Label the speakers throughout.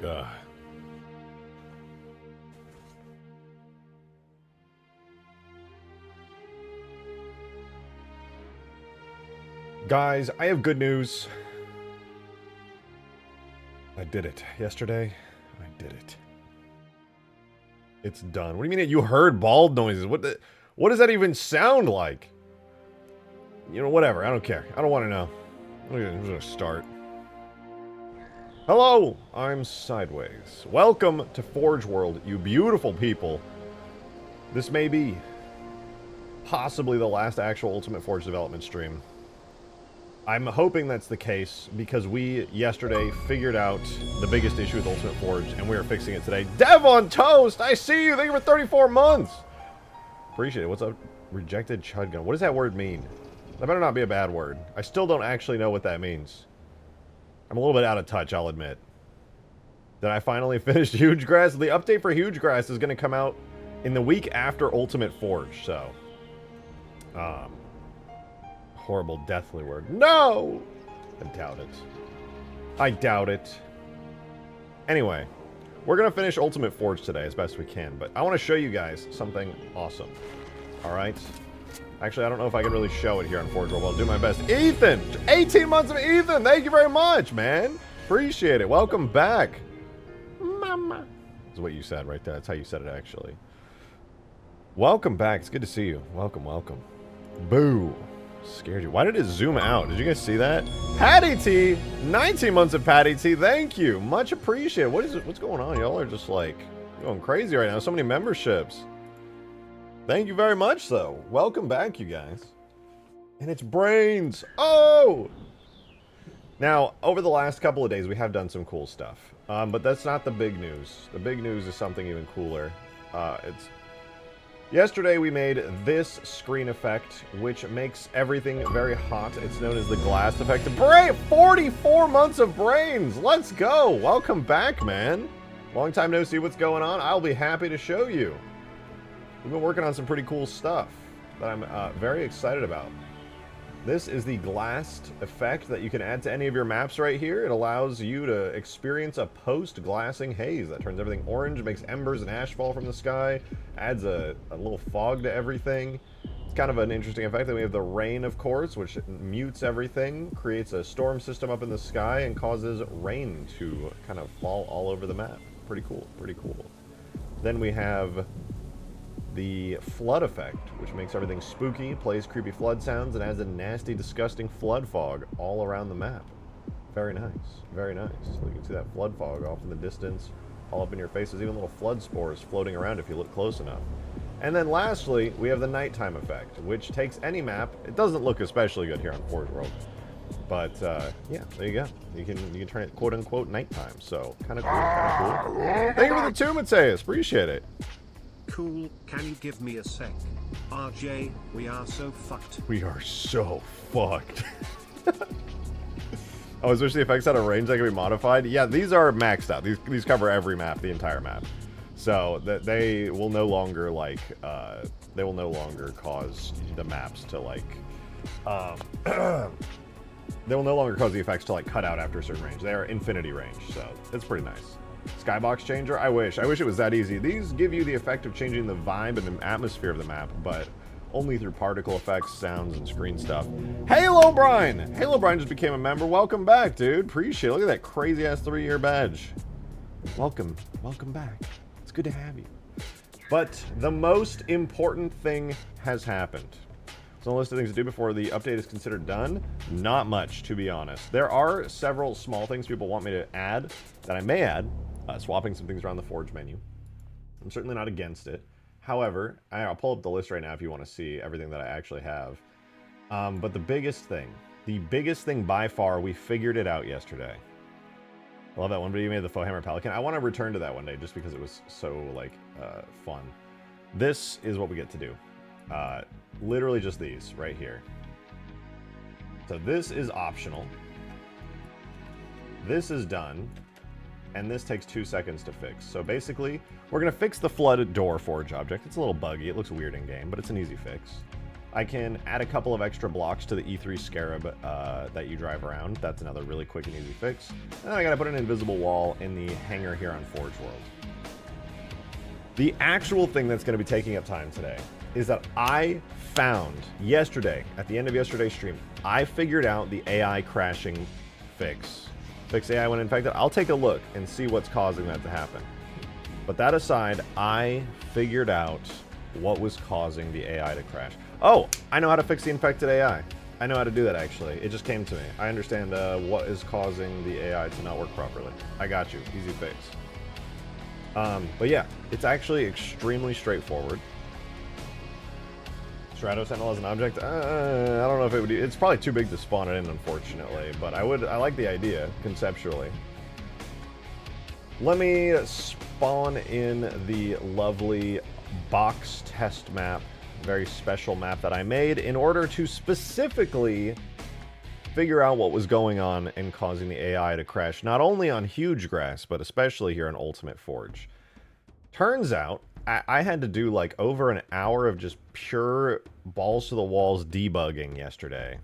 Speaker 1: Ugh. Guys, I have good news. I did it. Yesterday, I did it. It's done. What do you mean you heard bald noises? What does that even sound like? You know, whatever. I don't care. I don't want to know. I'm gonna start. Hello, I'm Sideways. Welcome to Forge World, you beautiful people. This may be possibly the last actual Ultimate Forge development stream. I'm hoping that's the case because we yesterday figured out the biggest issue with Ultimate Forge and we are fixing it today. Dev on Toast! I see you! Thank you for 34 months! Appreciate it. What's up? Rejected Chud Gun. What does that word mean? That better not be a bad word. I still don't actually know what that means. I'm a little bit out of touch, I'll admit. Did I finally finish Huge Grass? The update for Huge Grass is going to come out in the week after Ultimate Forge, so... horrible deathly word. No! I doubt it. I doubt it. Anyway, we're going to finish Ultimate Forge today as best we can, but I want to show you guys something awesome. Alright? Actually, I don't know if I can really show it here on Forge World, but I'll do my best. Ethan! 18 months of Ethan! Thank you very much, man! Appreciate it. Welcome back. Mama. That's what you said right there. That's how you said it, actually. Welcome back. It's good to see you. Welcome, welcome. Boo. Scared you. Why did it zoom out? Did you guys see that? Patty T! 19 months of Patty T. Thank you. Much appreciated. What is it? What's going on? Y'all are just like going crazy right now. So many memberships. Thank you very much, though. Welcome back, you guys. And it's Brains. Oh! Now, over the last couple of days, we have done some cool stuff. But that's not the big news. The big news is something even cooler. Yesterday, we made this screen effect, which makes everything very hot. It's known as the glass effect. 44 months of Brains! Let's go! Welcome back, man. Long time no see. What's going on? I'll be happy to show you. We've been working on some pretty cool stuff that I'm very excited about. This is the glassed effect that you can add to any of your maps right here. It allows you to experience a post-glassing haze that turns everything orange, makes embers and ash fall from the sky, adds a little fog to everything. It's kind of an interesting effect. Then we have the rain, of course, which mutes everything, creates a storm system up in the sky, and causes rain to kind of fall all over the map. Pretty cool, pretty cool. Then we have the flood effect, which makes everything spooky, plays creepy flood sounds, and adds a nasty, disgusting flood fog all around the map. Very nice. Very nice. So you can see that flood fog off in the distance, all up in your face. There's even little flood spores floating around if you look close enough. And then lastly, we have the nighttime effect, which takes any map. It doesn't look especially good here on Forge World, but yeah, there you go. You can turn it quote-unquote nighttime, so kind of cool, kind of cool. Thank you for the 2, Mateus. Appreciate it.
Speaker 2: Cool, can you give me a sec? RJ, we are so fucked.
Speaker 1: We are so fucked. Oh, especially the effects out of range that can be modified? Yeah, these are maxed out. These cover every map, the entire map. So that they will no longer like they will no longer cause the maps to like they will no longer cause the effects to like cut out after a certain range. They are infinity range, so it's pretty nice. Skybox changer? I wish it was that easy. These give you the effect of changing the vibe and the atmosphere of the map, but only through particle effects, sounds, and screen stuff. Halo Brian! Halo Brian just became a member. Welcome back, dude. Appreciate it. Look at that crazy-ass 3-year badge. Welcome. Welcome back. It's good to have you. But the most important thing has happened. So a list of things to do before the update is considered done. Not much, to be honest. There are several small things people want me to add that I may add. Swapping some things around the Forge menu. I'm certainly not against it. However, I'll pull up the list right now if you want to see everything that I actually have. But the biggest thing by far, we figured it out yesterday. I love that one video you made, the faux hammer pelican. I want to return to that one day just because it was so, like, fun. This is what we get to do. Literally just these right here. So this is optional. This is done. And this takes 2 seconds to fix. So basically, we're going to fix the flooded door forge object. It's a little buggy. It looks weird in game, but it's an easy fix. I can add a couple of extra blocks to the E3 Scarab that you drive around. That's another really quick and easy fix. And then I gotta put an invisible wall in the hangar here on Forge World. The actual thing that's gonna be taking up time today is that I found yesterday, at the end of yesterday's stream, I figured out the AI crashing fix. Fix AI when infected. I'll take a look and see what's causing that to happen. But that aside, I figured out what was causing the AI to crash. Oh, I know how to fix the infected AI. I know how to do that, actually. It just came to me. I understand what is causing the AI to not work properly. I got you. Easy fix. But yeah, it's actually extremely straightforward. Strato Sentinel as an object? I don't know if it would... It's probably too big to spawn it in, unfortunately. But I like the idea, conceptually. Let me spawn in the lovely box test map. Very special map that I made in order to specifically figure out what was going on and causing the AI to crash, not only on Huge Grass, but especially here on Ultimate Forge. Turns out, I had to do like over an hour of just pure balls to the walls debugging yesterday.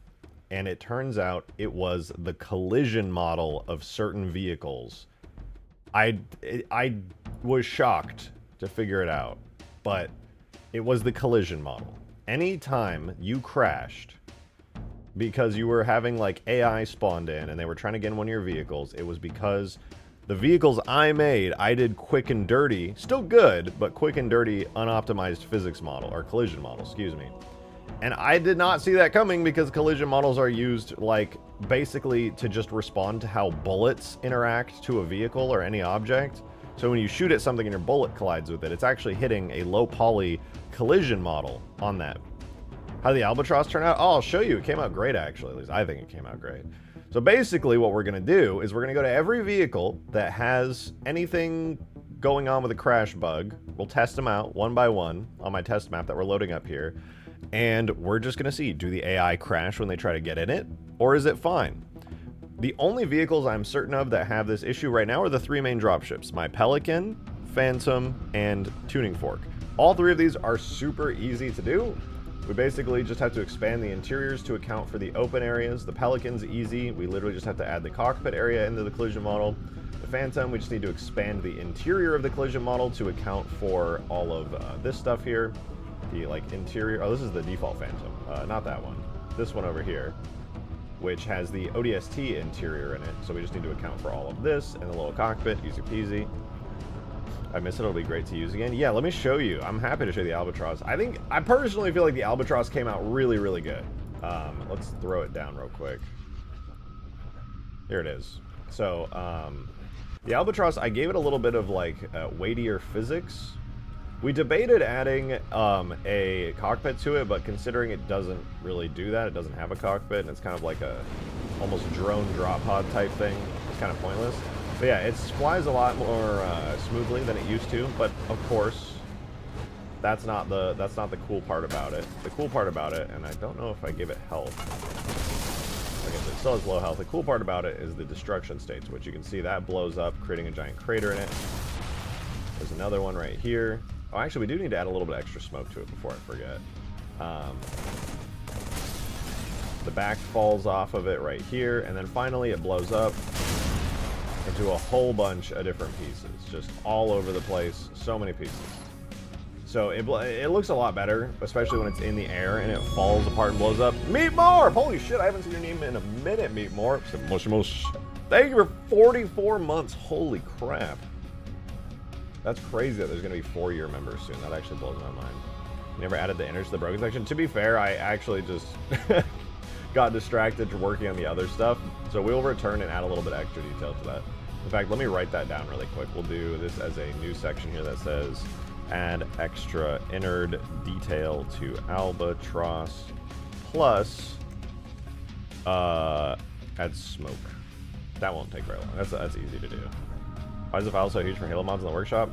Speaker 1: And it turns out it was the collision model of certain vehicles. I was shocked to figure it out, but it was the collision model. Anytime you crashed because you were having like AI spawned in and they were trying to get in one of your vehicles, it was because the vehicles I made, I did quick and dirty, still good, but quick and dirty unoptimized physics model, or collision model, excuse me. And I did not see that coming because collision models are used like basically to just respond to how bullets interact to a vehicle or any object. So when you shoot at something and your bullet collides with it, it's actually hitting a low poly collision model on that. How did the Albatross turn out? Oh, I'll show you. It came out great, actually. At least I think it came out great. So basically what we're going to do is we're going to go to every vehicle that has anything going on with a crash bug. We'll test them out one by one on my test map that we're loading up here. And we're just going to see, do the AI crash when they try to get in it? Or is it fine? The only vehicles I'm certain of that have this issue right now are the three main dropships. My Pelican, Phantom, and Tuning Fork. All three of these are super easy to do. We basically just have to expand the interiors to account for the open areas. The Pelican's easy. We literally just have to add the cockpit area into the collision model. The Phantom, we just need to expand the interior of the collision model to account for all of this stuff here. The like interior, oh, this is the default Phantom, not that one. This one over here, which has the ODST interior in it. So we just need to account for all of this and the little cockpit, easy peasy. I miss it, it'll be great to use again. Yeah, let me show you. I'm happy to show you the Albatross. I personally feel like the Albatross came out really, really good. Let's throw it down real quick. Here it is. So, the Albatross, I gave it a little bit of like weightier physics. We debated adding a cockpit to it, but considering it doesn't really do that, it doesn't have a cockpit, and it's kind of like a almost drone drop pod type thing. It's kind of pointless. But yeah, it flies a lot more smoothly than it used to. But of course, that's not the cool part about it. The cool part about it, and I don't know if I give it health. I guess it still has low health. The cool part about it is the destruction states, which you can see that blows up, creating a giant crater in it. There's another one right here. Oh, actually, we do need to add a little bit extra smoke to it before I forget. The back falls off of it right here, and then finally it blows up into a whole bunch of different pieces, just all over the place, so many pieces. So it looks a lot better, especially when it's in the air and it falls apart and blows up. Meet More! Holy shit, I haven't seen your name in a minute, Meet More. Thank you for 44 months. Holy crap. That's crazy that there's going to be 4-year members soon. That actually blows my mind. Never added the innards to the broken section. To be fair, I actually just got distracted working on the other stuff. So we'll return and add a little bit extra detail to that. In fact, let me write that down really quick. We'll do this as a new section here that says add extra innard detail to Albatross plus add smoke. That won't take very long. That's easy to do. Why is the file so huge for Halo mods in the workshop?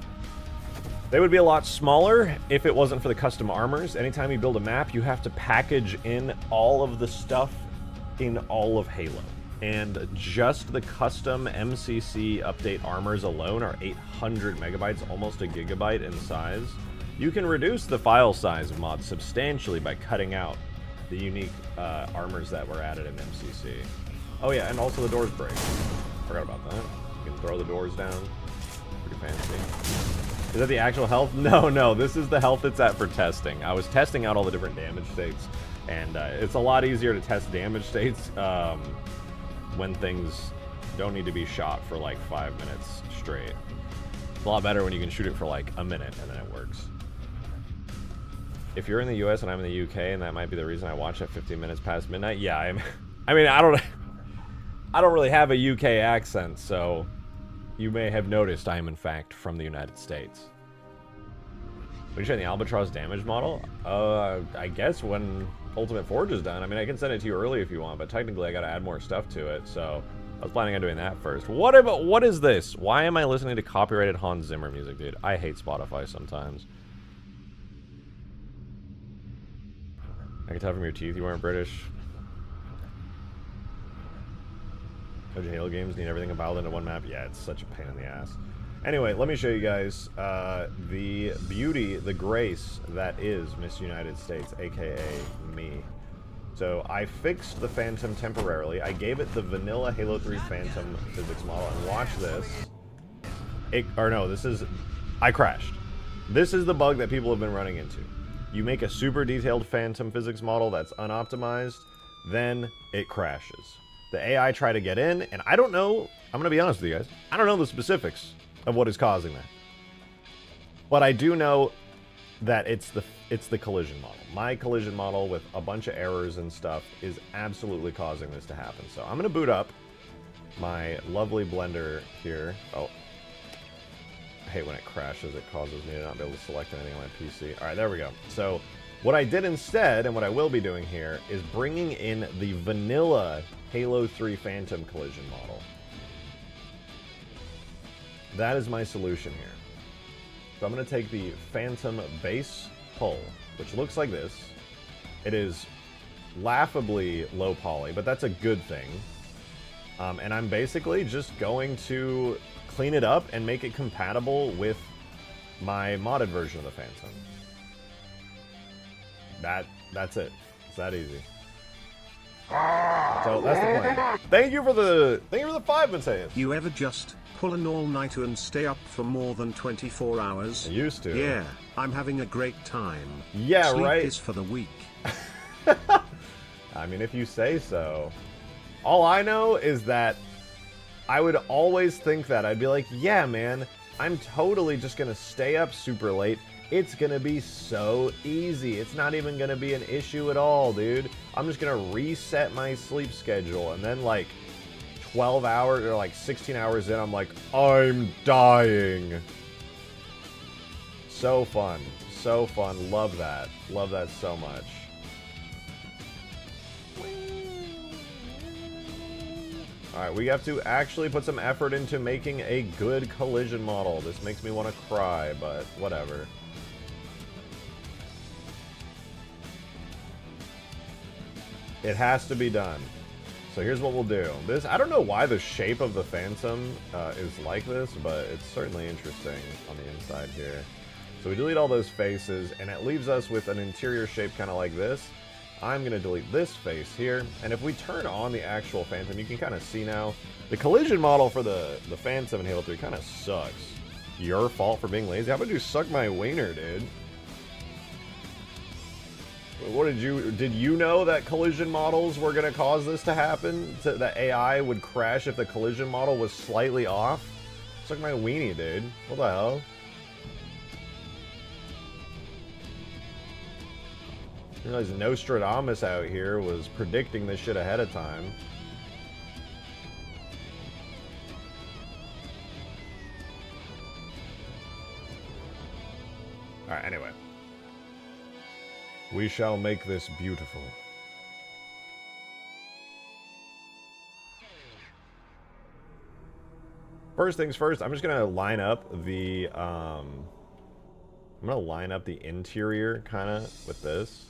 Speaker 1: They would be a lot smaller if it wasn't for the custom armors. Anytime you build a map, you have to package in all of the stuff in all of Halo. And just the custom MCC update armors alone are 800 megabytes, almost a gigabyte in size. You can reduce the file size of mods substantially by cutting out the unique armors that were added in MCC. Oh yeah, and also the doors break. Forgot about that. You can throw the doors down. Pretty fancy. Is that the actual health? No, no, this is the health it's at for testing. I was testing out all the different damage states, and it's a lot easier to test damage states when things don't need to be shot for like 5 minutes straight. It's a lot better when you can shoot it for like a minute and then it works. If you're in the US and I'm in the UK, and that might be the reason I watch at 15 minutes past midnight, yeah, I mean, I don't really have a UK accent, so you may have noticed I am in fact from the United States. Are you showing the Albatross damage model? I guess when Ultimate Forge is done. I mean, I can send it to you early if you want, but technically I gotta add more stuff to it, so I was planning on doing that first. What is this? Why am I listening to copyrighted Hans Zimmer music, dude? I hate Spotify sometimes. I can tell from your teeth you weren't British. Don't Halo games need everything compiled into one map? Yeah, it's such a pain in the ass. Anyway, let me show you guys the beauty, the grace that is Miss United States, aka me. So I fixed the Phantom temporarily. I gave it the vanilla Halo 3 Phantom physics model, and watch this. I crashed. This is the bug that people have been running into. You make a super detailed Phantom physics model that's unoptimized, then it crashes. The AI try to get in, and I don't know, I'm gonna be honest with you guys, I don't know the specifics of what is causing that. But I do know that it's the collision model. My collision model with a bunch of errors and stuff is absolutely causing this to happen. So I'm gonna boot up my lovely Blender here. Oh, I hate when it crashes. It causes me to not be able to select anything on my PC. All right, there we go. So what I did instead, and what I will be doing here, is bringing in the vanilla Halo 3 Phantom collision model. That is my solution here. So I'm going to take the Phantom base hull, which looks like this. It is laughably low poly, but that's a good thing. And I'm basically just going to clean it up and make it compatible with my modded version of the Phantom. That's it. It's that easy. So that's the plan. Thank you for the 5, Mateus.
Speaker 2: You ever just pull an all-nighter and stay up for more than 24 hours?
Speaker 1: I used to.
Speaker 2: Yeah, I'm having a great time.
Speaker 1: Yeah,
Speaker 2: Sleep
Speaker 1: right.
Speaker 2: is for the weak.
Speaker 1: I mean, if you say so. All I know is that I would always think that. I'd be like, yeah, man, I'm totally just gonna stay up super late. It's gonna be so easy. It's not even gonna be an issue at all, dude. I'm just gonna reset my sleep schedule, and then like 12 hours or like 16 hours in, I'm like, I'm dying. So fun. So fun. Love that. Love that so much. Alright, we have to actually put some effort into making a good collision model. This makes me want to cry, but whatever. It has to be done. So here's what we'll do. I don't know why the shape of the Phantom is like this, but it's certainly interesting on the inside here. So we delete all those faces, and it leaves us with an interior shape kind of like this. I'm going to delete this face here, and if we turn on the actual Phantom, you can kind of see now, the collision model for the Phantom in Halo 3 kind of sucks. Your fault for being lazy? How about you suck my wiener, dude? What did you know that collision models were going to cause this to happen? That AI would crash if the collision model was slightly off? Suck my weenie, dude. What the hell? I realize Nostradamus out here was predicting this shit ahead of time. Alright, anyway. We shall make this beautiful. First things first, I'm just gonna line up the interior kinda with this.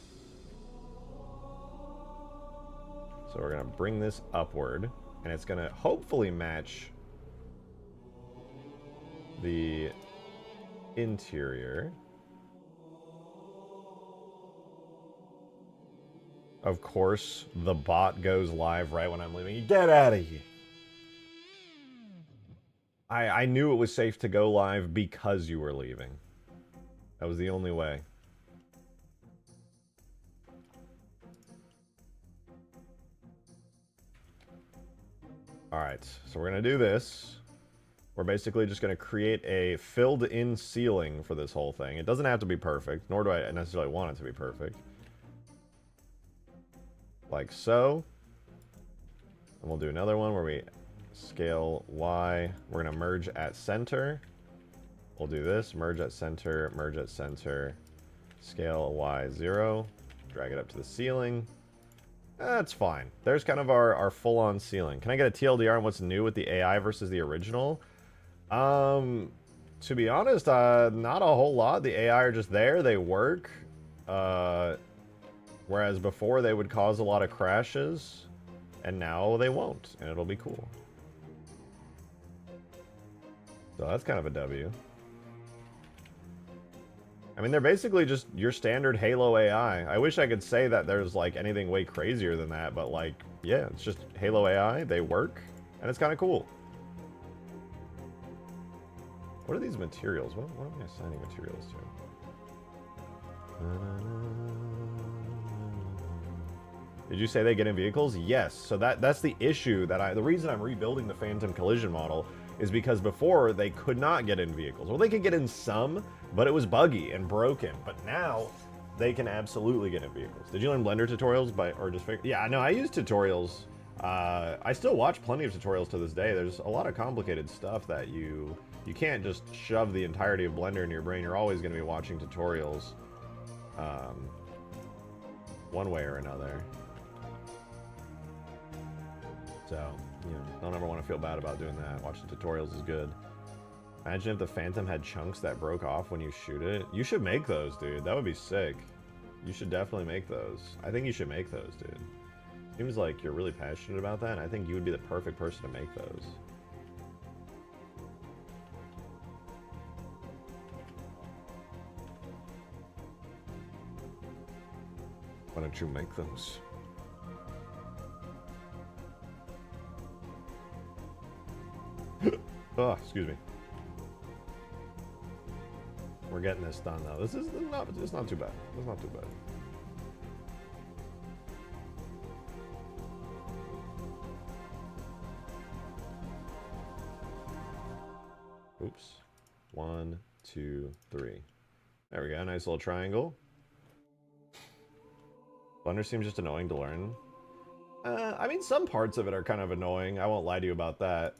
Speaker 1: So we're gonna bring this upward, and it's gonna hopefully match the interior. Of course, the bot goes live right when I'm leaving. Get out of here. I knew it was safe to go live because you were leaving. That was the only way. Alright, so we're going to do this. We're basically just going to create a filled-in ceiling for this whole thing. It doesn't have to be perfect, nor do I necessarily want it to be perfect. Like so. And we'll do another one where we scale Y. We're going to merge at center. We'll do this, merge at center, scale Y 0, drag it up to the ceiling. That's fine. There's kind of our full-on ceiling. Can I get a TLDR on what's new with the AI versus the original? To be honest, not a whole lot. The AI are just there, they work. Whereas before they would cause a lot of crashes, and now they won't, and it'll be cool. So that's kind of a W. I mean, they're basically just your standard Halo AI. I wish I could say that there's, like, anything way crazier than that, but, like, yeah, it's just Halo AI. They work, and it's kind of cool. What are these materials? What am I assigning materials to? Did you say they get in vehicles? Yes. So that's the issue that the reason I'm rebuilding the Phantom collision model is because before they could not get in vehicles. Well, they could get in some, but it was buggy and broken. But now they can absolutely get in vehicles. Did you learn Blender tutorials or just figure? Yeah, no, I use tutorials. I still watch plenty of tutorials to this day. There's a lot of complicated stuff that you can't just shove the entirety of Blender in your brain. You're always going to be watching tutorials, one way or another. So, you know, don't ever want to feel bad about doing that. Watching tutorials is good. Imagine if the Phantom had chunks that broke off when you shoot it. You should make those, dude. That would be sick. You should definitely make those. I think you should make those, dude. Seems like you're really passionate about that, and I think you would be the perfect person to make those. Why don't you make those? Oh, excuse me. We're getting this done though. It's not too bad. It's not too bad. Oops. 1, 2, 3. There we go. Nice little triangle. Blender seems just annoying to learn. I mean, some parts of it are kind of annoying. I won't lie to you about that.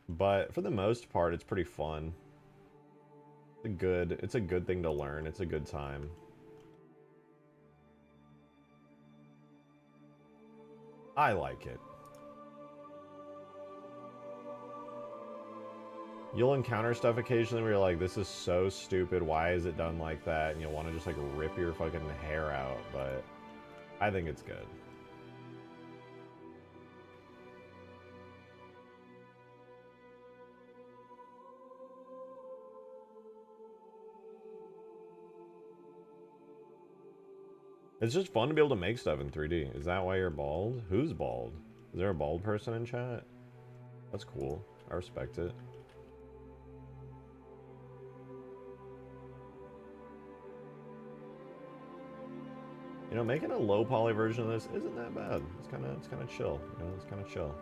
Speaker 1: But for the most part, it's pretty fun. It's a good thing to learn. It's a good time. I like it. You'll encounter stuff occasionally where you're like, this is so stupid, why is it done like that? And you'll want to just like rip your fucking hair out, but I think it's good. It's just fun to be able to make stuff in 3D. Is that why you're bald? Who's bald? Is there a bald person in chat? That's cool. I respect it. You know, making a low poly version of this isn't that bad. It's kind of chill. You know, it's kind of chill.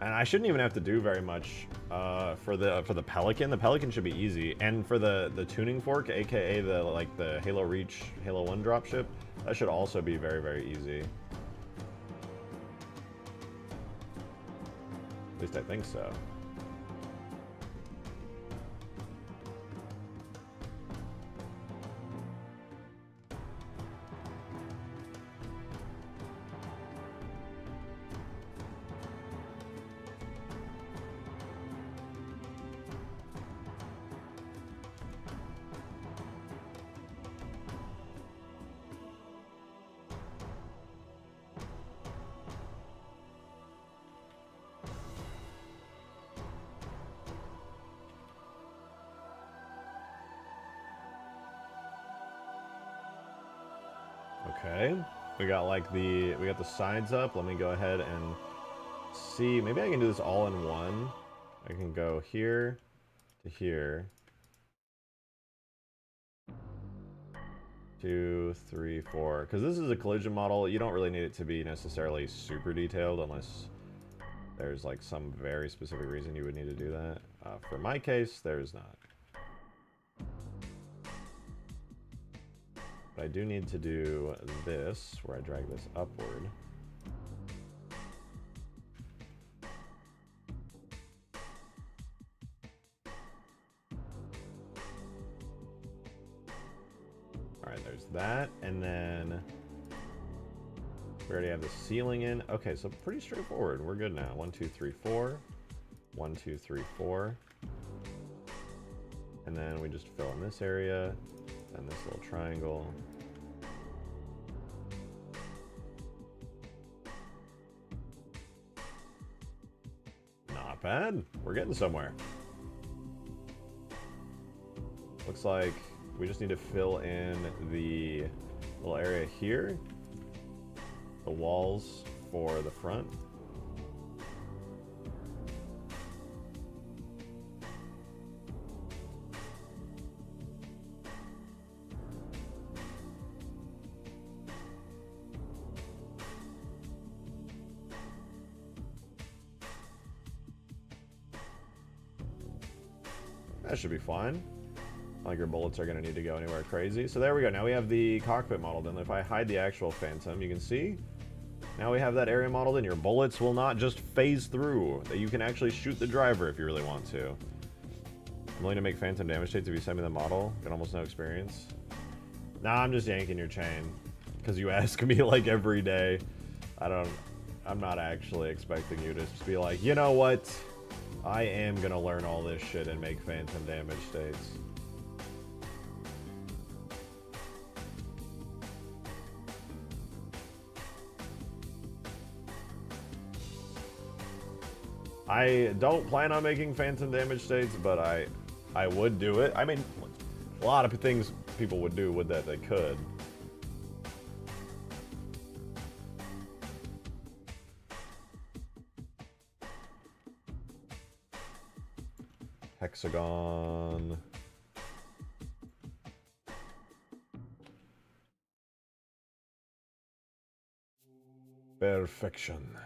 Speaker 1: And I shouldn't even have to do very much for the Pelican. The Pelican should be easy, and for the tuning fork, aka the Halo Reach Halo 1 dropship, that should also be very, very easy. At least I think so. Okay, we got the sides up. Let me go ahead and see. Maybe I can do this all in one. I can go here to here. 2, 3, 4. Because this is a collision model, you don't really need it to be necessarily super detailed unless there's like some very specific reason you would need to do that. For my case, there's not. But I do need to do this, where I drag this upward. Alright, there's that, and then we already have the ceiling in. Okay, so pretty straightforward. We're good now. 1, 2, 3, 4. 1, 2, 3, 4. And then we just fill in this area, and this little triangle. Not bad. We're getting somewhere. Looks like we just need to fill in the little area here, the walls for the front. That should be fine. Like your bullets are going to need to go anywhere crazy. So there we go. Now we have the cockpit modeled in. If I hide the actual Phantom, you can see. Now we have that area modeled in. Your bullets will not just phase through. That you can actually shoot the driver if you really want to. I'm willing to make Phantom damage states if you send me the model. Got almost no experience. Nah, I'm just yanking your chain. Because you ask me like every day. I'm not actually expecting you to just be like, you know what? I am going to learn all this shit and make Phantom damage states. I don't plan on making Phantom damage states, but I would do it. I mean, a lot of things people would do with that they could. Hexagon. Perfection.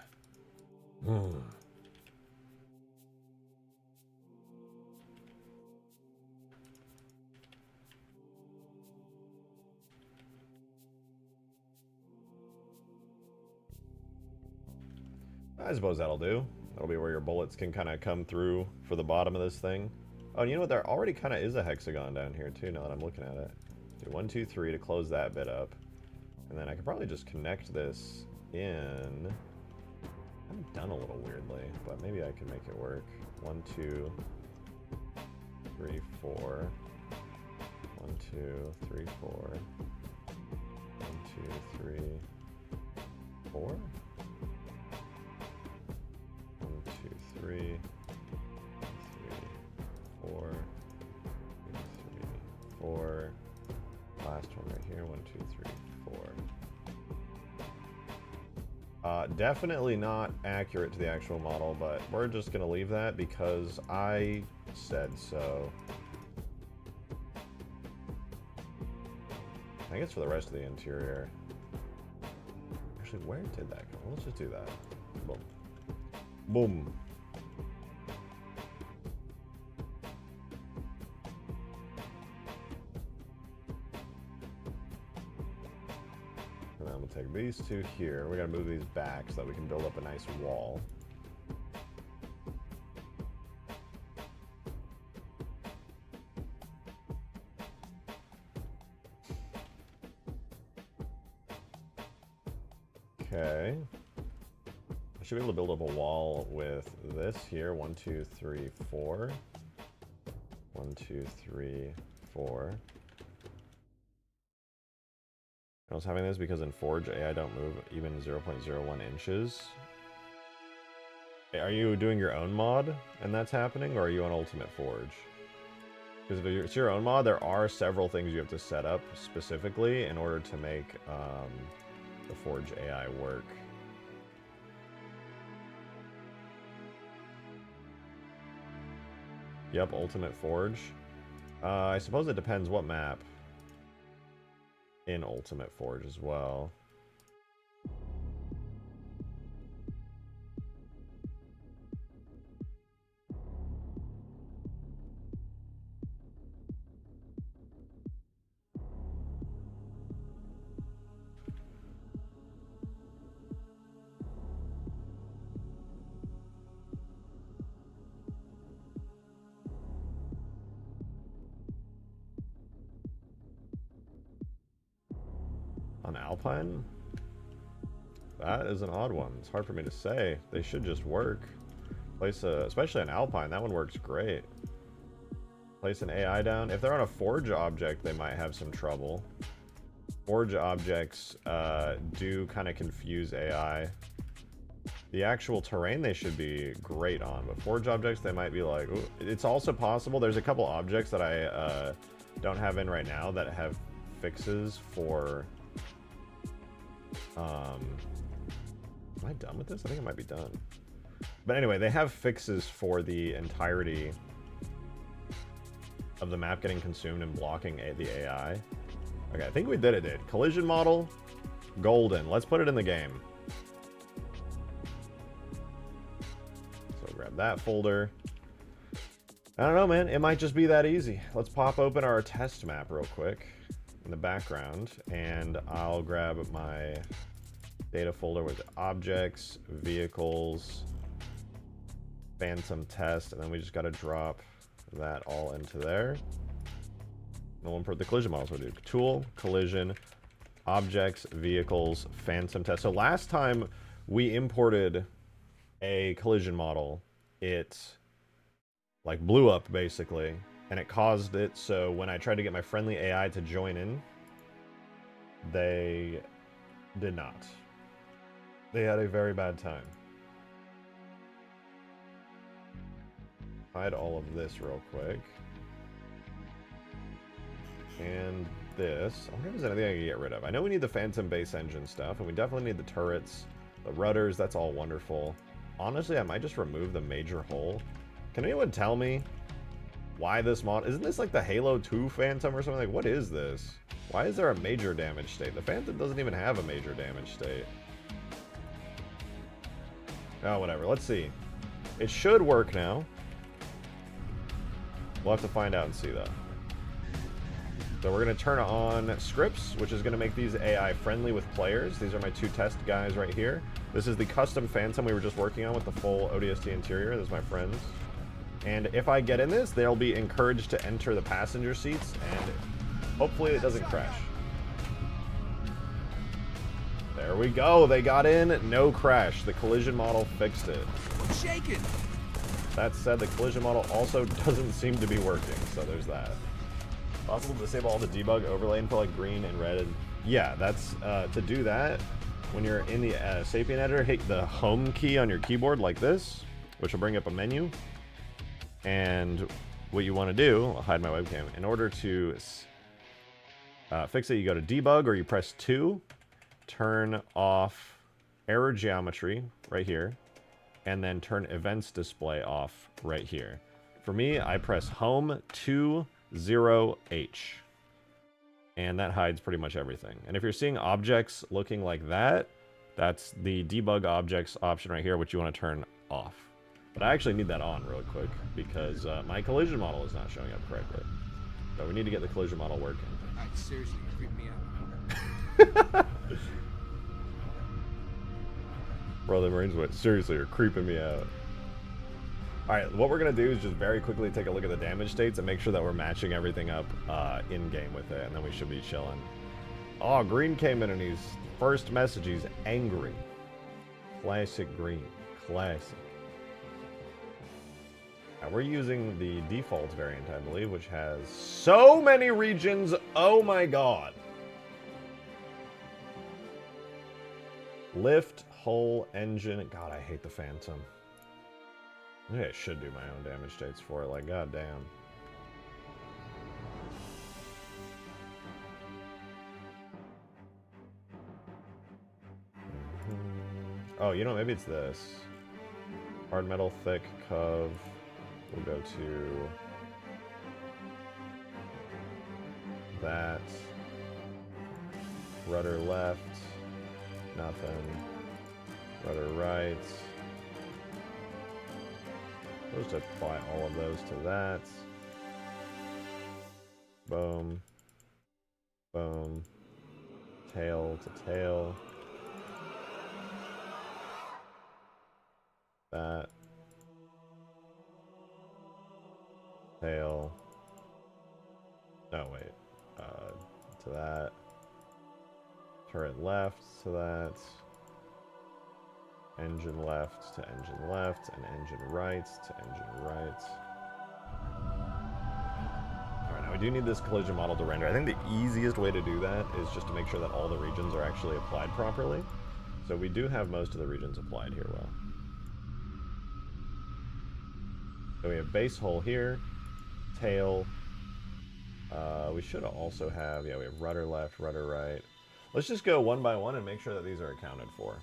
Speaker 1: I suppose that'll do. That'll be where your bullets can kind of come through for the bottom of this thing. Oh, and you know what? There already kind of is a hexagon down here too, now that I'm looking at it. Do 1, 2, 3 to close that bit up. And then I could probably just connect this in. I'm done a little weirdly, but maybe I can make it work. 1, 2, 3, 4. 1, 2, 3, 4. 1, 2, 3, 4. 1, 2, 3. 3, 4. 3, 4. Last one right here. 1, 2, 3, 4. Definitely not accurate to the actual model, but we're just gonna leave that because I said so. I guess for the rest of the interior. Actually, where did that go? Let's just do that. Boom. Boom. And then we'll take these two here. We gotta move these back so that we can build up a nice wall. Okay. I should be able to build up a wall with this here. 1, 2, 3, 4. 1, 2, 3, 4. I was having this because in Forge, AI don't move even 0.01 inches. Are you doing your own mod and that's happening, or are you on Ultimate Forge? Because if it's your own mod, there are several things you have to set up specifically in order to make the Forge AI work. Yep, Ultimate Forge. I suppose it depends what map in Ultimate Forge as well. On Alpine? That is an odd one. It's hard for me to say. They should just work. Place a, especially on Alpine, that one works great. Place an AI down. If they're on a Forge object, they might have some trouble. Forge objects do kind of confuse AI. The actual terrain they should be great on, but Forge objects, they might be like, ooh. It's also possible, there's a couple objects that I don't have in right now that have fixes for... am I done with this? I think I might be done. But anyway, they have fixes for the entirety of the map getting consumed and blocking the AI. Okay, I think we did it, dude. Collision model, golden. Let's put it in the game. So grab that folder. I don't know, man. It might just be that easy. Let's pop open our test map real quick in the background, and I'll grab my data folder with objects, vehicles, phantom test, and then we just got to drop that all into there. And we'll import the collision models. We'll do tool, collision, objects, vehicles, phantom test. So last time we imported a collision model, it like blew up basically, and it caused it so when I tried to get my friendly AI to join in, they did not. They had a very bad time. Hide all of this real quick. And this. I wonder if there's anything I can get rid of. I know we need the Phantom base engine stuff, and we definitely need the turrets, the rudders, that's all wonderful. Honestly, I might just remove the major hull. Can anyone tell me why this mod... Isn't this like the Halo 2 Phantom or something? Like, what is this? Why is there a major damage state? The Phantom doesn't even have a major damage state. Oh, whatever. Let's see. It should work now. We'll have to find out and see, though. So we're going to turn on scripts, which is going to make these AI friendly with players. These are my two test guys right here. This is the custom Phantom we were just working on with the full ODST interior. This is my friends. And if I get in this, they'll be encouraged to enter the passenger seats, and hopefully it doesn't crash. There we go. They got in. No crash. The collision model fixed it.
Speaker 3: I'm shaking.
Speaker 1: That said, the collision model also doesn't seem to be working, so there's that. Possible to disable all the debug overlay and put like green and red. And yeah, that's to do that. When you're in the Sapien editor, hit the home key on your keyboard like this, which will bring up a menu. And what you want to do, I'll hide my webcam. In order to fix it, you go to debug, or you press 2, turn off error geometry right here, and then turn events display off right here. For me, I press home 20H, and that hides pretty much everything. And if you're seeing objects looking like that, that's the debug objects option right here, which you want to turn off. But I actually need that on real quick because my collision model is not showing up correctly. So we need to get the collision model working.
Speaker 3: Alright, seriously, you creep me out.
Speaker 1: Bro, the Marines went, seriously, you're creeping me out. Alright, what we're going to do is just very quickly take a look at the damage states and make sure that we're matching everything up in-game with it, and then we should be chilling. Oh, Green came in and he's, first message, he's angry. Classic Green. Classic. Now, we're using the default variant, I believe, which has so many regions. Oh my god. Lift, hull, engine. God, I hate the Phantom. Maybe I should do my own damage states for it. Like, god damn. Oh, you know, maybe it's this. Hard metal, thick, cove. We'll go to that. Rudder left. Nothing. Rudder right. We'll just apply all of those to that. Boom. Boom. Tail to tail. That. Tail. No, wait. To that. Turret left to that. Engine left to engine left. And engine right to engine right. Alright, now we do need this collision model to render. I think the easiest way to do that is just to make sure that all the regions are actually applied properly. So we do have most of the regions applied here well. So we have base hull here, tail. We should also have, yeah, we have rudder left, rudder right. Let's just go one by one and make sure that these are accounted for.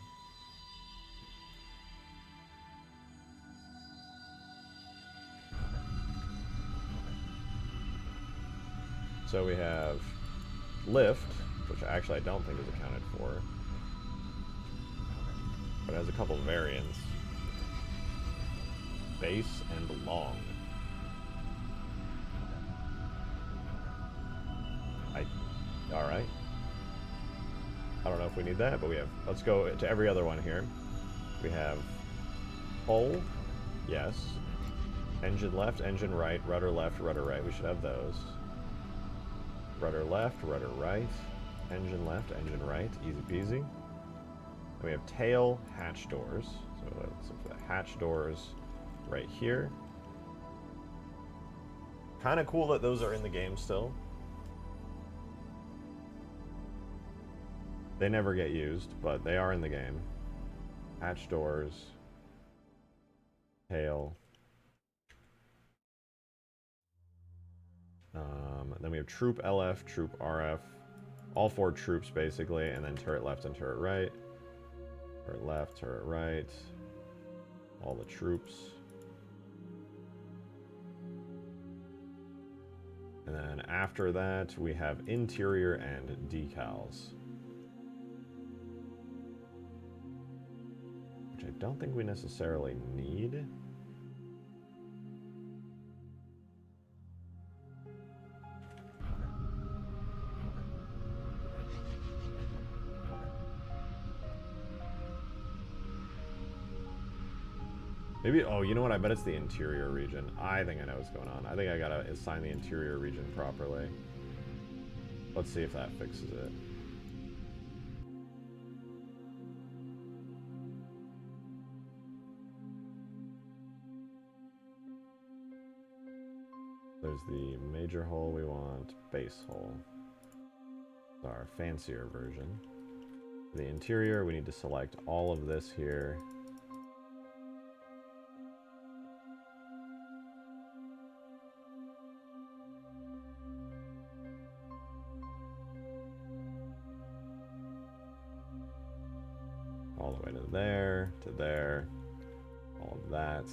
Speaker 1: So we have lift, which actually I don't think is accounted for, but it has a couple of variants. Base and long. Alright. I don't know if we need that, but we have, let's go to every other one here. We have hull, yes. Engine left, engine right, rudder left, rudder right. We should have those. Rudder left, rudder right, engine left, engine right, easy peasy. And we have tail, hatch doors. So let's look for the hatch doors right here. Kind of cool that those are in the game still. They never get used, but they are in the game. Hatch doors. Tail. Then we have troop LF, troop RF. All four troops, basically, and then turret left and turret right. Turret left, turret right. All the troops. And then after that, we have interior and decals. Which I don't think we necessarily need. Maybe, oh, you know what? I bet it's the interior region. I think I know what's going on. I think I gotta assign the interior region properly. Let's see if that fixes it. There's the major hull we want, base hull. It's our fancier version. For the interior, we need to select all of this here. All the way to there, all of that.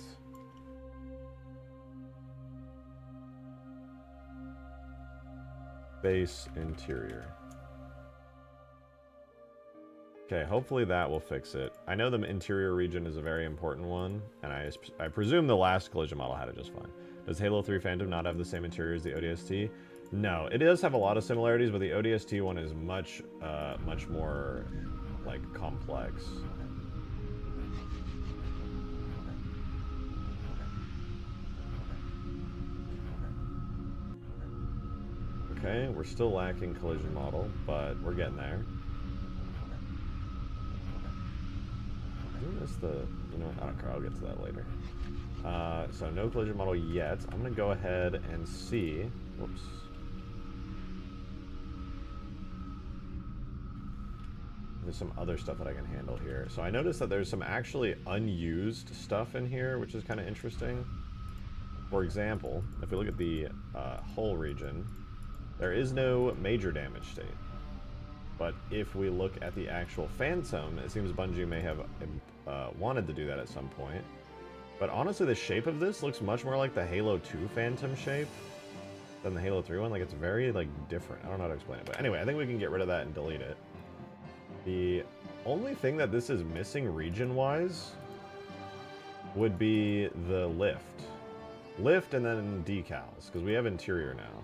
Speaker 1: Base interior. Okay, hopefully that will fix it. I know the interior region is a very important one, and I presume the last collision model had it just fine. Does Halo 3 Phantom not have the same interior as the ODST? No, it does have a lot of similarities, but the ODST one is much more like complex. Okay, we're still lacking collision model, but we're getting there. Is the, you know, I don't care, I'll get to that later. So no collision model yet. I'm gonna go ahead and see, whoops. There's some other stuff that I can handle here. So I noticed that there's some actually unused stuff in here, which is kind of interesting. For example, if we look at the hull region, there is no major damage state. But if we look at the actual Phantom, it seems Bungie may have wanted to do that at some point. But honestly, the shape of this looks much more like the Halo 2 Phantom shape than the Halo 3 one. Like, it's very, like, different. I don't know how to explain it. But anyway, I think we can get rid of that and delete it. The only thing that this is missing region-wise would be the lift. Lift and then decals, because we have interior now.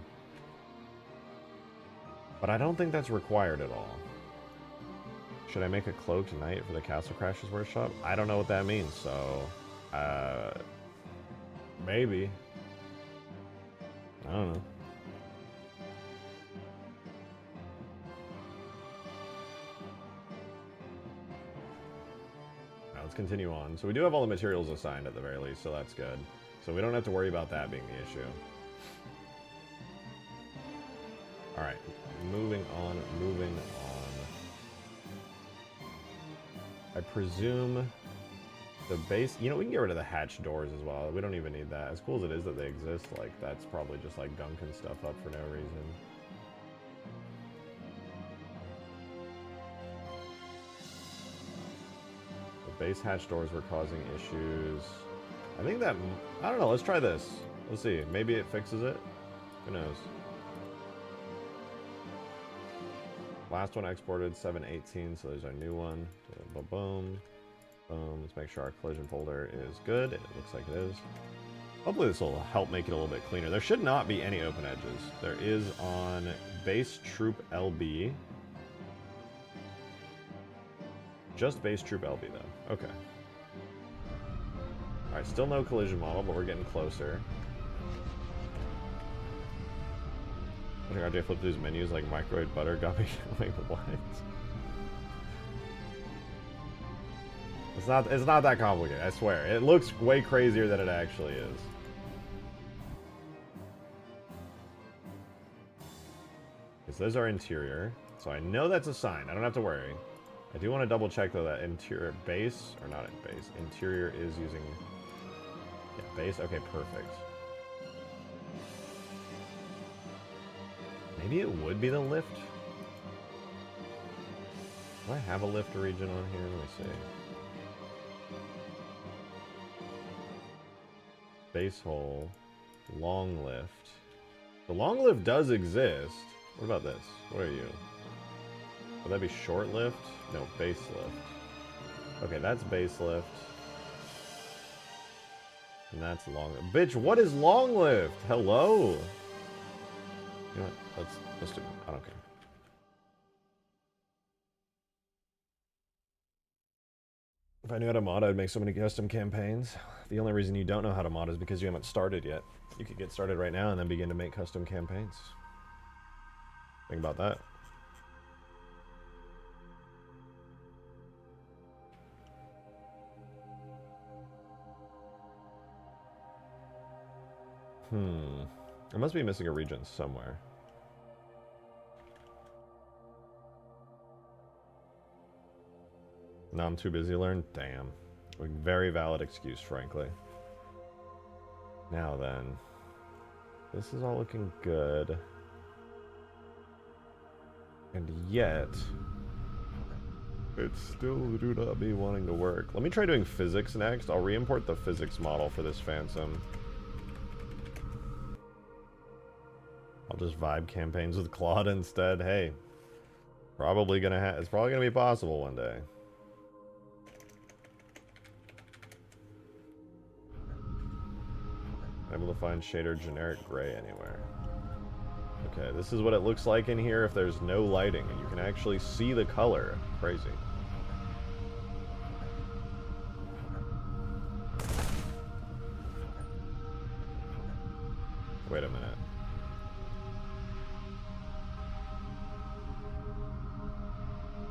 Speaker 1: But I don't think that's required at all. Should I make a cloaked knight for the Castle Crashers workshop? I don't know what that means, so... maybe. I don't know. Now let's continue on. So we do have all the materials assigned at the very least, so that's good. So we don't have to worry about that being the issue. Alright, moving on. I presume the base... You know, we can get rid of the hatch doors as well. We don't even need that. As cool as it is that they exist, like, that's probably just, like, gunking stuff up for no reason. The base hatch doors were causing issues. I think that... I don't know, let's try this. Let's see. Maybe it fixes it? Who knows? Last one exported 7/18, so there's our new one. Boom, boom, boom. Let's make sure our collision folder is good. It looks like it is. Hopefully this will help make it a little bit cleaner. There should not be any open edges. There is on base troop LB. Just base troop LB though. Okay. Alright, still no collision model, but we're getting closer. I think RJ flipped these menus like microwave butter got me going what? It's not that complicated, I swear. It looks way crazier than it actually is. Okay, so there's our interior. So I know that's a sign. I don't have to worry. I do want to double check though that interior base, or not base, interior is using... Yeah, base, okay, perfect. Maybe it would be the lift? Do I have a lift region on here? Let me see. Base hole, long lift. The long lift does exist. What about this? What are you? Would that be short lift? No, base lift. Okay, that's base lift. And that's long lift. Bitch, what is long lift? Hello? You know what? Let's do it. I don't care. If I knew how to mod, I'd make so many custom campaigns. The only reason you don't know how to mod is because you haven't started yet. You could get started right now and then begin to make custom campaigns. Think about that. I must be missing a region somewhere. No, I'm too busy to learn? Damn. A very valid excuse, frankly. Now then. This is all looking good. And yet... it still do not be wanting to work. Let me try doing physics next. I'll re-import the physics model for this Phantom. I'll just vibe campaigns with Claude instead. Hey. It's probably gonna be possible one day. Able to find shader generic gray anywhere. Okay, this is what it looks like in here if there's no lighting and you can actually see the color. Crazy. Wait a minute.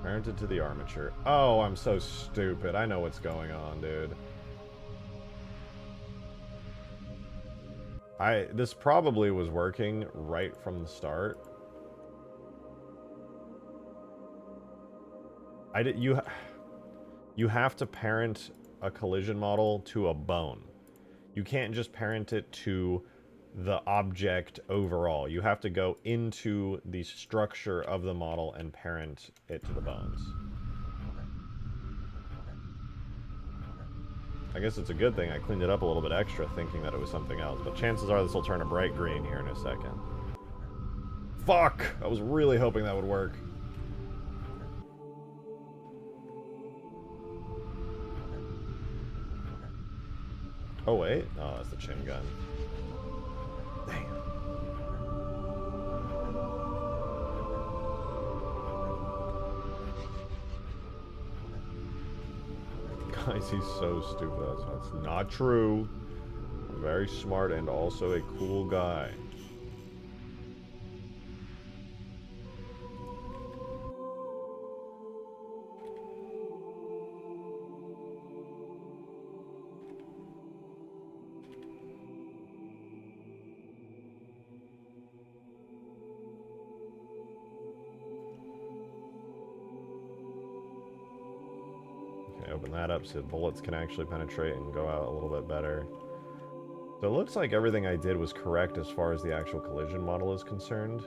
Speaker 1: Parented to the armature. Oh, I'm so stupid. I know what's going on, dude. This probably was working right from the start. You have to parent a collision model to a bone. You can't just parent it to the object overall. You have to go into the structure of the model and parent it to the bones. I guess it's a good thing I cleaned it up a little bit extra thinking that it was something else, but chances are this will turn a bright green here in a second. Fuck! I was really hoping that would work. Oh wait, oh that's the chin gun. Damn. Guys, he's so stupid. That's not true. Very smart and also a cool guy. Open that up so bullets can actually penetrate and go out a little bit better. So it looks like everything I did was correct as far as the actual collision model is concerned.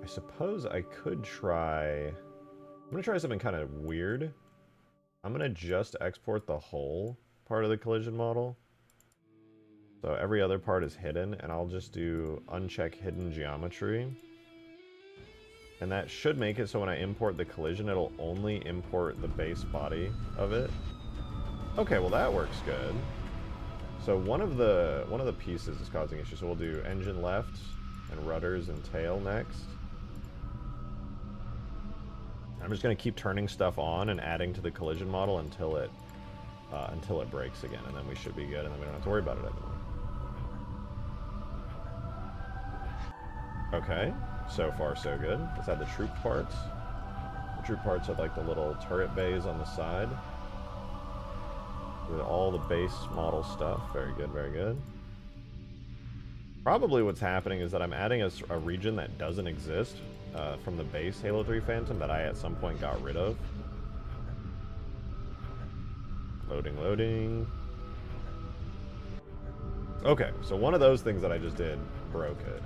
Speaker 1: I suppose I could try... I'm going to try something kind of weird. I'm going to just export the whole part of the collision model. So every other part is hidden, and I'll just do uncheck hidden geometry. And that should make it so when I import the collision, it'll only import the base body of it. Okay, well that works good. So one of the pieces is causing issues. So we'll do engine left and rudders and tail next. I'm just going to keep turning stuff on and adding to the collision model until it breaks again, and then we should be good, and then we don't have to worry about it anymore. Okay. So far, so good. Let's add the troop parts. The troop parts are like the little turret bays on the side. With all the base model stuff. Very good, very good. Probably what's happening is that I'm adding a region that doesn't exist from the base Halo 3 Phantom that I at some point got rid of. Loading, loading. Okay, so one of those things that I just did broke it.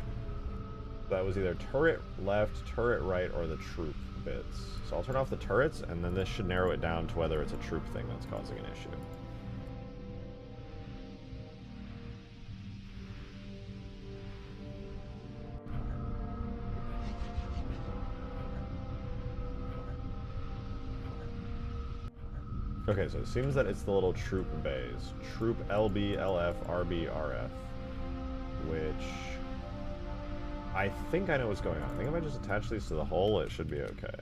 Speaker 1: That was either turret left, turret right, or the troop bits. So I'll turn off the turrets, and then this should narrow it down to whether it's a troop thing that's causing an issue. Okay, so it seems that it's the little troop bays. Troop LB, LF, RB, RF. Which... I think I know what's going on. I think if I just attach these to the hull, it should be okay.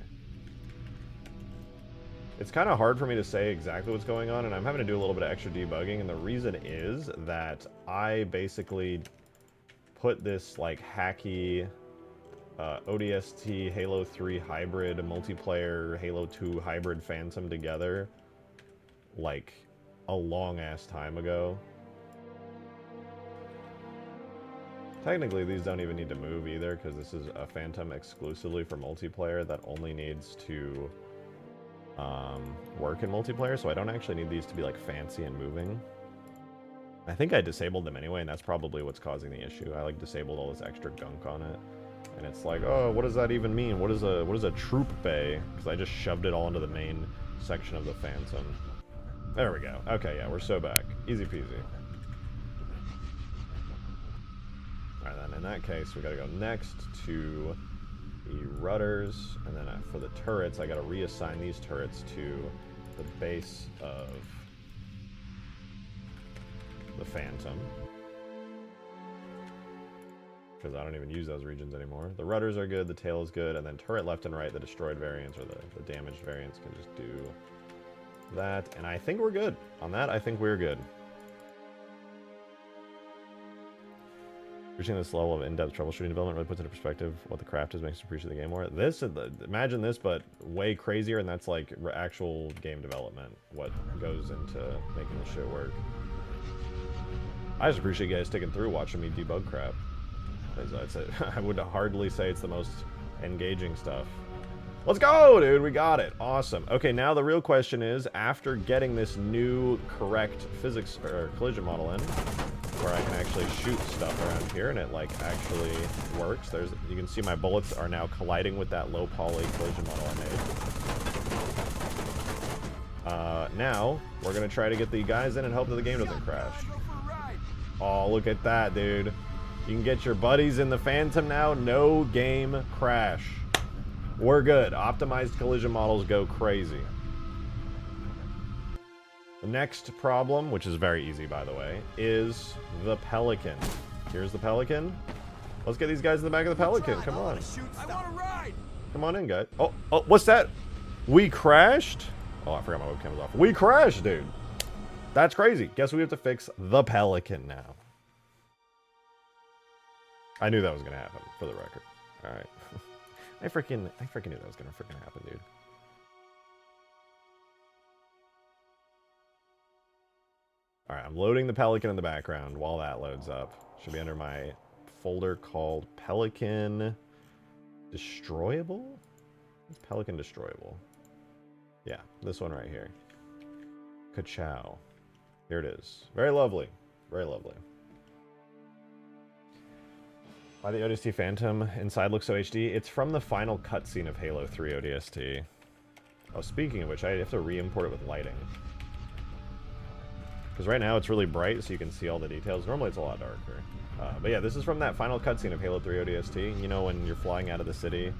Speaker 1: It's kind of hard for me to say exactly what's going on, and I'm having to do a little bit of extra debugging, and the reason is that I basically put this, like, hacky ODST Halo 3 hybrid multiplayer Halo 2 hybrid Phantom together, like, a long-ass time ago. Technically, these don't even need to move either, because this is a Phantom exclusively for multiplayer that only needs to work in multiplayer, so I don't actually need these to be like fancy and moving. I think I disabled them anyway, and that's probably what's causing the issue. I like disabled all this extra gunk on it, and it's like, oh, what does that even mean? What is a troop bay? Because I just shoved it all into the main section of the Phantom. There we go. Okay, yeah, we're so back. Easy peasy. Alright, then in that case, we gotta go next to the rudders, and then for the turrets, I gotta reassign these turrets to the base of the Phantom. Because I don't even use those regions anymore. The rudders are good, the tail is good, and then turret left and right, the destroyed variants or the damaged variants can just do that. And I think we're good. On that, I think we're good. Reaching this level of in-depth troubleshooting development really puts into perspective what the craft is, makes us appreciate the game more. This, imagine this, but way crazier, and that's like actual game development, what goes into making this shit work. I just appreciate you guys sticking through watching me debug crap. I would hardly say it's the most engaging stuff. Let's go, dude, we got it. Awesome. Okay, now the real question is, after getting this new correct physics or collision model in, where I can actually shoot stuff around here, and it like actually works. You can see my bullets are now colliding with that low poly collision model I made. Now we're gonna try to get the guys in and hope that the game doesn't crash. Oh, look at that, dude! You can get your buddies in the Phantom now. No game crash. We're good. Optimized collision models go crazy. The next problem, which is very easy by the way, is the Pelican. Here's the Pelican. Let's get these guys in the back of the Pelican. Come on. Come on in, guys. Oh, what's that? We crashed? Oh, I forgot my webcam was off. We crashed, dude. That's crazy. Guess we have to fix the Pelican now. I knew that was gonna happen, for the record. Alright. I freaking knew that was gonna freaking happen, dude. Alright, I'm loading the Pelican in the background while that loads up. Should be under my folder called Pelican Destroyable? It's Pelican Destroyable. Yeah, this one right here. Ka-chow. Here it is. Very lovely. Very lovely. Why the ODST Phantom inside looks so HD? It's from the final cutscene of Halo 3 ODST. Oh, speaking of which, I have to re-import it with lighting. Because right now it's really bright, so you can see all the details. Normally it's a lot darker. But yeah, this is from that final cutscene of Halo 3 ODST. You know, when you're flying out of the city.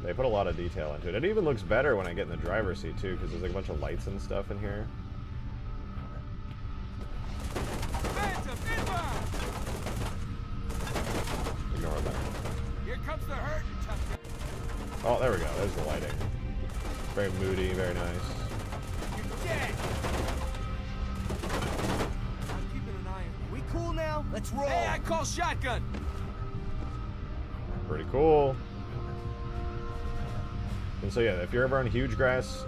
Speaker 1: They put a lot of detail into it. It even looks better when I get in the driver's seat, too, because there's like a bunch of lights and stuff in here. Ignore that.
Speaker 3: Here comes the hurt.
Speaker 1: Oh, there we go. There's the lighting. Very moody, very nice.
Speaker 3: You're dead. I'm keeping an eye on you.
Speaker 4: We cool now? Let's roll.
Speaker 3: Hey, I call shotgun.
Speaker 1: Pretty cool. And so yeah, if you're ever on huge grass,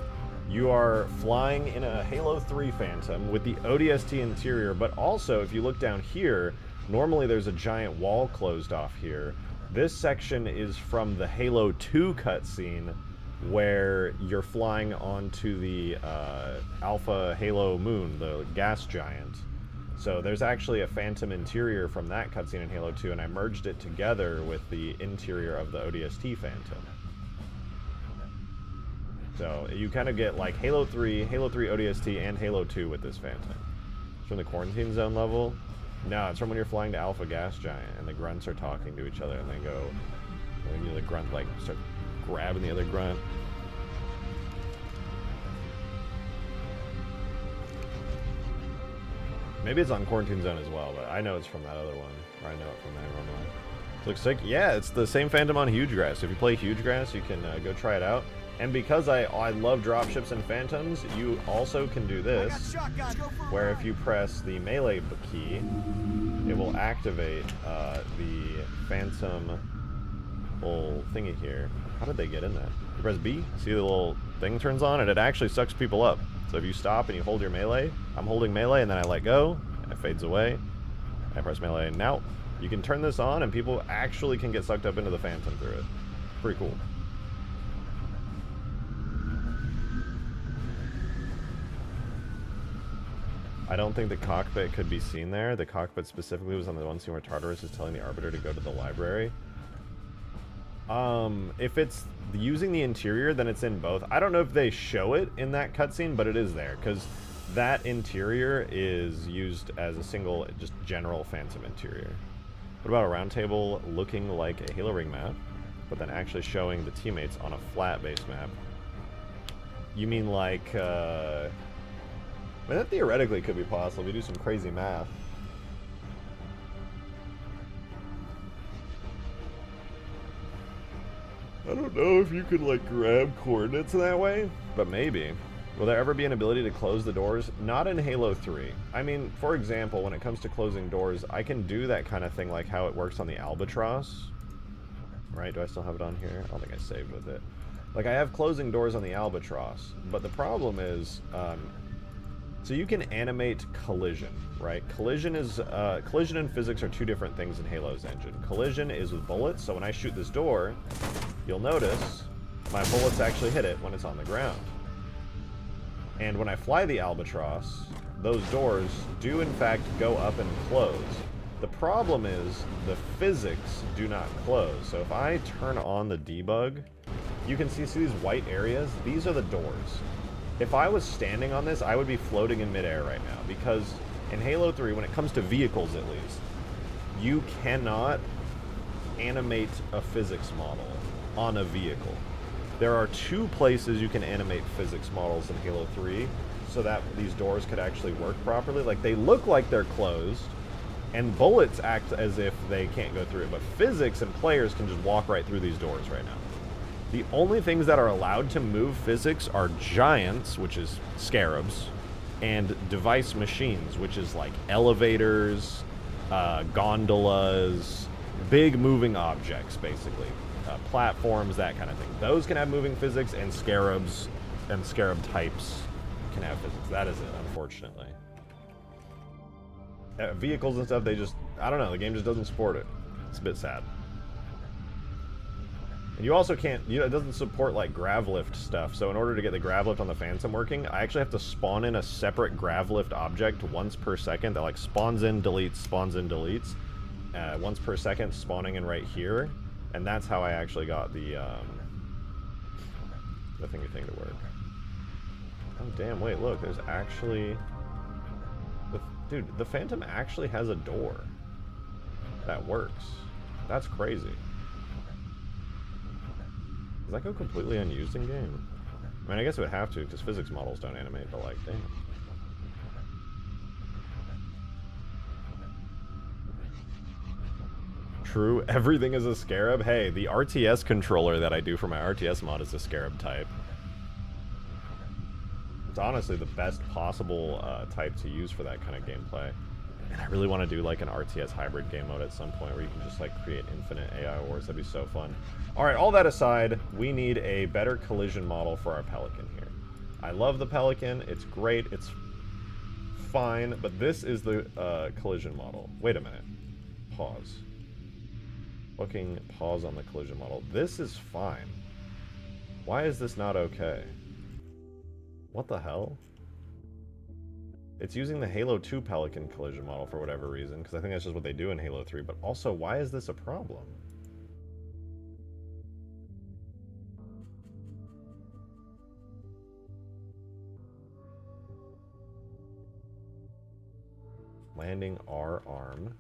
Speaker 1: you are flying in a Halo 3 Phantom with the ODST interior, but also if you look down here, normally there's a giant wall closed off here. This section is from the Halo 2 cutscene where you're flying onto the Alpha Halo moon, the gas giant. So there's actually a Phantom interior from that cutscene in Halo 2, and I merged it together with the interior of the ODST Phantom. So you kind of get like Halo 3 ODST, and Halo 2 with this Phantom. It's from the quarantine zone level. No, it's from when you're flying to Alpha Gas Giant and the grunts are talking to each other and they go, and you the grunt like start grabbing the other grunt. Maybe it's on Quarantine Zone as well, but I know it's from that other one, or I know it from that normally. Looks sick. Yeah, it's the same Phantom on Huge Grass. If you play Huge Grass, you can go try it out. And because I love dropships and phantoms, you also can do this, where if you press the melee key, it will activate the phantom little thingy here. How did they get in that? You press B, see the little thing turns on, and it actually sucks people up. So if you stop and you hold your melee, I'm holding melee and then I let go, and it fades away. I press melee, and now you can turn this on and people actually can get sucked up into the phantom through it. Pretty cool. I don't think the cockpit could be seen there. The cockpit specifically was on the one scene where Tartarus is telling the Arbiter to go to the library. If it's using the interior, then it's in both. I don't know if they show it in that cutscene, but it is there, because that interior is used as a single, just general Phantom interior. What about a round table looking like a Halo Ring map, but then actually showing the teammates on a flat base map? You mean like, I mean, that theoretically could be possible. We do some crazy math. I don't know if you could, like, grab coordinates that way, but maybe. Will there ever be an ability to close the doors? Not in Halo 3. I mean, for example, when it comes to closing doors, I can do that kind of thing like how it works on the Albatross. Right? Do I still have it on here? I don't think I saved with it. Like, I have closing doors on the Albatross, but the problem is, so you can animate collision, right? Collision and physics are two different things in Halo's engine. Collision is with bullets, so when I shoot this door, you'll notice my bullets actually hit it when it's on the ground. And when I fly the Albatross, those doors do in fact go up and close. The problem is the physics do not close. So if I turn on the debug, you can see these white areas? These are the doors. If I was standing on this, I would be floating in midair right now, because in Halo 3, when it comes to vehicles at least, you cannot animate a physics model on a vehicle. There are 2 places you can animate physics models in Halo 3 so that these doors could actually work properly. Like, they look like they're closed, and bullets act as if they can't go through it, but physics and players can just walk right through these doors right now. The only things that are allowed to move physics are giants, which is scarabs, and device machines, which is like elevators, gondolas, big moving objects, basically. Platforms, that kind of thing. Those can have moving physics, and scarabs and scarab types can have physics. That is it, unfortunately. Vehicles and stuff, they just, I don't know, the game just doesn't support it. It's a bit sad. And you also can't, it doesn't support like gravlift stuff, so in order to get the gravlift on the Phantom working, I actually have to spawn in a separate gravlift object once per second that like spawns in, deletes, once per second, spawning in right here, and that's how I actually got the thingy thing to work. Oh damn, wait, look, there's actually, dude, the Phantom actually has a door that works. That's crazy. Does that go completely unused in game? I mean, I guess it would have to, because physics models don't animate, but like, damn. True, everything is a Scarab. Hey, the RTS controller that I do for my RTS mod is a Scarab type. It's honestly the best possible type to use for that kind of gameplay. And I really want to do like an RTS hybrid game mode at some point where you can just like create infinite AI wars. That'd be so fun. All right, all that aside, we need a better collision model for our Pelican here. I love the Pelican. It's great. It's fine. But this is the collision model. Wait a minute. Pause. Fucking pause on the collision model. This is fine. Why is this not okay? What the hell? It's using the Halo 2 Pelican collision model for whatever reason, because I think that's just what they do in Halo 3, but also, why is this a problem? Landing R arm.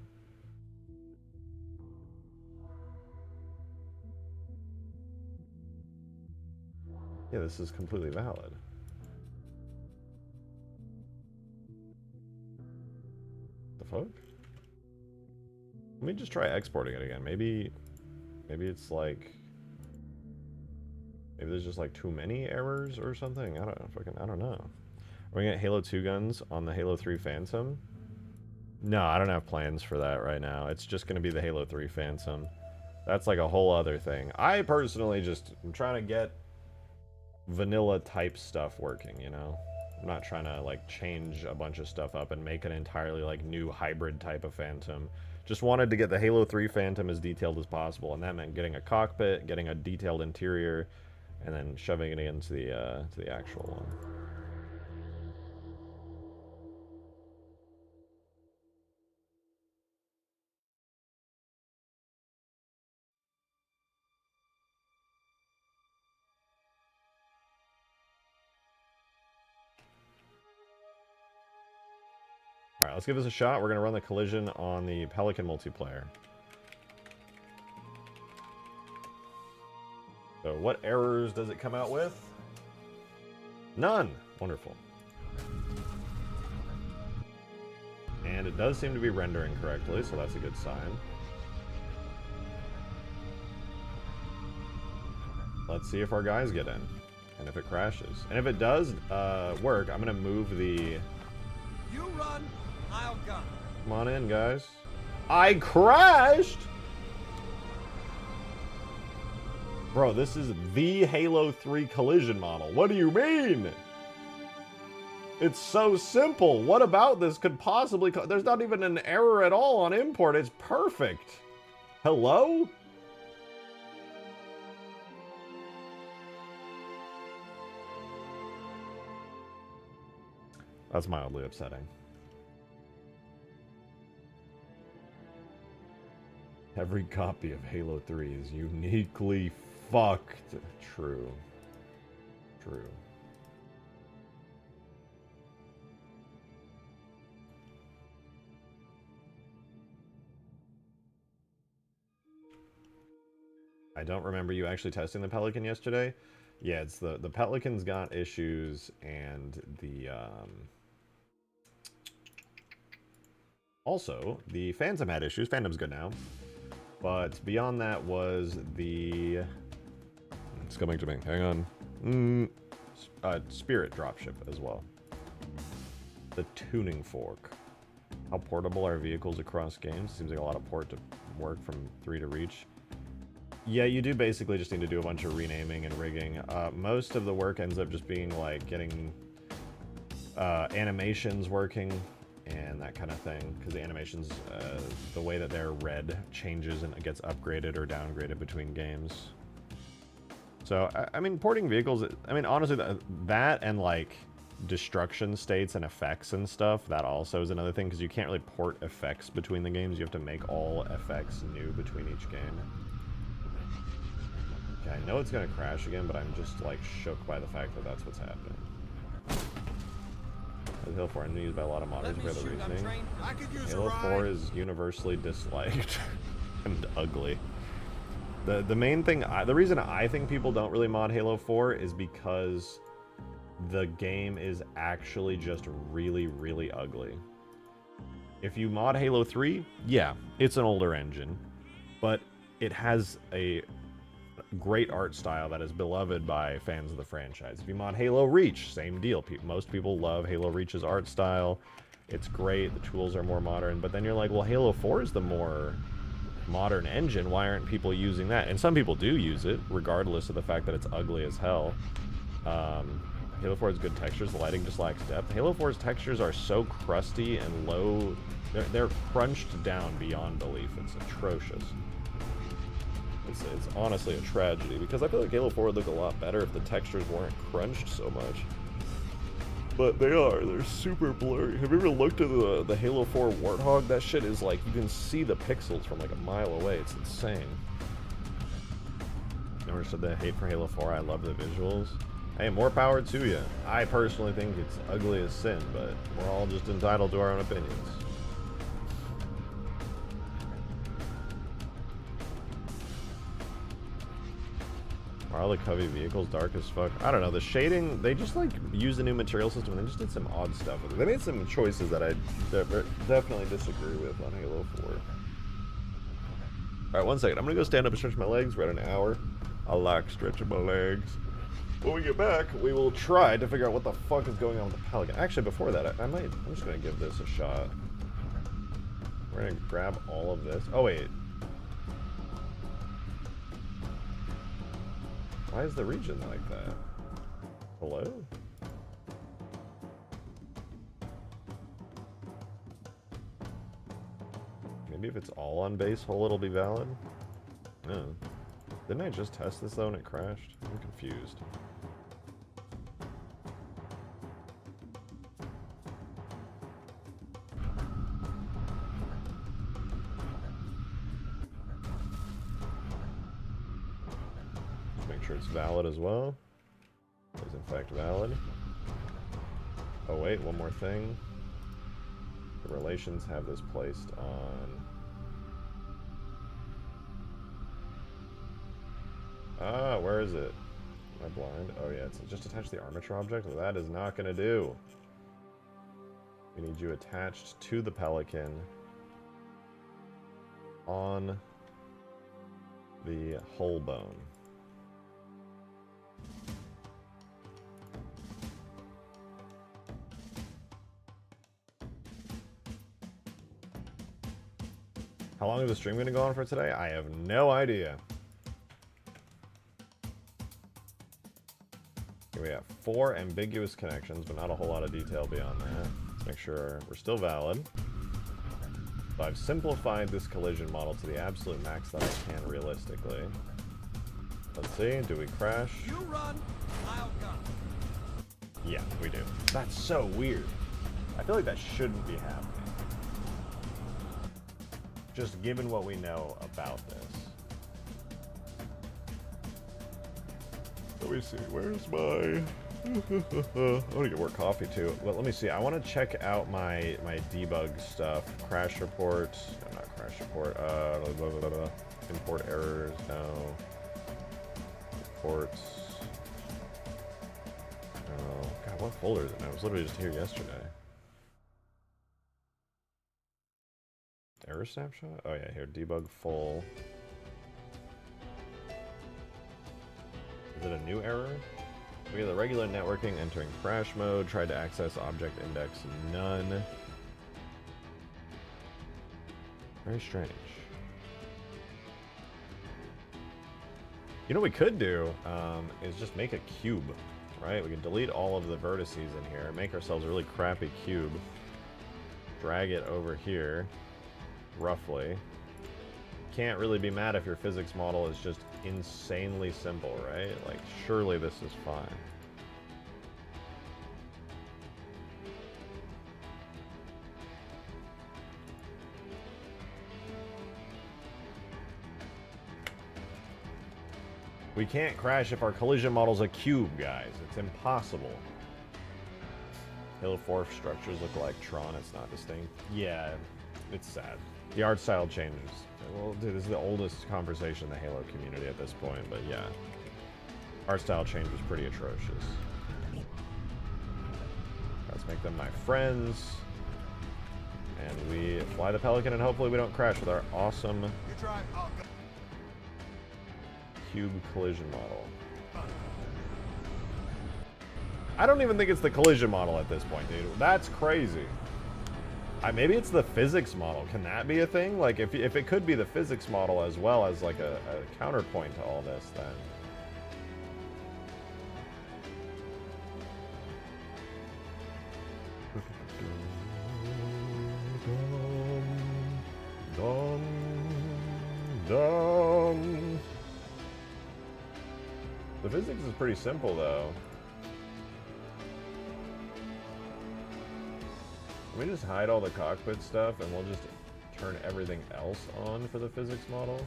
Speaker 1: Yeah, this is completely valid. The fuck? Let me just try exporting it again. Maybe it's like, maybe there's just like too many errors or something. I don't know. Are we gonna get Halo 2 guns on the Halo 3 Phantom? No, I don't have plans for that right now. It's just gonna be the Halo 3 Phantom. That's like a whole other thing. I personally just am trying to get vanilla type stuff working, you know? I'm not trying to like change a bunch of stuff up and make an entirely like new hybrid type of Phantom. Just wanted to get the Halo 3 Phantom as detailed as possible, and that meant getting a cockpit, getting a detailed interior, and then shoving it into the actual one. Alright, let's give this a shot. We're going to run the collision on the Pelican multiplayer. So what errors does it come out with? None! Wonderful. And it does seem to be rendering correctly, so that's a good sign. Let's see if our guys get in, and if it crashes. And if it does work, I'm going to move the...
Speaker 3: You run, I'll gun.
Speaker 1: Come on in, guys. I crashed! Bro, this is the Halo 3 collision model. What do you mean? It's so simple. What about this could possibly... There's not even an error at all on import. It's perfect. Hello? That's mildly upsetting. Every copy of Halo 3 is uniquely fucked. True. True. I don't remember you actually testing the Pelican yesterday. Yeah, it's the Pelican's got issues, and the also the Phantom had issues. Phantom's good now, but beyond that was the it's coming to me. Hang on. Spirit dropship as well. The tuning fork. How portable are vehicles across games? Seems like a lot of port to work from 3 to reach. Yeah, you do basically just need to do a bunch of renaming and rigging. Most of the work ends up just being like getting animations working and that kind of thing, because the animations, the way that they're read changes and it gets upgraded or downgraded between games. So, I mean, porting vehicles, I mean, honestly, that and like destruction states and effects and stuff, that also is another thing, because you can't really port effects between the games. You have to make all effects new between each game. Okay, I know it's going to crash again, but I'm just, like, shook by the fact that that's what's happening. Halo 4 is used by a lot of modders for the reasoning. Halo 4 is universally disliked and ugly. The main thing, the reason I think people don't really mod Halo 4 is because the game is actually just really, really ugly. If you mod Halo 3, yeah, it's an older engine, but it has a great art style that is beloved by fans of the franchise. If you mod Halo Reach, same deal. Most people love Halo Reach's art style. It's great, the tools are more modern, but then you're like, well, Halo 4 is the more modern engine, why aren't people using that? And some people do use it, regardless of the fact that it's ugly as hell. Halo 4 has good textures, the lighting just lacks depth. Halo 4's textures are so crusty and low, they're crunched down beyond belief. It's atrocious. It's honestly a tragedy, because I feel like Halo 4 would look a lot better if the textures weren't crunched so much. But they are. They're super blurry. Have you ever looked at the Halo 4 Warthog? That shit is like, you can see the pixels from like a mile away. It's insane. Never said the hate for Halo 4. I love the visuals. Hey, more power to you. I personally think it's ugly as sin, but we're all just entitled to our own opinions. Are all the Covey vehicles dark as fuck? I don't know. The shading, they just like used a new material system and they just did some odd stuff with it. They made some choices that I definitely disagree with on Halo 4. Alright, 1 second. I'm gonna go stand up and stretch my legs. We're at an hour. I like stretching my legs. When we get back, we will try to figure out what the fuck is going on with the Pelican. Actually, before that, I'm just gonna give this a shot. We're gonna grab all of this. Oh, wait. Why is the region like that? Hello? Maybe if it's all on base hole, it'll be valid? No. Didn't I just test this though and it crashed? I'm confused. Sure it's valid as well. It is in fact valid. Oh wait, one more thing. The relations have this placed on... Ah, where is it? Am I blind? Oh yeah, it's just attached to the armature object? Well, that is not going to do. We need you attached to the Pelican on the hull bone. How long is the stream going to go on for today? I have no idea. Here we have 4 ambiguous connections, but not a whole lot of detail beyond that. Let's make sure we're still valid. So I've simplified this collision model to the absolute max that I can realistically. Let's see, do we crash?
Speaker 3: You run, I'll gun.
Speaker 1: Yeah, we do. That's so weird. I feel like that shouldn't be happening. Just given what we know about this. Let me see, where's my... I want to get more coffee too. Well, let me see. I want to check out my debug stuff. Crash report. No, not crash report. Blah, blah, blah, blah. Import errors. No. Reports. Oh, God, what folder is it? I was literally just here yesterday. Error snapshot? Oh yeah, here. Debug full. Is it a new error? We have the regular networking entering crash mode. Tried to access object index. None. Very strange. You know what we could do is just make a cube, right? We can delete all of the vertices in here, make ourselves a really crappy cube, drag it over here, roughly. Can't really be mad if your physics model is just insanely simple, right? Like, surely this is fine. We can't crash if our collision model's a cube, guys. It's impossible. Hill 4 structures look like Tron. It's not distinct. Yeah, it's sad. The art style changes. Well, dude, this is the oldest conversation in the Halo community at this point, but yeah. Art style change was pretty atrocious. Let's make them my friends. And we fly the Pelican, and hopefully we don't crash with our awesome cube collision model. I don't even think it's the collision model at this point, dude. That's crazy. Maybe it's the physics model. Can that be a thing? Like, if it could be the physics model as well as like a counterpoint to all this, then... The physics is pretty simple, though. Let me just hide all the cockpit stuff, and we'll just turn everything else on for the physics model.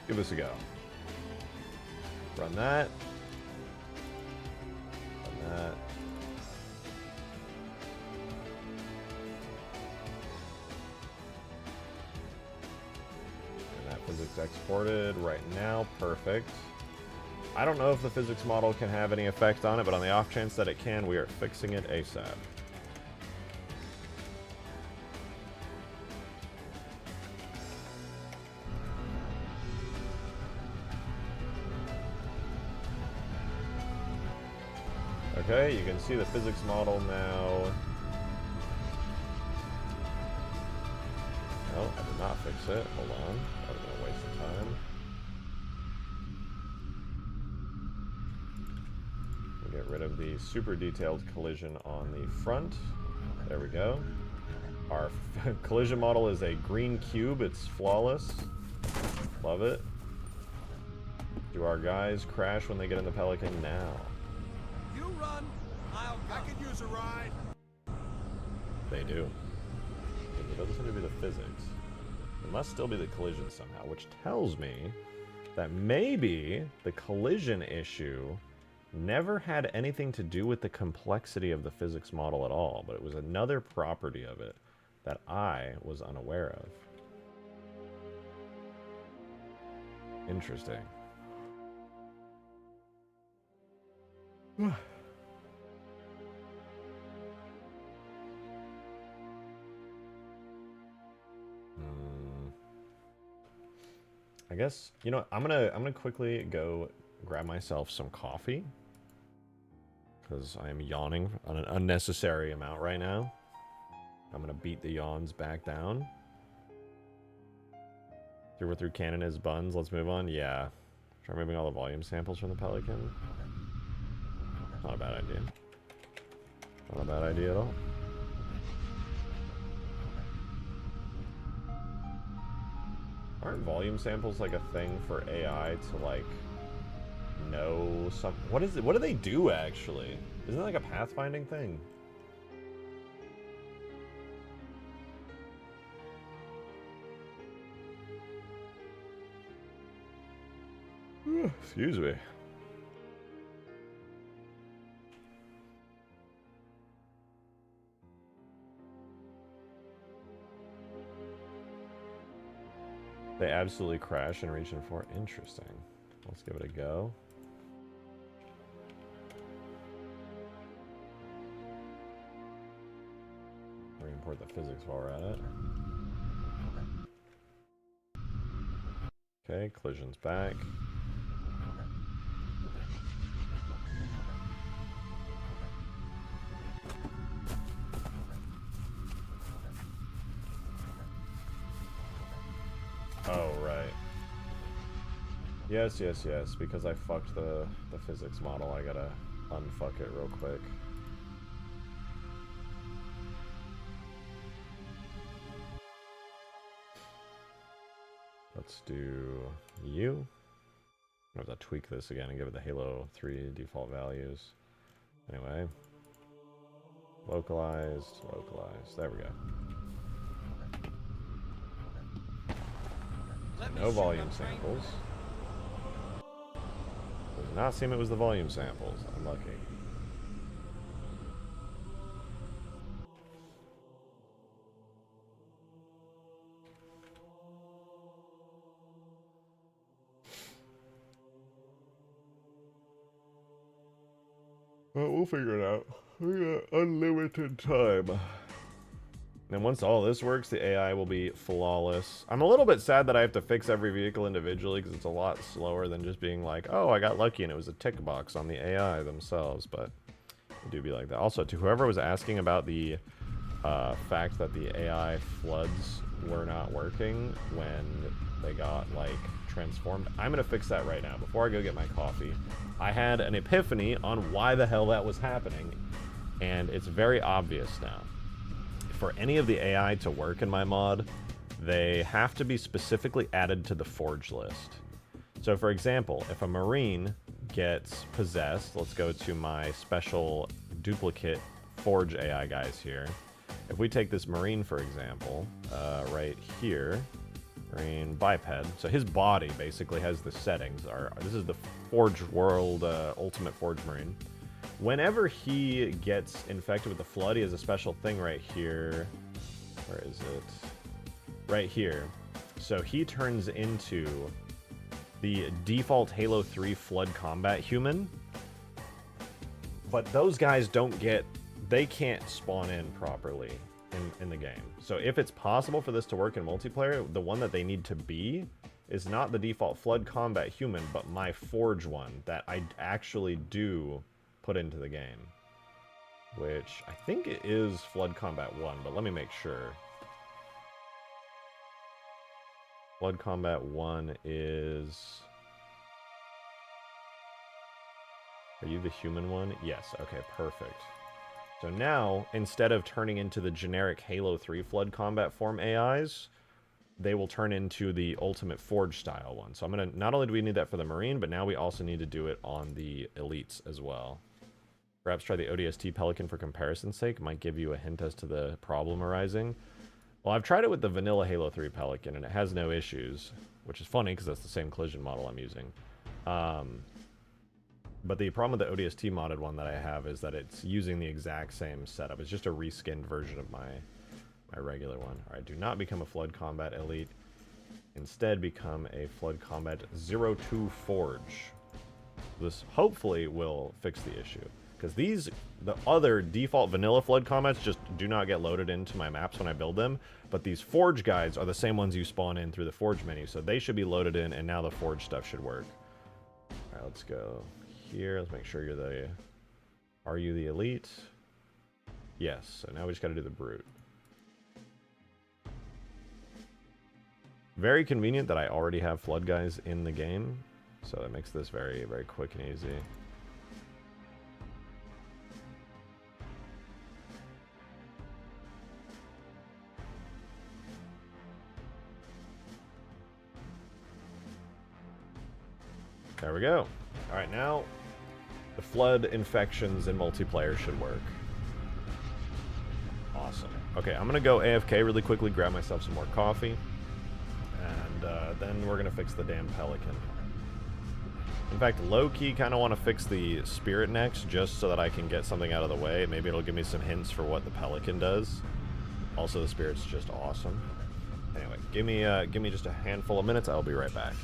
Speaker 1: Give this a go. Run that. Run that. And that physics exported right now. Perfect. I don't know if the physics model can have any effect on it, but on the off chance that it can, we are fixing it ASAP. Okay, you can see the physics model now. No, I did not fix it. Hold on. That was a waste of time. We'll get rid of the super detailed collision on the front. There we go. Our collision model is a green cube. It's flawless. Love it. Do our guys crash when they get in the Pelican? Now.
Speaker 4: You run, I could use a ride.
Speaker 1: They do. It doesn't seem to be the physics. It must still be the collision somehow, which tells me that maybe the collision issue never had anything to do with the complexity of the physics model at all, but it was another property of it that I was unaware of. Interesting. I guess, you know, I'm gonna quickly go grab myself some coffee because I am yawning on an unnecessary amount right now. I'm gonna beat the yawns back down. Through Canon is buns. Let's move on. Yeah, try removing all the volume samples from the Pelican. Not a bad idea. Not a bad idea at all. Aren't volume samples like a thing for AI to like know some? What is it? What do they do actually? Isn't it like a pathfinding thing? Excuse me. They absolutely crash in region 4. Interesting. Let's give it a go. Re-import the physics while we're at it. Okay, collision's back. Oh, right. Yes, yes, yes. Because I fucked the physics model, I gotta unfuck it real quick. Let's do you. I'm gonna have to tweak this again and give it the Halo 3 default values. Anyway. Localized, localized. There we go. No volume samples. Does not seem it was the volume samples. Unlucky. Well, we'll figure it out. We got unlimited time. And once all this works, the AI will be flawless. I'm a little bit sad that I have to fix every vehicle individually because it's a lot slower than just being like, oh, I got lucky and it was a tick box on the AI themselves, but it do be like that. Also, to whoever was asking about the fact that the AI floods were not working when they got, like, transformed, I'm going to fix that right now. Before I go get my coffee, I had an epiphany on why the hell that was happening, and it's very obvious now. For any of the AI to work in my mod, they have to be specifically added to the forge list. So for example, if a Marine gets possessed, let's go to my special duplicate forge AI guys here. If we take this Marine, for example, right here, Marine biped, so his body basically has the settings. This is the Forge World Ultimate Forge Marine. Whenever he gets infected with the flood, he has a special thing right here. Where is it? Right here. So he turns into the default Halo 3 flood combat human. But those guys don't get... They can't spawn in properly in the game. So if it's possible for this to work in multiplayer, the one that they need to be is not the default flood combat human, but my Forge one that I actually do put into the game, which I think it is Flood Combat 1, but let me make sure. Flood Combat 1 is... Are you the human one? Yes, okay, perfect. So now, instead of turning into the generic Halo 3 Flood Combat form AIs, they will turn into the Ultimate Forge style one. So I'm gonna, not only do we need that for the Marine, but now we also need to do it on the Elites as well. Perhaps try the ODST Pelican for comparison's sake. Might give you a hint as to the problem arising. Well, I've tried it with the vanilla Halo 3 Pelican, and it has no issues, which is funny because that's the same collision model I'm using. But the problem with the ODST modded one that I have is that it's using the exact same setup. It's just a reskinned version of my regular one. All right, do not become a Flood Combat Elite. Instead, become a Flood Combat 02 Forge. This hopefully will fix the issue. Because the other default vanilla Flood Combats just do not get loaded into my maps when I build them, but these Forge guides are the same ones you spawn in through the Forge menu, so they should be loaded in, and now the Forge stuff should work. Alright, let's go here. Let's make sure you're the... Are you the Elite? Yes, so now we just gotta do the Brute. Very convenient that I already have Flood guys in the game, so that makes this very, very quick and easy. we go. All right, now the flood infections in multiplayer should work. Awesome. Okay, I'm gonna go AFK really quickly, grab myself some more coffee, and then we're gonna fix the damn Pelican. In fact, low-key kind of want to fix the Spirit next, just so that I can get something out of the way. Maybe it'll give me some hints for what the Pelican does. Also, the Spirit's just awesome. Anyway, give me just a handful of minutes. I'll be right back.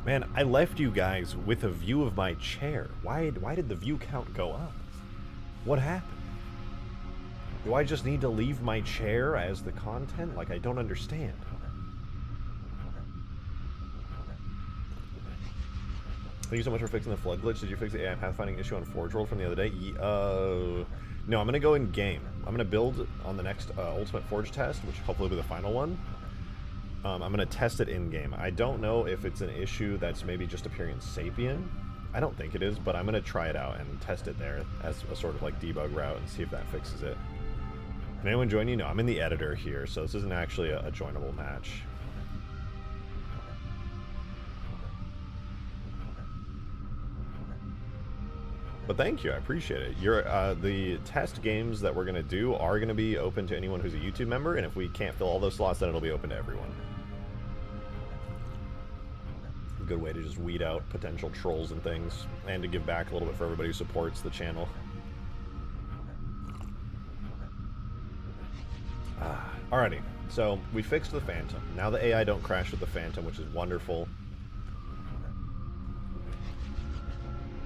Speaker 1: Man, I left you guys with a view of my chair. Why did the view count go up? What happened? Do I just need to leave my chair as the content? Like, I don't understand. Thank you so much for fixing the flood glitch. Did you fix the AI pathfinding issue on Forge World from the other day? No, I'm going to go in game. I'm going to build on the next Ultimate Forge test, which hopefully will be the final one. I'm going to test it in game. I don't know if it's an issue that's maybe just appearing in Sapien. I don't think it is, but I'm going to try it out and test it there as a sort of like debug route and see if that fixes it. Can anyone join you? No, I'm in the editor here, so this isn't actually a joinable match. But thank you, I appreciate it. The test games that we're going to do are going to be open to anyone who's a YouTube member, and if we can't fill all those slots, then it'll be open to everyone. A good way to just weed out potential trolls and things, and to give back a little bit for everybody who supports the channel. Alrighty, so we fixed the Phantom. Now the AI don't crash with the Phantom, which is wonderful.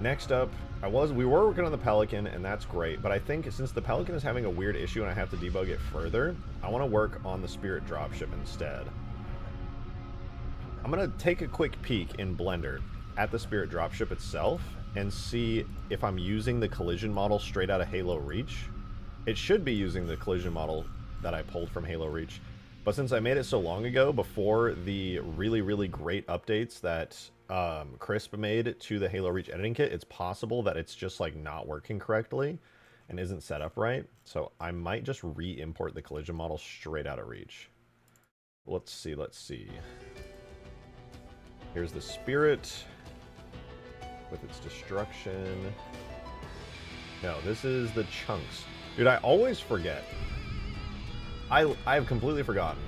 Speaker 1: Next up, we were working on the Pelican, and that's great, but I think since the Pelican is having a weird issue and I have to debug it further, I want to work on the Spirit Dropship instead. I'm going to take a quick peek in Blender at the Spirit Dropship itself and see if I'm using the collision model straight out of Halo Reach. It should be using the collision model that I pulled from Halo Reach, but since I made it so long ago, before the really, really great updates that Crisp made to the Halo Reach editing kit, it's possible that it's just like not working correctly and isn't set up right. So I might just re-import the collision model straight out of Reach. Let's see. Here's the Spirit with its destruction. No, this is the chunks. Dude, I always forget. I've completely forgotten.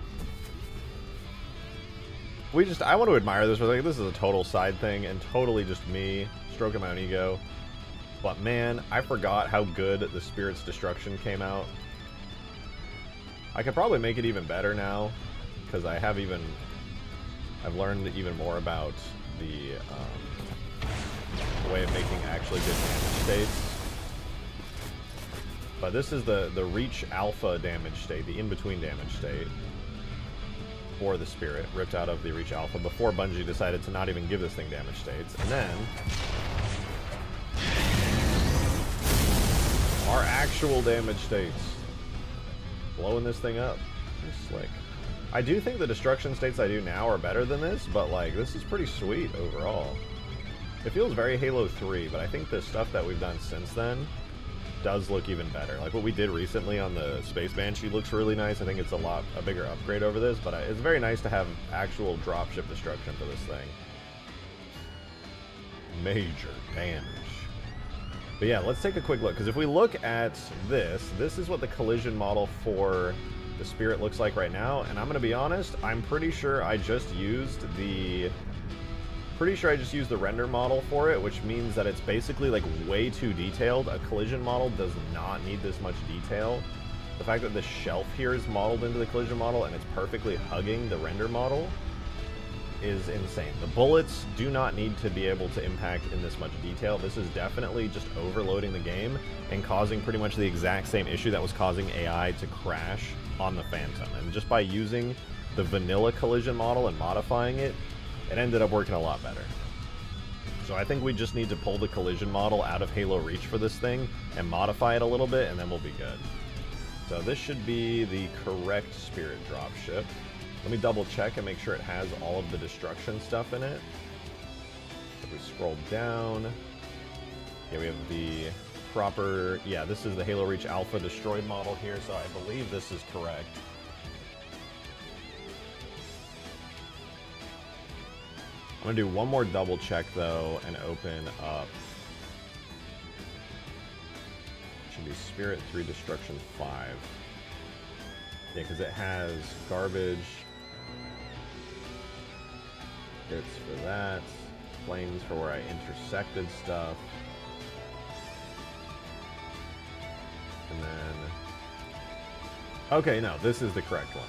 Speaker 1: I want to admire this. Like, this is a total side thing and totally just me stroking my own ego. But man, I forgot how good the Spirit's destruction came out. I could probably make it even better now because I've learned even more about the way of making actually good damage states. But this is the Reach Alpha damage state, the in-between damage state for the Spirit, ripped out of the Reach Alpha before Bungie decided to not even give this thing damage states. And then our actual damage states. Blowing this thing up. Pretty slick. I do think the destruction states I do now are better than this, but like, this is pretty sweet overall. It feels very Halo 3, but I think the stuff that we've done since then does look even better. Like what we did recently on the Space Banshee looks really nice. I think it's a bigger upgrade over this, but it's very nice to have actual dropship destruction for this thing. Major damage. But yeah, let's take a quick look, because if we look at this is what the collision model for the Spirit looks like right now, and I'm going to be honest, I'm pretty sure I just used the render model for it, which means that it's basically like way too detailed. A collision model does not need this much detail. The fact that the shelf here is modeled into the collision model and it's perfectly hugging the render model is insane. The bullets do not need to be able to impact in this much detail. This is definitely just overloading the game and causing pretty much the exact same issue that was causing AI to crash on the Phantom. And just by using the vanilla collision model and modifying it, it ended up working a lot better. So I think we just need to pull the collision model out of Halo Reach for this thing and modify it a little bit, and then we'll be good. So this should be the correct Spirit Dropship. Let me double check and make sure it has all of the destruction stuff in it. If we scroll down, yeah, we have the proper, yeah, this is the Halo Reach Alpha destroyed model here, so I believe this is correct. I'm gonna do one more double check though and open up. It should be Spirit 3 Destruction 5. Yeah, because it has garbage. Hits for that. Flames for where I intersected stuff. And then... okay, no, this is the correct one.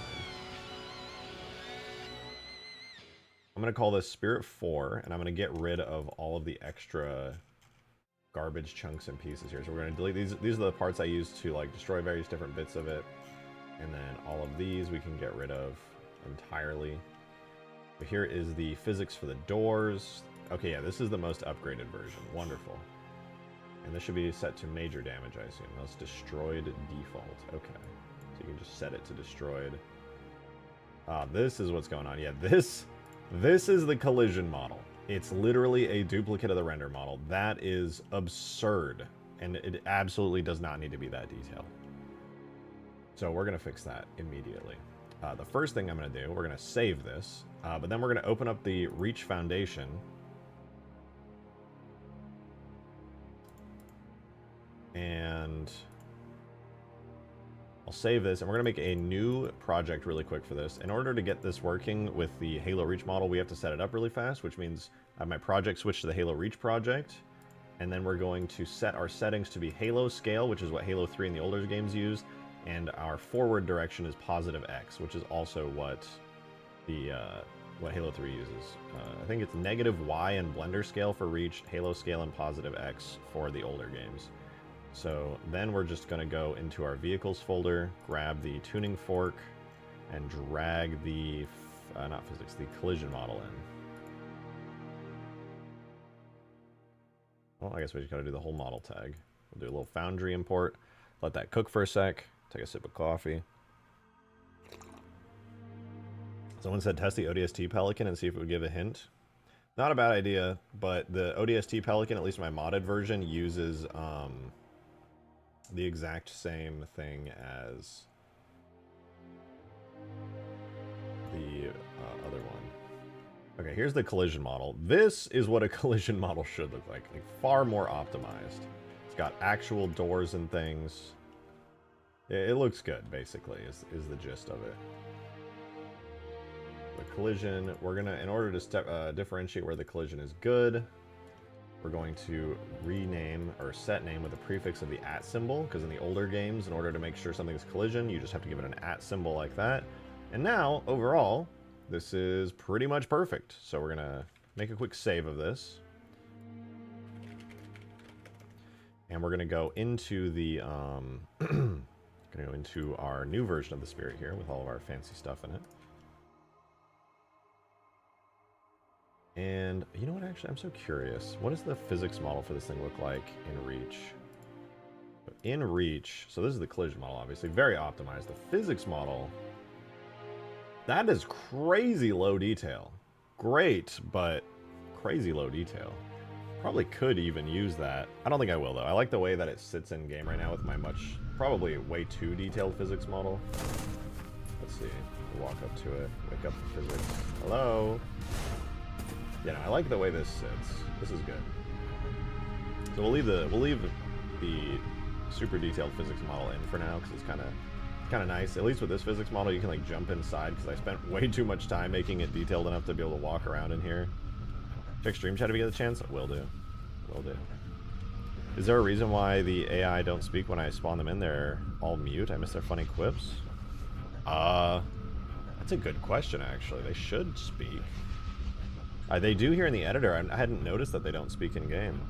Speaker 1: I'm going to call this Spirit 4, and I'm going to get rid of all of the extra garbage chunks and pieces here. So we're going to delete these. These are the parts I use to like destroy various different bits of it. And then all of these we can get rid of entirely. But here is the physics for the doors. Okay, yeah, this is the most upgraded version. Wonderful. And this should be set to major damage, I assume. That's destroyed default. Okay. So you can just set it to destroyed. This is what's going on. Yeah, this is the collision model. It's literally a duplicate of the render model. That is absurd. And it absolutely does not need to be that detailed. So we're going to fix that immediately. The first thing I'm going to do, we're going to save this. But then we're going to open up the Reach Foundation. And I'll save this, and we're going to make a new project really quick for this. In order to get this working with the Halo Reach model, we have to set it up really fast, which means I have my project switch to the Halo Reach project. And then we're going to set our settings to be Halo scale, which is what Halo 3 and the older games use. And our forward direction is positive X, which is also what the what Halo 3 uses. I think it's negative Y and Blender scale for Reach, Halo scale and positive X for the older games. So then we're just going to go into our vehicles folder, grab the tuning fork, and drag the, not physics, the collision model in. Well, I guess we just got to do the whole model tag. We'll do a little Foundry import, let that cook for a sec, take a sip of coffee. Someone said test the ODST Pelican and see if it would give a hint. Not a bad idea, but the ODST Pelican, at least my modded version, uses the exact same thing as the other one. Okay, here's the collision model. This is what a collision model should look like far more optimized. It's got actual doors and things. It looks good, basically, is the gist of it. The collision, we're gonna, in order to differentiate where the collision is good, we're going to rename or set name with a prefix of the @ symbol, because in the older games, in order to make sure something's collision, you just have to give it an @ symbol like that. And now, overall, this is pretty much perfect. So we're gonna make a quick save of this. And we're gonna go into the, gonna go into our new version of the Spirit here with all of our fancy stuff in it. And you know what, actually, I'm so curious. What does the physics model for this thing look like in Reach? In Reach, so this is the collision model, obviously, very optimized. The physics model, that is crazy low detail. Great, but crazy low detail. Probably could even use that. I don't think I will, though. I like the way that it sits in game right now with my probably way too detailed physics model. Let's see. Walk up to it, wake up the physics. Hello? Yeah, I like the way this sits. This is good. So we'll leave the super detailed physics model in for now because it's kind of nice. At least with this physics model, you can like jump inside because I spent way too much time making it detailed enough to be able to walk around in here. Check stream chat if you get the chance. Will do. Will do. Is there a reason why the AI don't speak when I spawn them in? They're all mute. I miss their funny quips. That's a good question, actually. They should speak. They do here in the editor. I hadn't noticed that they don't speak in game.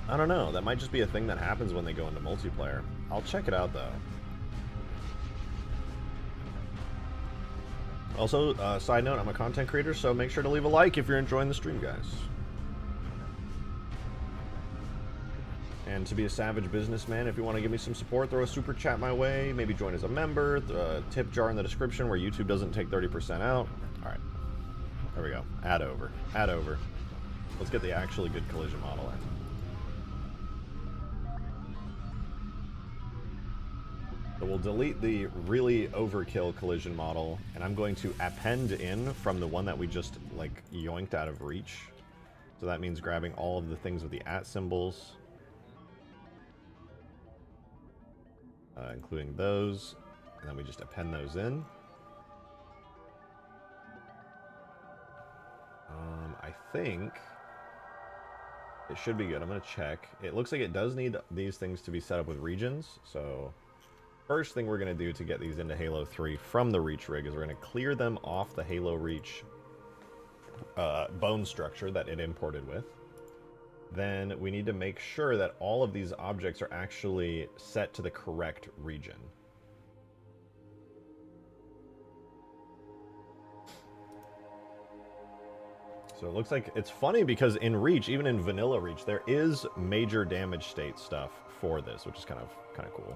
Speaker 1: I don't know. That might just be a thing that happens when they go into multiplayer. I'll check it out, though. Also, side note, I'm a content creator, so make sure to leave a like if you're enjoying the stream, guys. And to be a savage businessman, if you want to give me some support, throw a super chat my way. Maybe join as a member. Tip jar in the description where YouTube doesn't take 30% out. All right. There we go. Add over. Add over. Let's get the actually good collision model in. So we'll delete the really overkill collision model, and I'm going to append in from the one that we just, like, yoinked out of Reach. So that means grabbing all of the things with the @ symbols. Including those, and then we just append those in. I think it should be good. I'm going to check. It looks like it does need these things to be set up with regions, so First thing we're going to do to get these into Halo 3 from the Reach rig is we're going to clear them off the Halo Reach bone structure that it imported with. Then we need to make sure that all of these objects are actually set to the correct region. So it looks like it's funny because in Reach, even in vanilla Reach, there is major damage state stuff for this, which is kind of cool.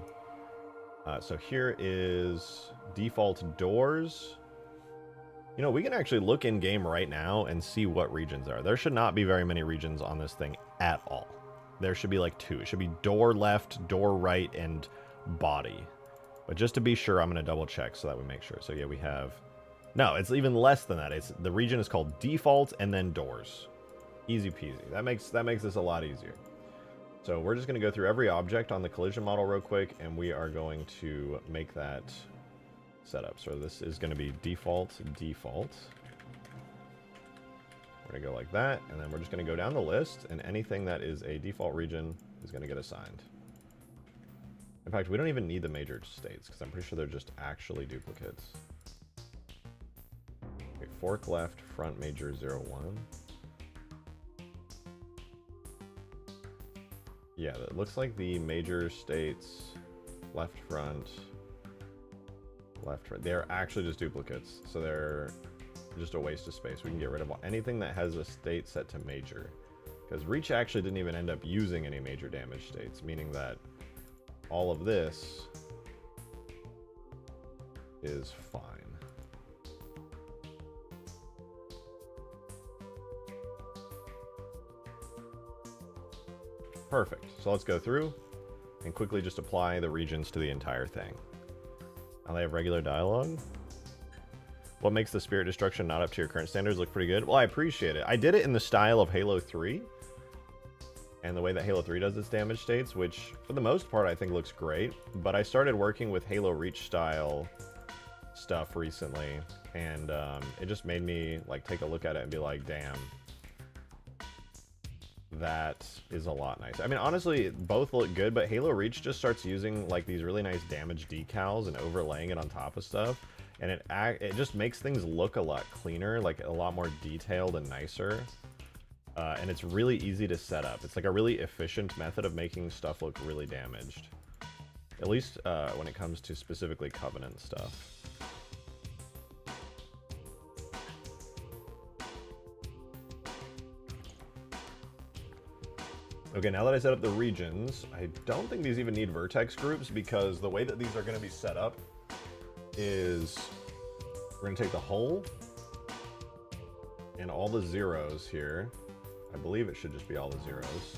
Speaker 1: So here is default doors. You know, we can actually look in game right now and see what regions are. There should not be very many regions on this thing at all. There should be like 2. It should be door left, door right, and body. But just to be sure, I'm going to double check so that we make sure. So yeah, we have... No, it's even less than that. It's the region is called default and then doors. Easy peasy. That makes this a lot easier. So we're just going to go through every object on the collision model real quick, and we are going to make that setup. So this is going to be default. We're going to go like that, and then we're just going to go down the list, and anything that is a default region is going to get assigned. In fact, we don't even need the major states, because I'm pretty sure they're just actually duplicates. Okay, fork left, front major 01. Yeah, it looks like the major states, left front, left right, they're actually just duplicates, so they're just a waste of space. We can get rid of anything that has a state set to major, because Reach actually didn't even end up using any major damage states, meaning that all of this is fine. Perfect. So let's go through and quickly just apply the regions to the entire thing. Now they have regular dialogue. What makes the Spirit Destruction not up to your current standards look pretty good? Well, I appreciate it. I did it in the style of Halo 3 and the way that Halo 3 does its damage states, which for the most part I think looks great. But I started working with Halo Reach style stuff recently, and it just made me like take a look at it and be like, damn, that is a lot nicer. I mean, honestly, both look good, but Halo Reach just starts using like these really nice damage decals and overlaying it on top of stuff, and it just makes things look a lot cleaner, like a lot more detailed and nicer. And it's really easy to set up. It's like a really efficient method of making stuff look really damaged, at least when it comes to specifically Covenant stuff. Okay, now that I set up the regions, I don't think these even need vertex groups, because the way that these are going to be set up is we're going to take the whole and all the zeros here. I believe it should just be all the zeros.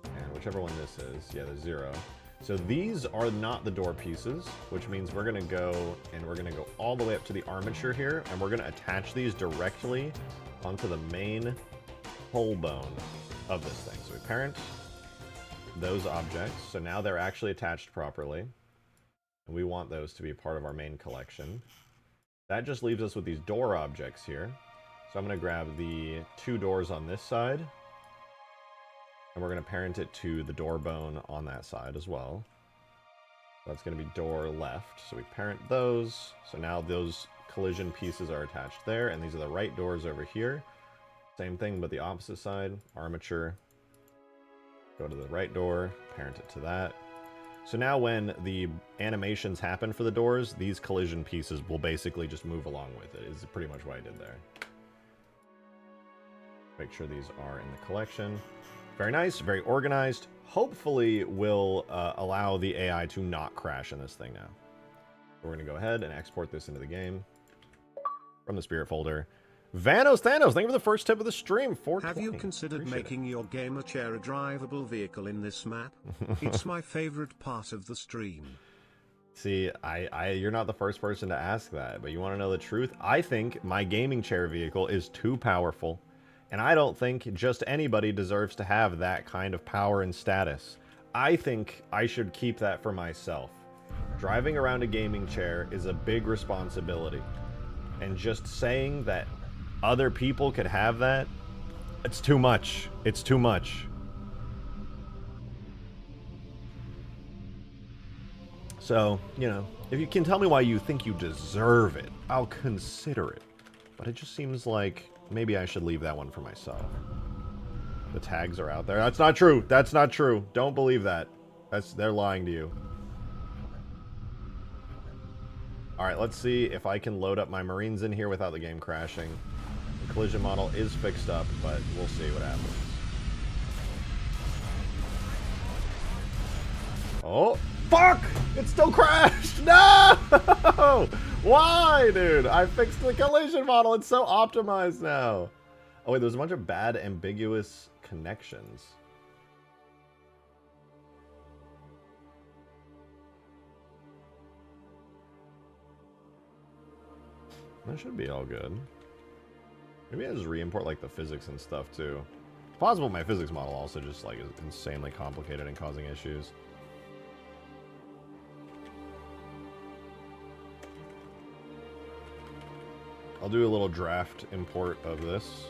Speaker 1: And whichever one this is, yeah, the 0. So these are not the door pieces, which means we're going to go all the way up to the armature here, and we're going to attach these directly onto the main whole bone of this thing. So we parent those objects, so now they're actually attached properly, and we want those to be part of our main collection. That just leaves us with these door objects here. So I'm going to grab the 2 doors on this side, and we're going to parent it to the door bone on that side as well. That's going to be door left, so we parent those. So now those collision pieces are attached there, and these are the right doors over here. Same thing, but the opposite side. Armature. Go to the right door, parent it to that. So now when the animations happen for the doors, these collision pieces will basically just move along with it, is pretty much what I did there. Make sure these are in the collection. Very nice, very organized. Hopefully will allow the AI to not crash in this thing now. We're going to go ahead and export this into the game from the Spirit folder. Vanos Thanos, thank you for the first tip of the stream. 420.
Speaker 2: Have you considered making your gamer chair a drivable vehicle in this map? It's my favorite part of the stream.
Speaker 1: See, you're not the first person to ask that, but you want to know the truth? I think my gaming chair vehicle is too powerful, and I don't think just anybody deserves to have that kind of power and status. I think I should keep that for myself. Driving around a gaming chair is a big responsibility, and just saying that other people could have that, it's too much. It's too much. So, you know, if you can tell me why you think you deserve it, I'll consider it. But it just seems like maybe I should leave that one for myself. The tags are out there. That's not true. That's not true. Don't believe that. They're lying to you. Alright, let's see if I can load up my Marines in here without the game crashing. The collision model is fixed up, but we'll see what happens. Oh, fuck! It still crashed! No! Why, dude? I fixed the collision model. It's so optimized now. Oh, wait, there's a bunch of bad, ambiguous connections. That should be all good. Maybe I just re-import, like, the physics and stuff, too. It's possible my physics model also just, like, is insanely complicated and causing issues. I'll do a little draft import of this.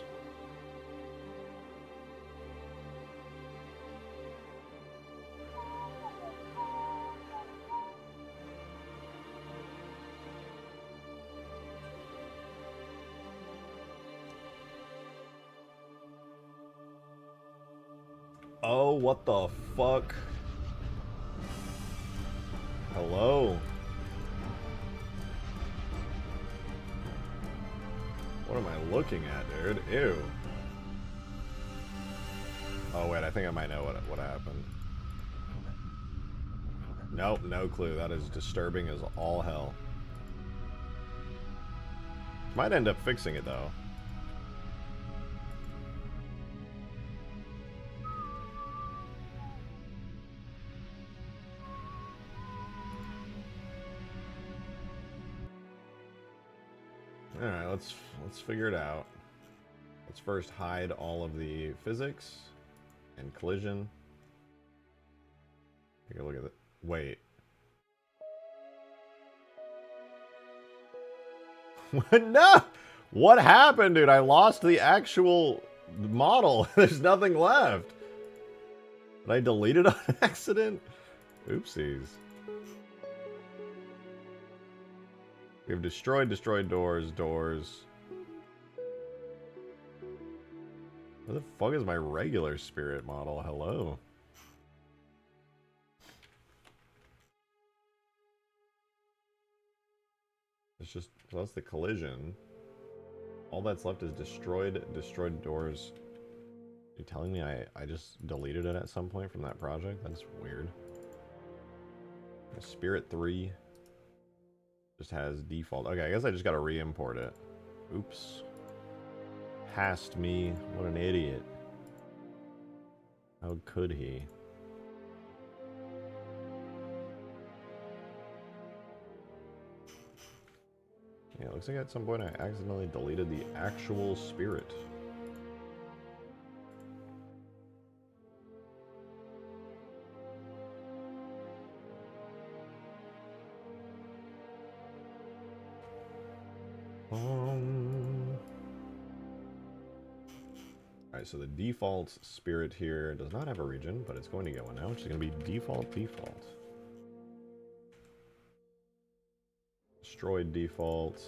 Speaker 1: Oh, what the fuck? Hello? What am I looking at, dude? Ew. Oh, wait, I think I might know what happened. Nope, no clue. That is disturbing as all hell. Might end up fixing it, though. Alright, let's figure it out. Let's first hide all of the physics and collision. Take a look at it. Wait. No! What happened, dude? I lost the actual model. There's nothing left. Did I delete it on accident? Oopsies. We have destroyed doors. Where the fuck is my regular spirit model? Hello. It's just, so that's the collision. All that's left is destroyed doors. Are you telling me I just deleted it at some point from that project? That's weird. Spirit 3 just has default. Okay, I guess I just gotta re-import it. Oops. Past me. What an idiot. How could he? Yeah, it looks like at some point I accidentally deleted the actual spirit. Alright, so the default spirit here does not have a region, but it's going to get one now, which is going to be default. Destroyed default.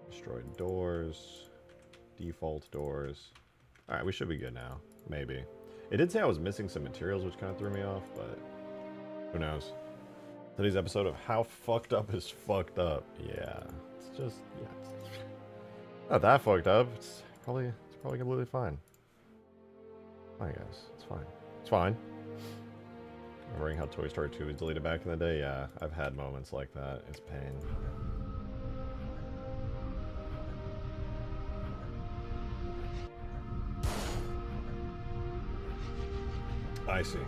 Speaker 1: Destroyed doors. Default doors. Alright, we should be good now. Maybe. It did say I was missing some materials, which kind of threw me off, but who knows. Today's episode of How Fucked Up is Fucked Up. Yeah. It's just, yeah. It's not that fucked up. It's probably completely fine. I guess. It's fine. It's fine. Remembering how Toy Story 2 was deleted back in the day? Yeah, I've had moments like that. It's pain. I see.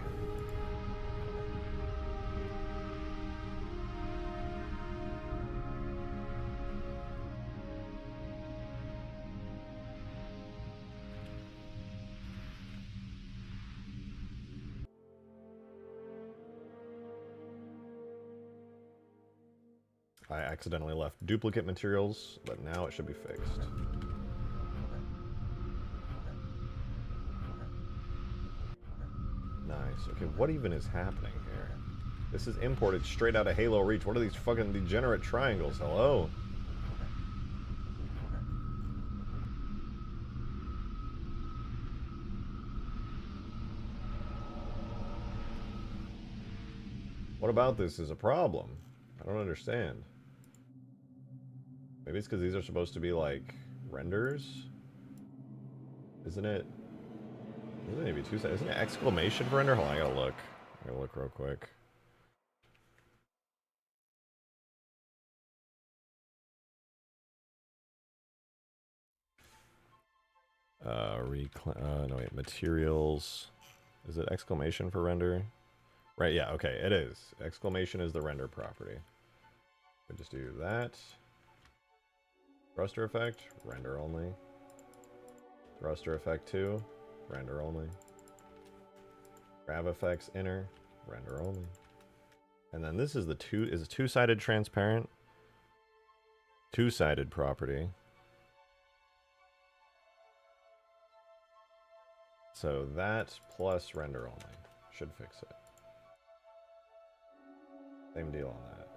Speaker 1: I accidentally left duplicate materials, but now it should be fixed. Nice. Okay, what even is happening here? This is imported straight out of Halo Reach. What are these fucking degenerate triangles? Hello? What about this is a problem? I don't understand. Maybe it's because these are supposed to be like renders? Isn't it? Isn't it maybe two sides? Isn't it exclamation for render? Hold on, I gotta look. I gotta look real quick. No wait, materials. Is it exclamation for render? Right, yeah, okay, it is. Exclamation is the render property. We just do that. Thruster effect, render only. Thruster effect 2, render only. Grav effects inner, render only. And then this is the two-sided transparent. Two-sided property. So that plus render only should fix it. Same deal on that.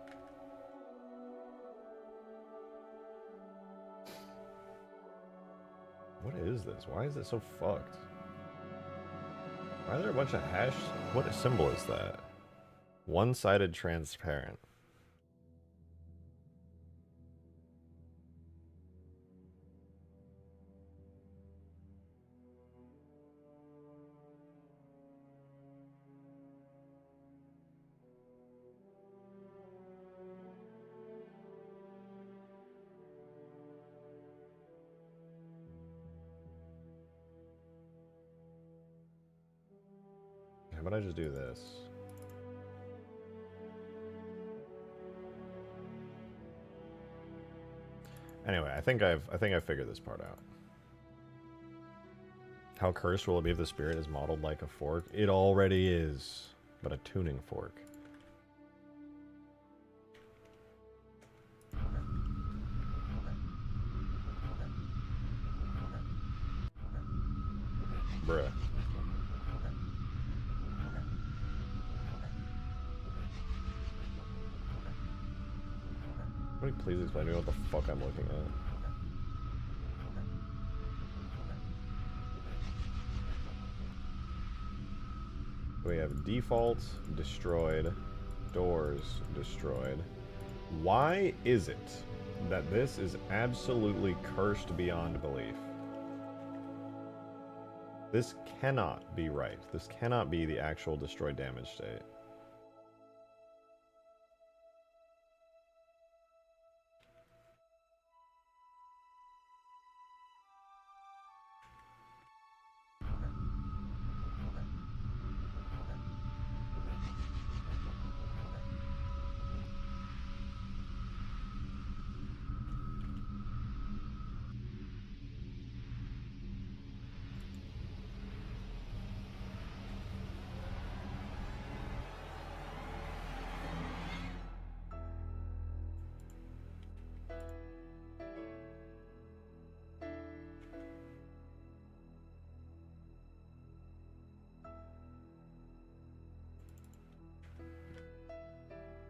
Speaker 1: What is this? Why is it so fucked? Why are there a bunch of hash? What symbol is that? One-sided transparent. How about I just do this? Anyway, I think I've figured this part out. How cursed will it be if the spirit is modeled like a fork? It already is, but a tuning fork. Bruh. Somebody please explain to me what the fuck I'm looking at. We have default destroyed, doors destroyed. Why is it that this is absolutely cursed beyond belief? This cannot be right. This cannot be the actual destroyed damage state.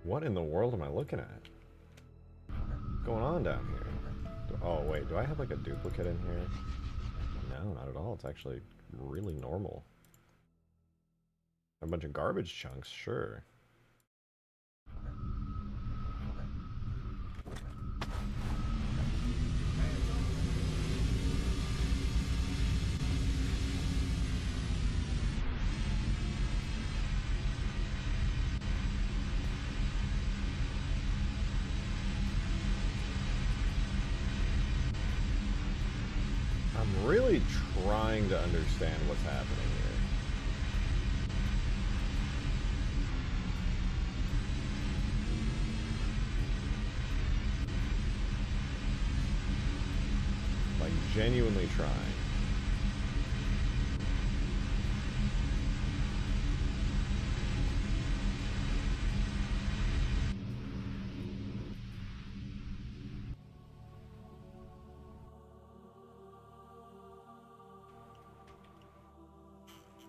Speaker 1: What in the world am I looking at? What's going on down here? Oh wait, do I have like a duplicate in here? No, not at all. It's actually really normal. A bunch of garbage chunks, sure. I'm really trying to understand what's happening here. Like, genuinely trying.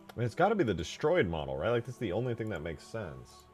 Speaker 1: I mean, it's got to be the destroyed model, right? Like, this is the only thing that makes sense.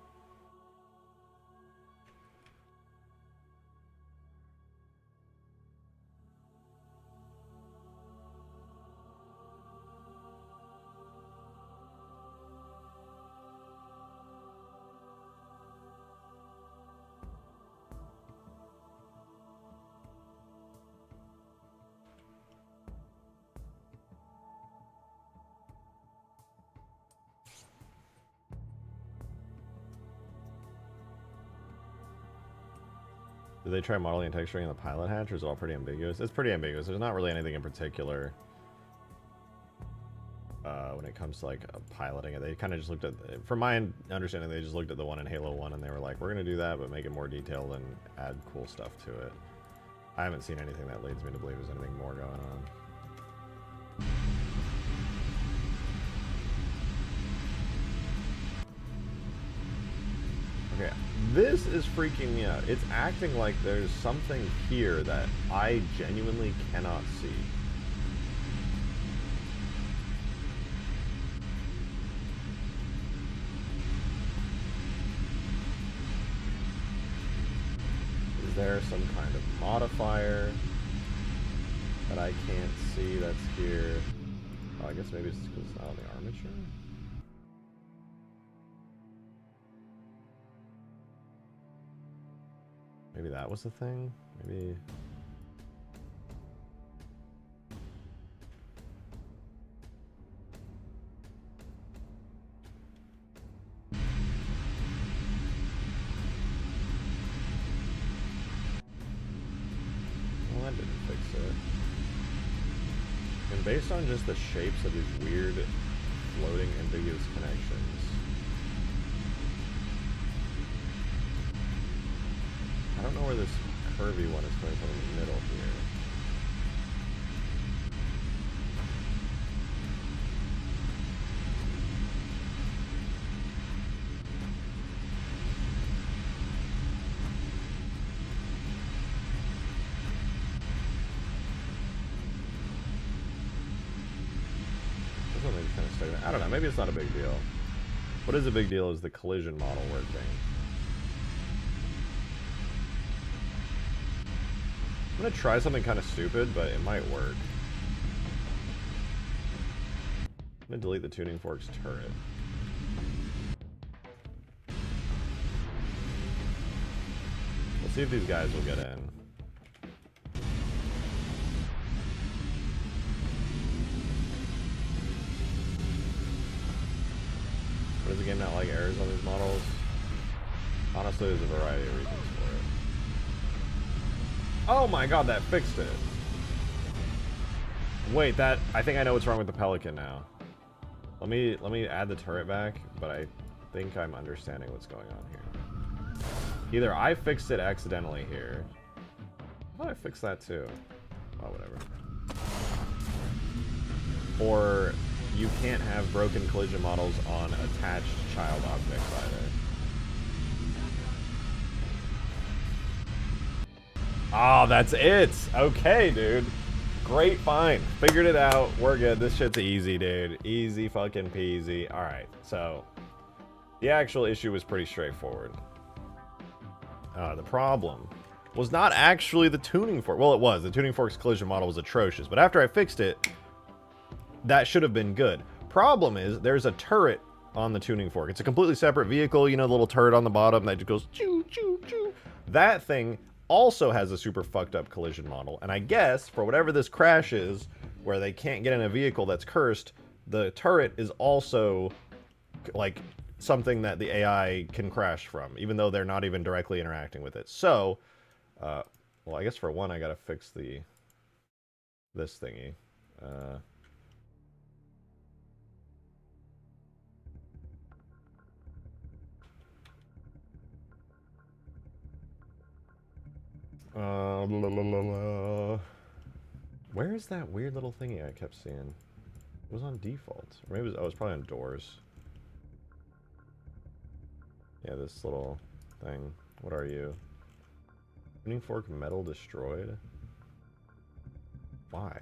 Speaker 1: Did they try modeling and texturing in the pilot hatch, or is it all pretty ambiguous? It's pretty ambiguous. There's not really anything in particular when it comes to like piloting it. They kind of just looked at, from my understanding, they just looked at the one in Halo 1 and they were like, we're going to do that, but make it more detailed and add cool stuff to it. I haven't seen anything that leads me to believe there's anything more going on. Okay, this is freaking me out. It's acting like there's something here that I genuinely cannot see. Is there some kind of modifier that I can't see that's here? Oh, I guess maybe it's because it's not on the armature. Maybe that was the thing? Maybe... Well, that didn't fix it. And based on just the shapes of these weird floating ambiguous connections, I don't know where this curvy one is coming from in the middle here. This one is kind of stagnant. I don't know, maybe it's not a big deal. What is a big deal is the collision model working. I'm gonna try something kind of stupid, but it might work. I'm gonna delete the tuning forks turret. Let's see if these guys will get in. What does the game not like errors on these models? Honestly, there's a variety of reasons for it. Oh my god, that fixed it. Wait, that... I think I know what's wrong with the Pelican now. Let me add the turret back, but I think I'm understanding what's going on here. Either I fixed it accidentally here. I thought I fixed that too. Oh, whatever. Or you can't have broken collision models on attached child objects either. Oh, that's it. Okay, dude. Great find. Figured it out. We're good. This shit's easy, dude. Easy fucking peasy. All right. So the actual issue was pretty straightforward. The problem was not actually the tuning fork. Well, it was. The tuning fork's collision model was atrocious. But after I fixed it, that should have been good. Problem is, there's a turret on the tuning fork. It's a completely separate vehicle. You know, the little turret on the bottom that just goes choo, choo, choo. That thing also has a super fucked up collision model, and I guess for whatever this crash is where they can't get in a vehicle that's cursed, the turret is also like something that the AI can crash from, even though they're not even directly interacting with it. So well, I guess for one I gotta fix this thingy. Where is that weird little thingy I kept seeing? It was on default. Or maybe it was probably on doors. Yeah, this little thing. What are you? Tuning fork metal destroyed? Why?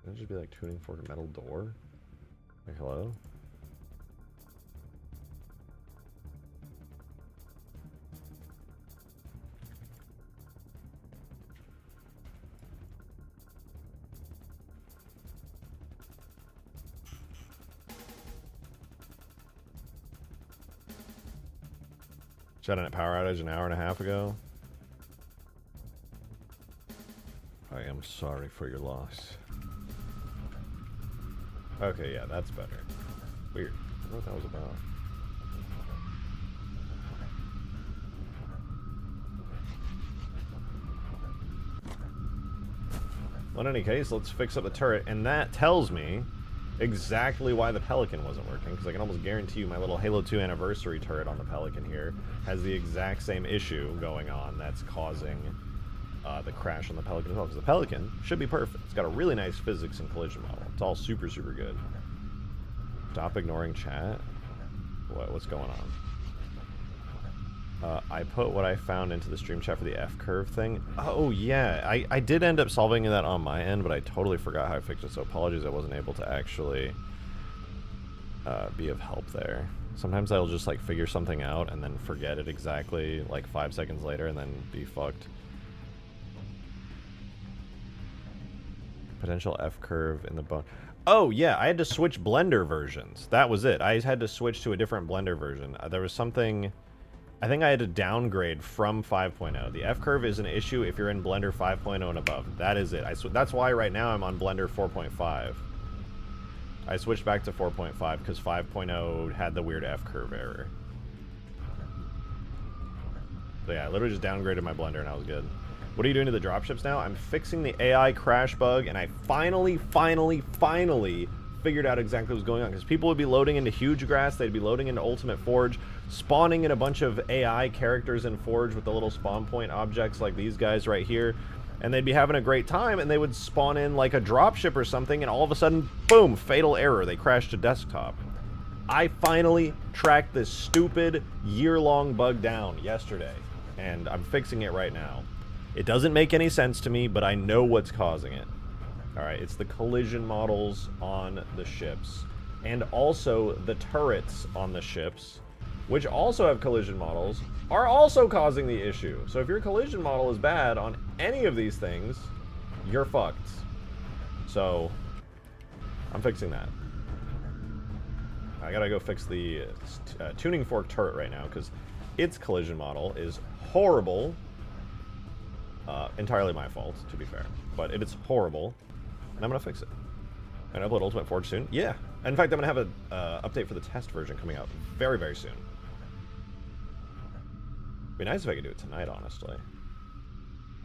Speaker 1: Would it just be like tuning fork metal door? Like, hello? Shut in a power outage an hour and a half ago. I am sorry for your loss. Okay, yeah, that's better. Weird. I don't know what that was about. Well, in any case, let's fix up the turret, and that tells me exactly why the Pelican wasn't working, because I can almost guarantee you my little Halo 2 anniversary turret on the Pelican here has the exact same issue going on that's causing the crash on the Pelican as well, because the Pelican should be perfect. It's got a really nice physics and collision model. It's all super, super good. Stop ignoring chat. What's going on? I put what I found into the stream chat for the F-curve thing. Oh, yeah. I did end up solving that on my end, but I totally forgot how I fixed it, so apologies I wasn't able to actually be of help there. Sometimes I'll just, like, figure something out and then forget it exactly, like, 5 seconds later and then be fucked. Potential F-curve in the bone. Oh, yeah, I had to switch Blender versions. That was it. I had to switch to a different Blender version. There was something... I think I had to downgrade from 5.0. The F-curve is an issue if you're in Blender 5.0 and above. That is it. That's why right now I'm on Blender 4.5. I switched back to 4.5 because 5.0 had the weird F-curve error. So yeah, I literally just downgraded my Blender and I was good. What are you doing to the dropships now? I'm fixing the AI crash bug, and I finally figured out exactly what's going on, because people would be loading into Huge Grass, they'd be loading into Ultimate Forge, spawning in a bunch of AI characters in Forge with the little spawn point objects like these guys right here, and they'd be having a great time, and they would spawn in like a dropship or something, and all of a sudden, boom, fatal error, they crashed to desktop. I finally tracked this stupid year-long bug down yesterday, and I'm fixing it right now. It doesn't make any sense to me, but I know what's causing it. Alright, it's the collision models on the ships, and also the turrets on the ships, which also have collision models, are also causing the issue. So if your collision model is bad on any of these things, you're fucked. So, I'm fixing that. I gotta go fix the tuning fork turret right now, because its collision model is horrible. Entirely my fault, to be fair. But it's horrible, and I'm gonna fix it. And upload Ultimate Forge soon? Yeah. In fact, I'm gonna have an update for the test version coming out very, very soon. It'd be nice if I could do it tonight, honestly.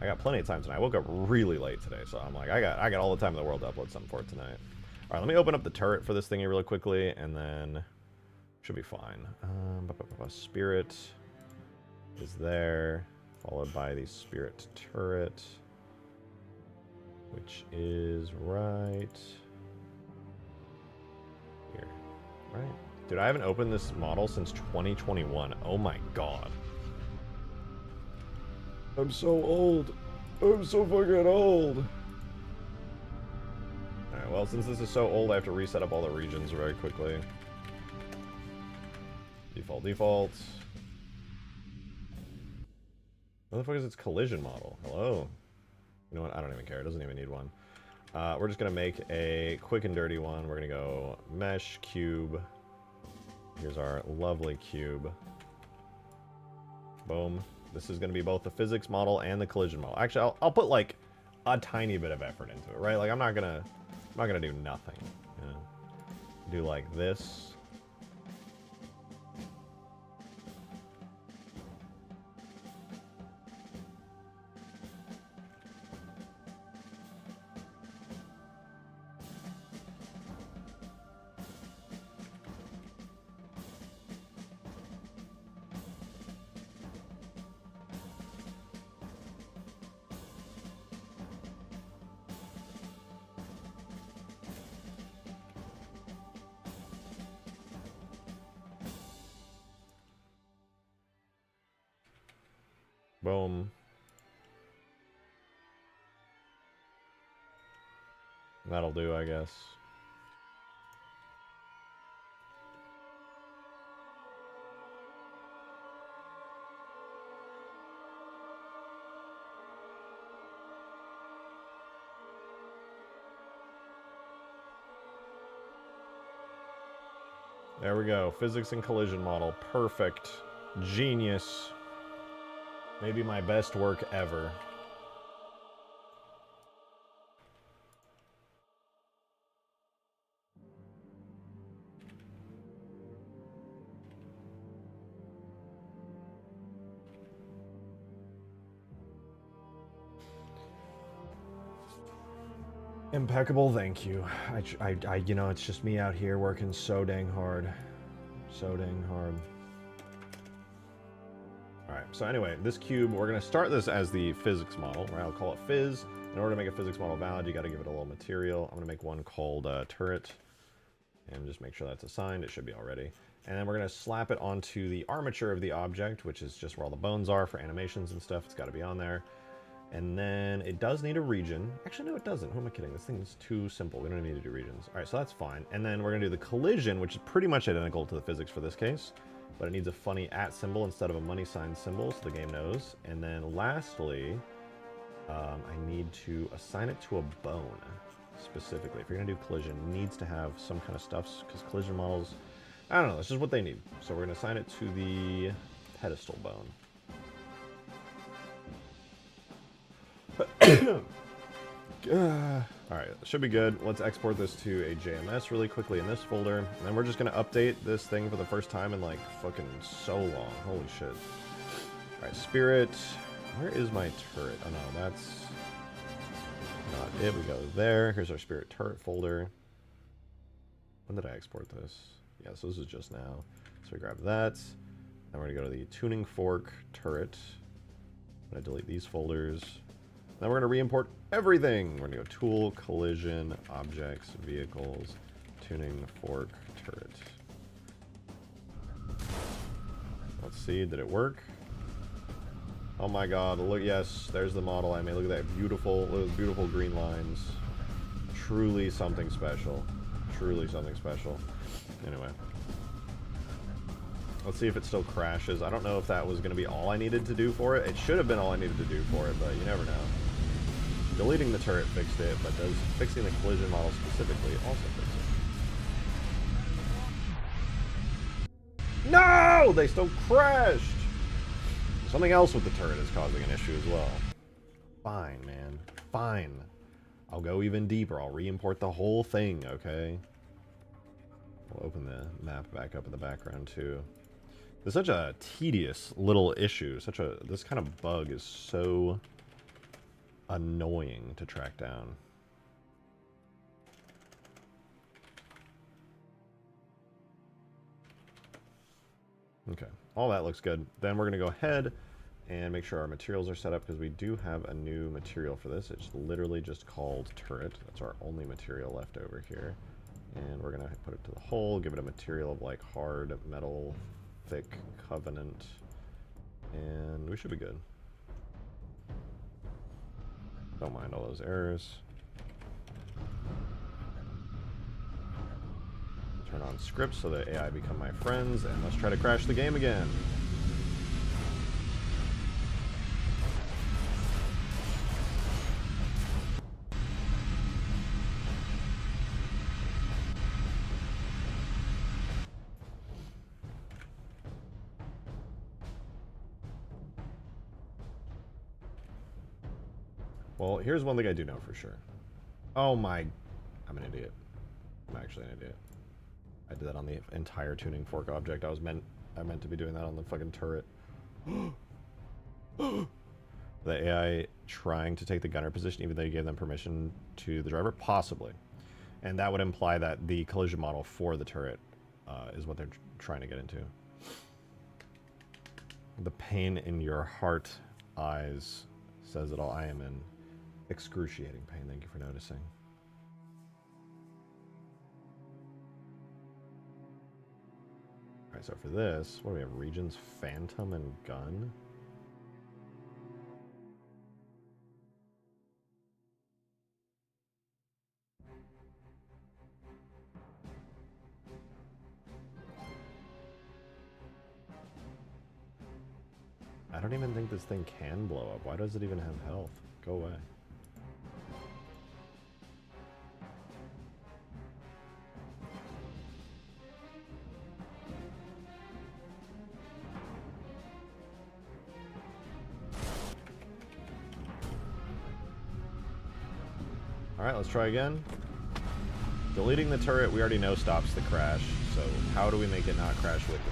Speaker 1: I got plenty of time tonight. I woke up really late today, so I'm like, I got all the time in the world to upload something for it tonight. Alright, let me open up the turret for this thingy really quickly, and then should be fine. Spirit is there, followed by the Spirit turret, which is right here. Right. Dude, I haven't opened this model since 2021. Oh my god. I'm so old. I'm so fucking old. Alright, well, since this is so old, I have to reset up all the regions very quickly. Default. What the fuck is its collision model? Hello? You know what? I don't even care. It doesn't even need one. We're just going to make a quick and dirty one. We're going to go mesh, cube. Here's our lovely cube. Boom. This is going to be both the physics model and the collision model. Actually, I'll put like a tiny bit of effort into it, right? Like I'm not gonna do nothing. You know? Do like this. Boom. That'll do, I guess. There we go. Physics and collision model. Perfect. Genius. Maybe my best work ever. Impeccable, thank you. You know, it's just me out here working so dang hard. So dang hard. Alright, so anyway, this cube, we're going to start this as the physics model, right? I'll call it Phys. In order to make a physics model valid, you got to give it a little material. I'm going to make one called turret, and just make sure that's assigned. It should be already. And then we're going to slap it onto the armature of the object, which is just where all the bones are for animations and stuff. It's got to be on there. And then it does need a region. Actually, no, it doesn't. Who am I kidding? This thing is too simple. We don't need to do regions. All right, so that's fine. And then we're going to do the collision, which is pretty much identical to the physics for this case. But it needs a funny @ symbol instead of a money sign symbol, so the game knows. And then lastly, I need to assign it to a bone, specifically. If you're going to do collision, it needs to have some kind of stuff, because collision models, I don't know, that's just what they need. So we're going to assign it to the pedestal bone. Alright, should be good. Let's export this to a JMS really quickly in this folder. And then we're just going to update this thing for the first time in like fucking so long. Holy shit. Alright, spirit. Where is my turret? Oh no, that's not it. We go there. Here's our spirit turret folder. When did I export this? Yeah, so this is just now. So we grab that. Then we're going to go to the tuning fork turret. I'm going to delete these folders. Then we're going to re-import everything. We're going to go tool, collision, objects, vehicles, tuning, fork, turret. Let's see, did it work? Oh my god, look, yes, there's the model I made. Look at that beautiful, look at those beautiful green lines. Truly something special. Truly something special. Anyway. Let's see if it still crashes. I don't know if that was going to be all I needed to do for it. It should have been all I needed to do for it, but you never know. Deleting the turret fixed it, but does fixing the collision model specifically also fix it? No! They still crashed! Something else with the turret is causing an issue as well. Fine, man. Fine. I'll go even deeper. I'll re-import the whole thing, okay? We'll open the map back up in the background, too. It's such a tedious little issue. This kind of bug is so annoying to track down. Okay, all that looks good. Then we're going to go ahead and make sure our materials are set up, because we do have a new material for this. It's literally just called turret. That's our only material left over here. And we're going to put it to the hole, give it a material of like hard metal, thick covenant, and we should be good. Don't mind all those errors. Turn on scripts so that AI become my friends, and let's try to crash the game again. Well, here's one thing I do know for sure. Oh my... I'm an idiot. I'm actually an idiot. I did that on the entire tuning fork object. I meant to be doing that on the fucking turret. The AI trying to take the gunner position even though you gave them permission to the driver? Possibly. And that would imply that the collision model for the turret is what they're trying to get into. The pain in your heart eyes says it all. I am in excruciating pain. Thank you for noticing. Alright, so for this, what do we have? Regions, Phantom, and Gun? I don't even think this thing can blow up. Why does it even have health? Go away. Alright, let's try again. Deleting the turret, we already know stops the crash, so how do we make it not crash with the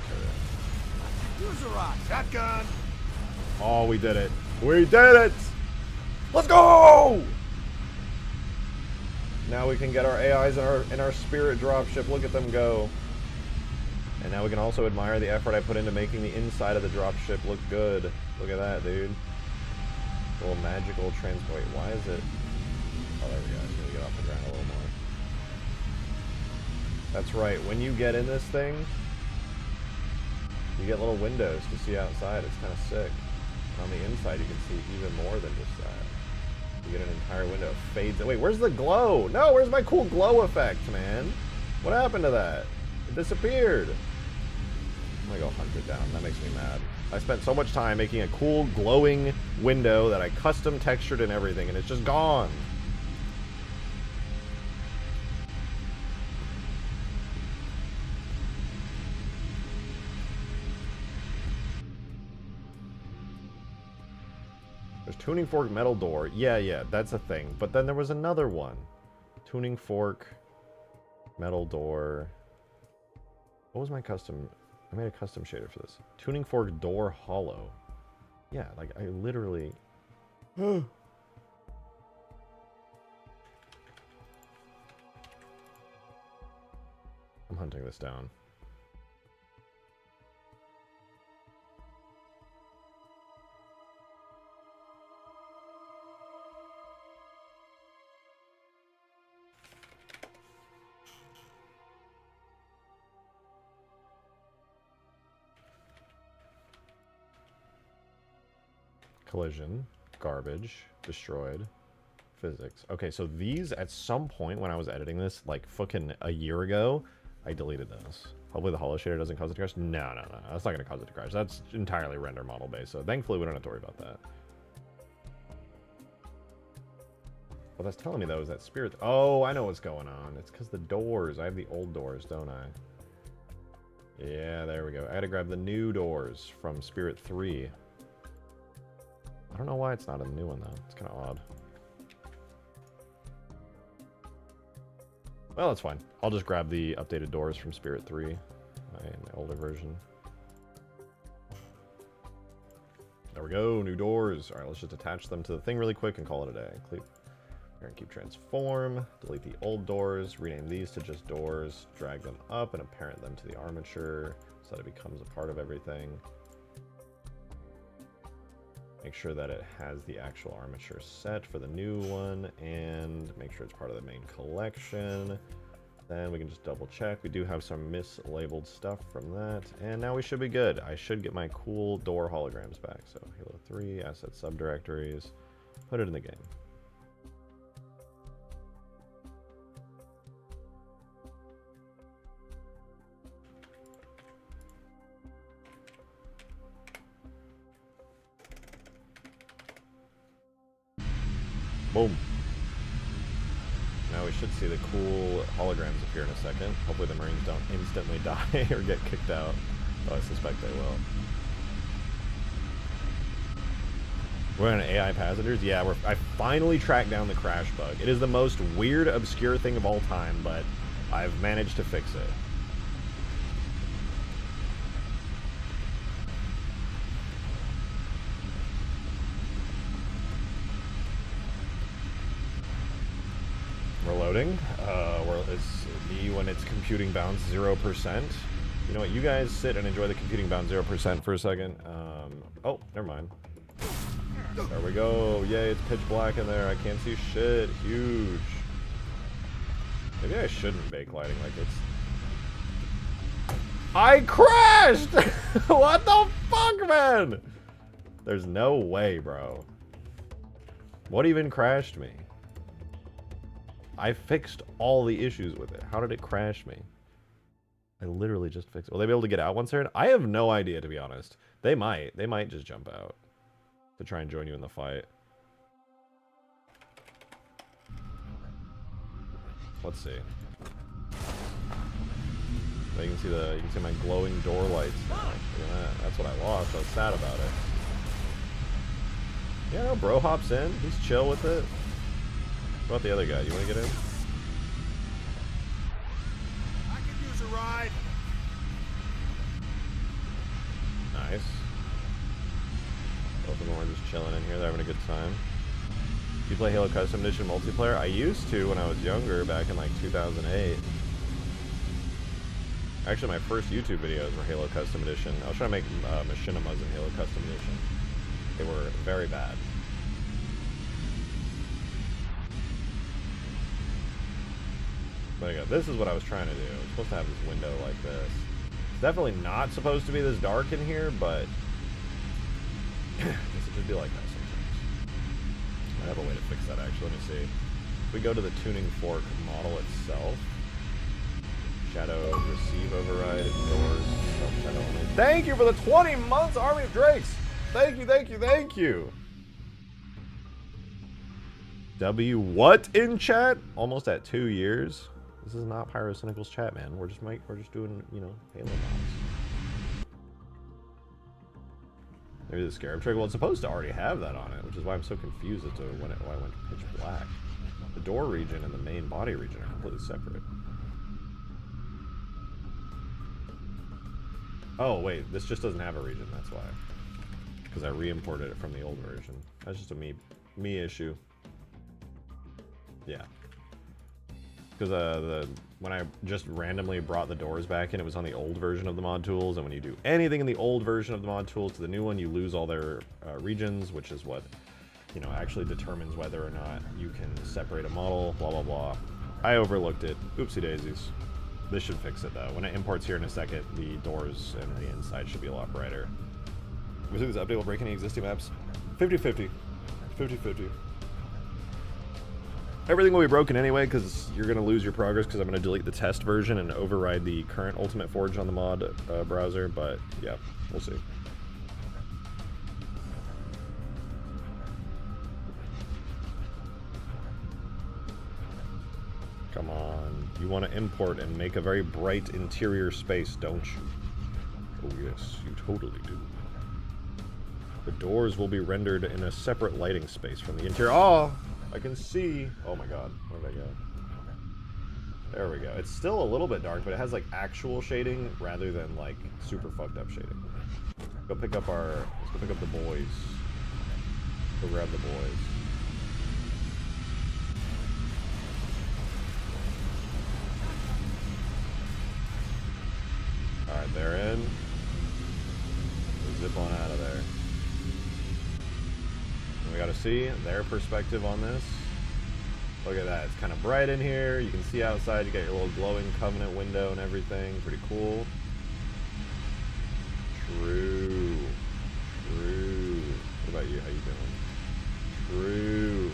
Speaker 1: turret?
Speaker 4: Use a rock. Shotgun.
Speaker 1: Oh, we did it. We did it! Let's go! Now we can get our AIs in our spirit dropship. Look at them go. And now we can also admire the effort I put into making the inside of the dropship look good. Look at that, dude. A little magical transport. Wait, why is it? Oh, there we go. I just need to get off the ground a little more. That's right. When you get in this thing, you get little windows to see outside. It's kind of sick. And on the inside, you can see even more than just that. You get an entire window. It fades. Wait, where's the glow? No, where's my cool glow effect, man? What happened to that? It disappeared. I'm gonna go hunt it down. That makes me mad. I spent so much time making a cool glowing window that I custom textured and everything, and it's just gone. There's tuning fork metal door. Yeah, that's a thing. But then there was another one. Tuning fork metal door. What was my custom? I made a custom shader for this. Tuning fork door hollow. Yeah, like I literally... I'm hunting this down. Collision, garbage, destroyed, physics. Okay, so these, at some point when I was editing this, like fucking a year ago, I deleted those. Hopefully the hollow shader doesn't cause it to crash. No, that's not going to cause it to crash. That's entirely render model based, so thankfully we don't have to worry about that. What that's telling me though is that spirit... Oh, I know what's going on. It's because the doors. I have the old doors, don't I? Yeah, there we go. I had to grab the new doors from Spirit 3. I don't know why it's not a new one, though. It's kind of odd. Well, that's fine. I'll just grab the updated doors from Spirit 3, my older version. There we go, new doors. All right, let's just attach them to the thing really quick and call it a day. We're gonna keep transform, delete the old doors, rename these to just doors, drag them up and apparent them to the armature so that it becomes a part of everything. Make sure that it has the actual armature set for the new one, and make sure it's part of the main collection. Then we can just double check. We do have some mislabeled stuff from that, and now we should be good. I should get my cool door holograms back. So Halo 3, asset subdirectories, put it in the game. Boom. Now we should see the cool holograms appear in a second. Hopefully the Marines don't instantly die or get kicked out. Though I suspect they will. We're on AI passengers? Yeah, I finally tracked down the crash bug. It is the most weird, obscure thing of all time, but I've managed to fix it. We're loading. It's me when it's computing bounds 0%. You know what? You guys sit and enjoy the computing bound 0% for a second. Oh, never mind. There we go. Yay, it's pitch black in there. I can't see shit. Huge. Maybe I shouldn't bake lighting like it's... I crashed! What the fuck, man? There's no way, bro. What even crashed me? I fixed all the issues with it. How did it crash me? I literally just fixed it. Will they be able to get out once they're in? I have no idea, to be honest. They might. They might just jump out to try and join you in the fight. Let's see. So you can see my glowing door lights now. Look at that. That's what I lost. I was sad about it. Yeah, no, bro hops in. He's chill with it. What about the other guy? You want to get in?
Speaker 4: I could use a ride.
Speaker 1: Nice. Both of them are just chilling in here. They're having a good time. Do you play Halo Custom Edition multiplayer? I used to when I was younger, back in like 2008. Actually, my first YouTube videos were Halo Custom Edition. I was trying to make machinimas in Halo Custom Edition. They were very bad. But yeah, this is what I was trying to do. I was supposed to have this window like this. It's definitely not supposed to be this dark in here, but this would just be like that sometimes. I have a way to fix that actually. Let me see. If we go to the tuning fork model itself, shadow receive override doors shadow only. Thank you for the 20 months, Army of Drakes. Thank you, thank you, thank you. W what in chat? Almost at 2 years. This is not Pyrocynical's chat, man. We're just doing, you know, Halo mods. Maybe the Scarab trick. Well, it's supposed to already have that on it, which is why I'm so confused as to why it went pitch black. The door region and the main body region are completely separate. Oh wait, this just doesn't have a region. That's why. Because I re-imported it from the old version. That's just a me issue. Yeah. Because when I just randomly brought the doors back in, it was on the old version of the mod tools, and when you do anything in the old version of the mod tools to the new one, you lose all their regions, which is what, you know, actually determines whether or not you can separate a model, blah, blah, blah. I overlooked it. Oopsie daisies. This should fix it, though. When it imports here in a second, the doors and the inside should be a lot brighter. We think this update will break any existing maps? 50-50. 50-50. Everything will be broken anyway, because you're going to lose your progress, because I'm going to delete the test version and override the current Ultimate Forge on the mod browser, but yeah, we'll see. Come on. You want to import and make a very bright interior space, don't you? Oh yes, you totally do. The doors will be rendered in a separate lighting space from the interior. Oh! I can see. Oh my god. Where did I go? There we go. It's still a little bit dark, but it has like actual shading rather than like super fucked up shading. Go pick up let's go pick up the boys. Go grab the boys. Alright, they're in. We'll zip on out of there. We gotta see their perspective on this. Look at that, it's kind of bright in here. You can see outside, you got your little glowing Covenant window and everything. Pretty cool. True. True. What about you? How you doing? True.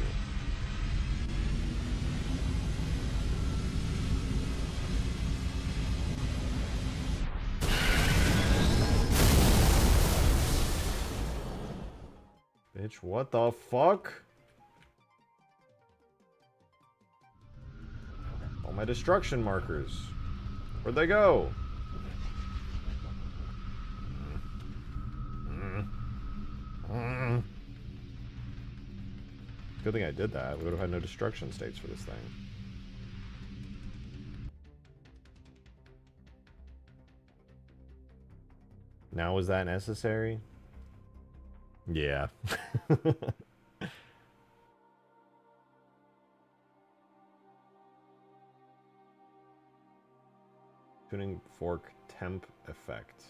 Speaker 1: Bitch, what the fuck? All my destruction markers. Where'd they go? Good thing I did that. We would have had no destruction states for this thing. Now, was that necessary? Yeah. Tuning fork temp effect.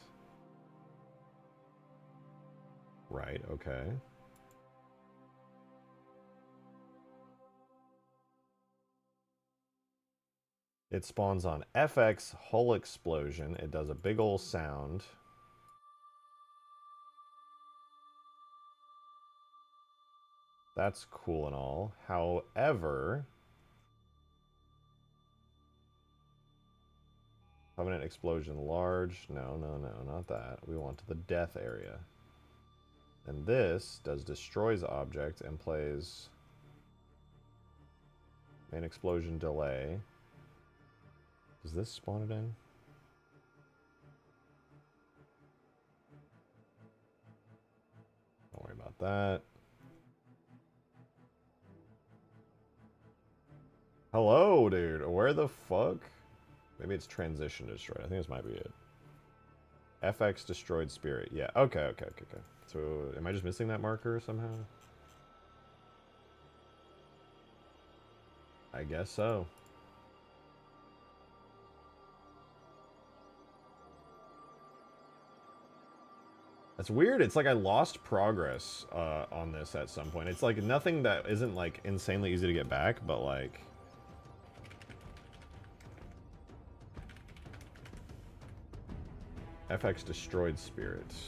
Speaker 1: Right, okay. It spawns on FX hull explosion. It does a big ol' sound. That's cool and all. However, Covenant explosion large. No, no, no, not that. We want the death area. And this does destroys object and plays main explosion delay. Does this spawn it in? Don't worry about that. Hello, dude. Where the fuck? Maybe it's transition destroyed. I think this might be it. FX destroyed spirit. Yeah. Okay. So, am I just missing that marker somehow? I guess so. That's weird. It's like I lost progress on this at some point. It's like nothing that isn't like insanely easy to get back, but like... FX destroyed spirits.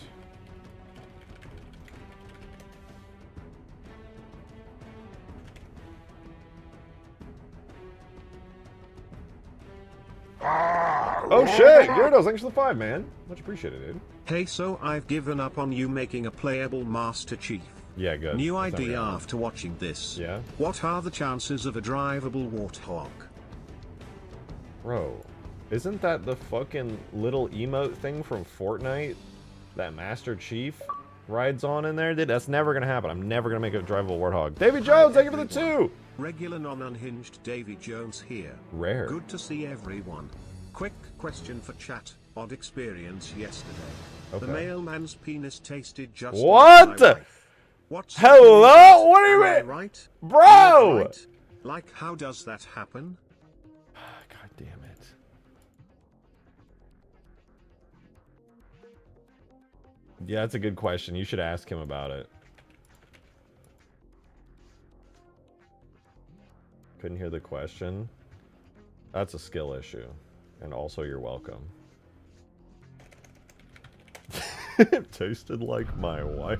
Speaker 1: Oh shit! Gyarados, thanks for the 5, man. Much appreciated, dude.
Speaker 2: Hey, so I've given up on you making a playable Master Chief.
Speaker 1: Yeah, good.
Speaker 2: New
Speaker 1: That's
Speaker 2: idea
Speaker 1: not
Speaker 2: after watching this.
Speaker 1: Yeah?
Speaker 2: What are the chances of a drivable warthog?
Speaker 1: Bro, isn't that the fucking little emote thing from Fortnite that Master Chief rides on in there? Dude, that's never gonna happen. I'm never gonna make a drivable warthog. Davy Jones, thank you for the 2!
Speaker 2: Regular non-unhinged Davy Jones here.
Speaker 1: Rare.
Speaker 2: Good to see everyone. Quick question for chat. Odd experience yesterday.
Speaker 1: Okay.
Speaker 2: The mailman's penis tasted just
Speaker 1: What?
Speaker 2: like my wife. What's the
Speaker 1: Hello?
Speaker 2: penis?
Speaker 1: What do you
Speaker 2: Am I
Speaker 1: mean?
Speaker 2: right?
Speaker 1: Bro!
Speaker 2: Am I right? Like, how does that happen?
Speaker 1: God damn it. Yeah, that's a good question. You should ask him about it. Couldn't hear the question. That's a skill issue. And also, you're welcome. It tasted like my wife.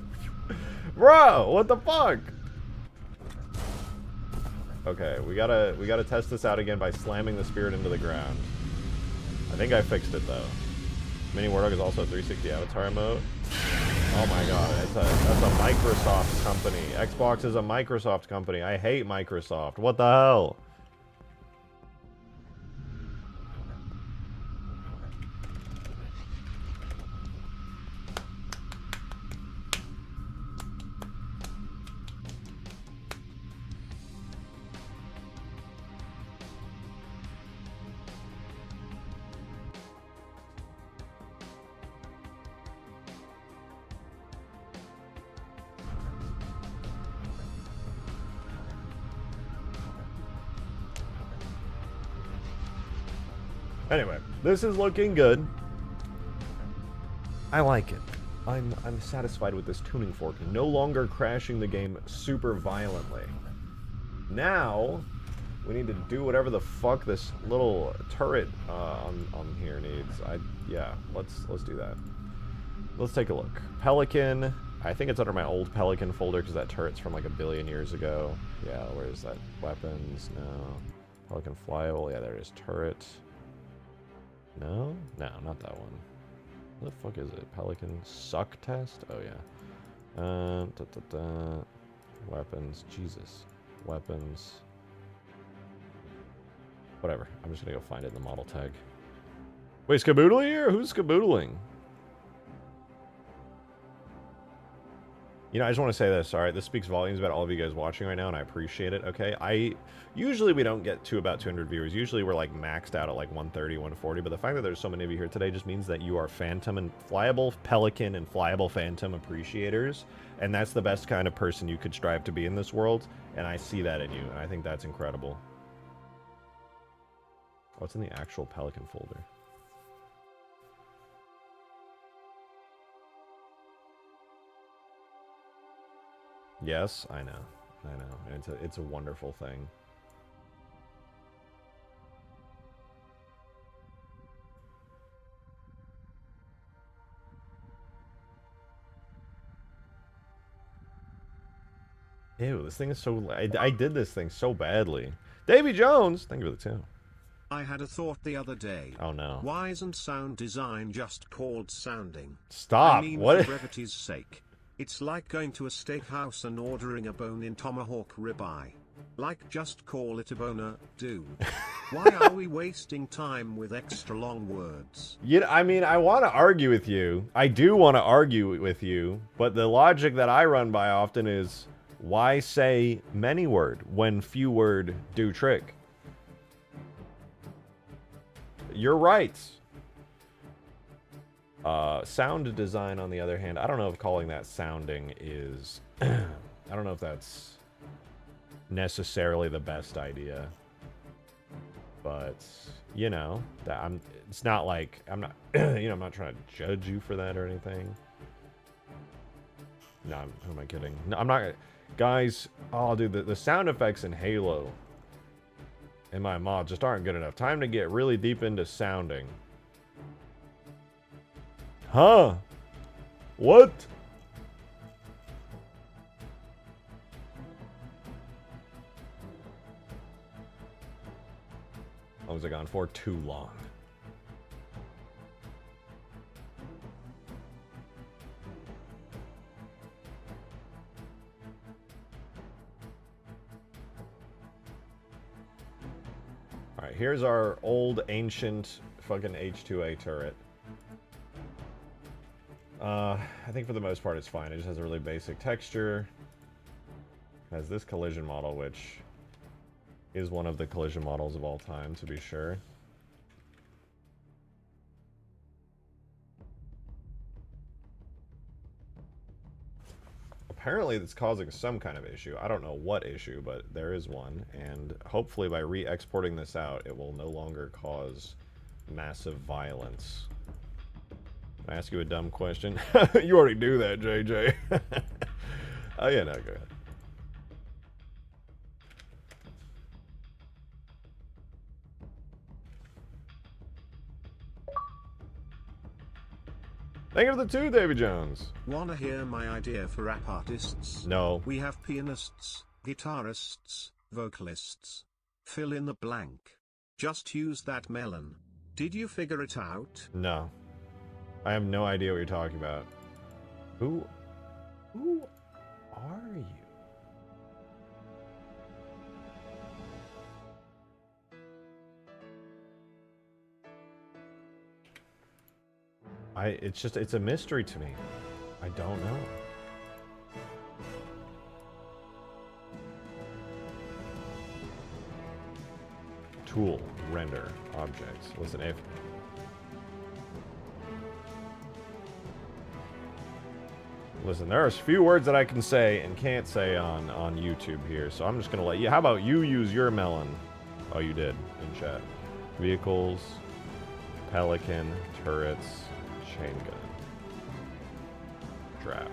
Speaker 1: Bro, what the fuck? Okay, we gotta test this out again by slamming the spirit into the ground. I think I fixed it though. Mini Warthog is also a 360 avatar mode. Oh my god, that's a Microsoft company. Xbox is a Microsoft company. I hate Microsoft. What the hell? Anyway, this is looking good. I like it. I'm satisfied with this tuning fork. No longer crashing the game super violently. Now, we need to do whatever the fuck this little turret on here needs. Yeah, let's do that. Let's take a look. Pelican. I think it's under my old Pelican folder because that turret's from like a billion years ago. Yeah, where is that? Weapons. No. Pelican FLYABLE. Yeah, there it is. Turret. No? No, not that one. What the fuck is it? Pelican suck test? Oh, yeah. Weapons. Jesus. Weapons. Whatever. I'm just gonna go find it in the model tag. Wait, Skaboodling here? Who's Skaboodling? You know, I just want to say this, alright? This speaks volumes about all of you guys watching right now, and I appreciate it, okay? Usually we don't get to about 200 viewers. Usually we're, like, maxed out at, like, 130, 140, but the fact that there's so many of you here today just means that you are Phantom and FLYABLE Pelican and FLYABLE Phantom appreciators, and that's the best kind of person you could strive to be in this world, and I see that in you, and I think that's incredible. What's in the actual Pelican folder? Yes, I know. It's a wonderful thing. Ew, this thing is so... I did this thing so badly. Davy Jones! Thank you for the 2.
Speaker 2: I had a thought the other day.
Speaker 1: Oh no.
Speaker 2: Why isn't sound design just called sounding?
Speaker 1: Stop!
Speaker 2: I mean,
Speaker 1: What?
Speaker 2: for brevity's sake. It's like going to a steakhouse and ordering a bone-in tomahawk ribeye. Like, just call it a boner, dude. Why are we wasting time with extra long words?
Speaker 1: Yeah, I mean, I want to argue with you. I do want to argue with you, but the logic that I run by often is, why say many word when few word do trick? You're right. Sound design, on the other hand, I don't know if calling that sounding is... I don't know if that's necessarily the best idea. But, you know, it's not like, I'm not, you know, I'm not trying to judge you for that or anything. No, who am I kidding? No, I'm not, guys, oh, dude, the sound effects in Halo in my mod just aren't good enough. Time to get really deep into sounding. Huh? What? How long was I gone for? Too long. Alright, here's our old ancient fucking H2A turret. I think for the most part it's fine. It just has a really basic texture. It has this collision model, which is one of the collision models of all time, to be sure. Apparently it's causing some kind of issue. I don't know what issue, but there is one. And hopefully by re-exporting this out, it will no longer cause massive violence. Can I ask you a dumb question? You already do that, JJ. Oh, yeah, no, go ahead. Thank you for the 2, Davy Jones.
Speaker 2: Wanna hear my idea for rap artists?
Speaker 1: No.
Speaker 2: We have pianists, guitarists, vocalists. Fill in the blank. Just use that melon. Did you figure it out?
Speaker 1: No. I have no idea what you're talking about. Who are you? It's a mystery to me. I don't know. Tool, render, objects. Listen, if... Listen, there are a few words that I can say and can't say on YouTube here, so I'm just gonna let you... How about you use your melon? Oh, you did, in chat. Vehicles, Pelican, turrets, chain gun. Draft.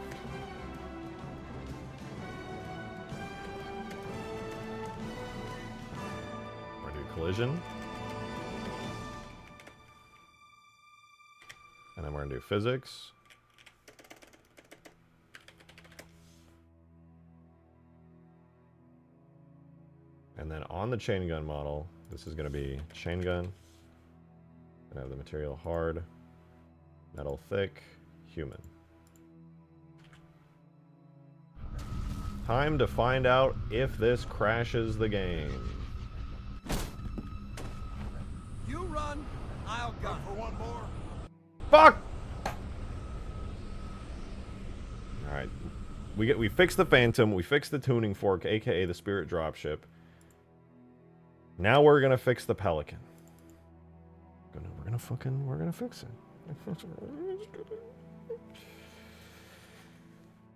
Speaker 1: We're gonna do collision. And then we're gonna do physics. And then on the chain gun model, this is gonna be chain gun. Gonna have the material hard, metal thick, human. Time to find out if this crashes the game.
Speaker 4: You run, I'll gun. For one more.
Speaker 1: Fuck! Alright. We fixed the Phantom, we fixed the tuning fork, aka the Spirit Dropship. Now we're gonna fix the Pelican. We're gonna fix it.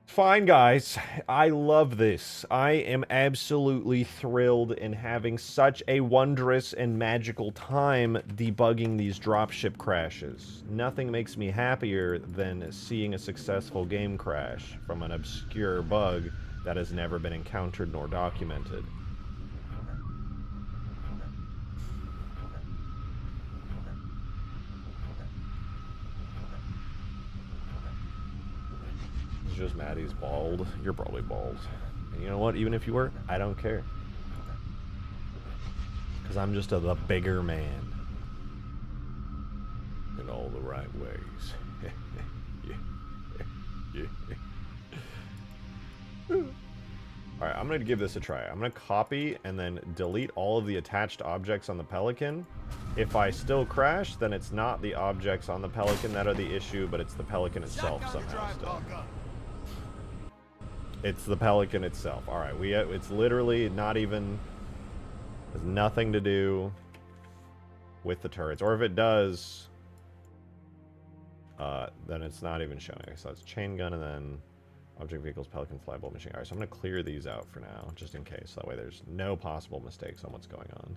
Speaker 1: Fine, guys. I love this. I am absolutely thrilled in having such a wondrous and magical time debugging these dropship crashes. Nothing makes me happier than seeing a successful game crash from an obscure bug that has never been encountered nor documented. Just Maddie's bald. You're probably bald. And you know what? Even if you were, I don't care. Because I'm just the bigger man. In all the right ways. Alright, I'm going to give this a try. I'm going to copy and then delete all of the attached objects on the Pelican. If I still crash, then it's not the objects on the Pelican that are the issue, but it's the Pelican itself somehow still. It's the Pelican itself. Alright, it's literally not even... has nothing to do with the turrets. Or if it does, then it's not even showing. So it's chain gun and then object vehicles, Pelican, FLYABLE, machine. Alright, so I'm going to clear these out for now, just in case. That way there's no possible mistakes on what's going on.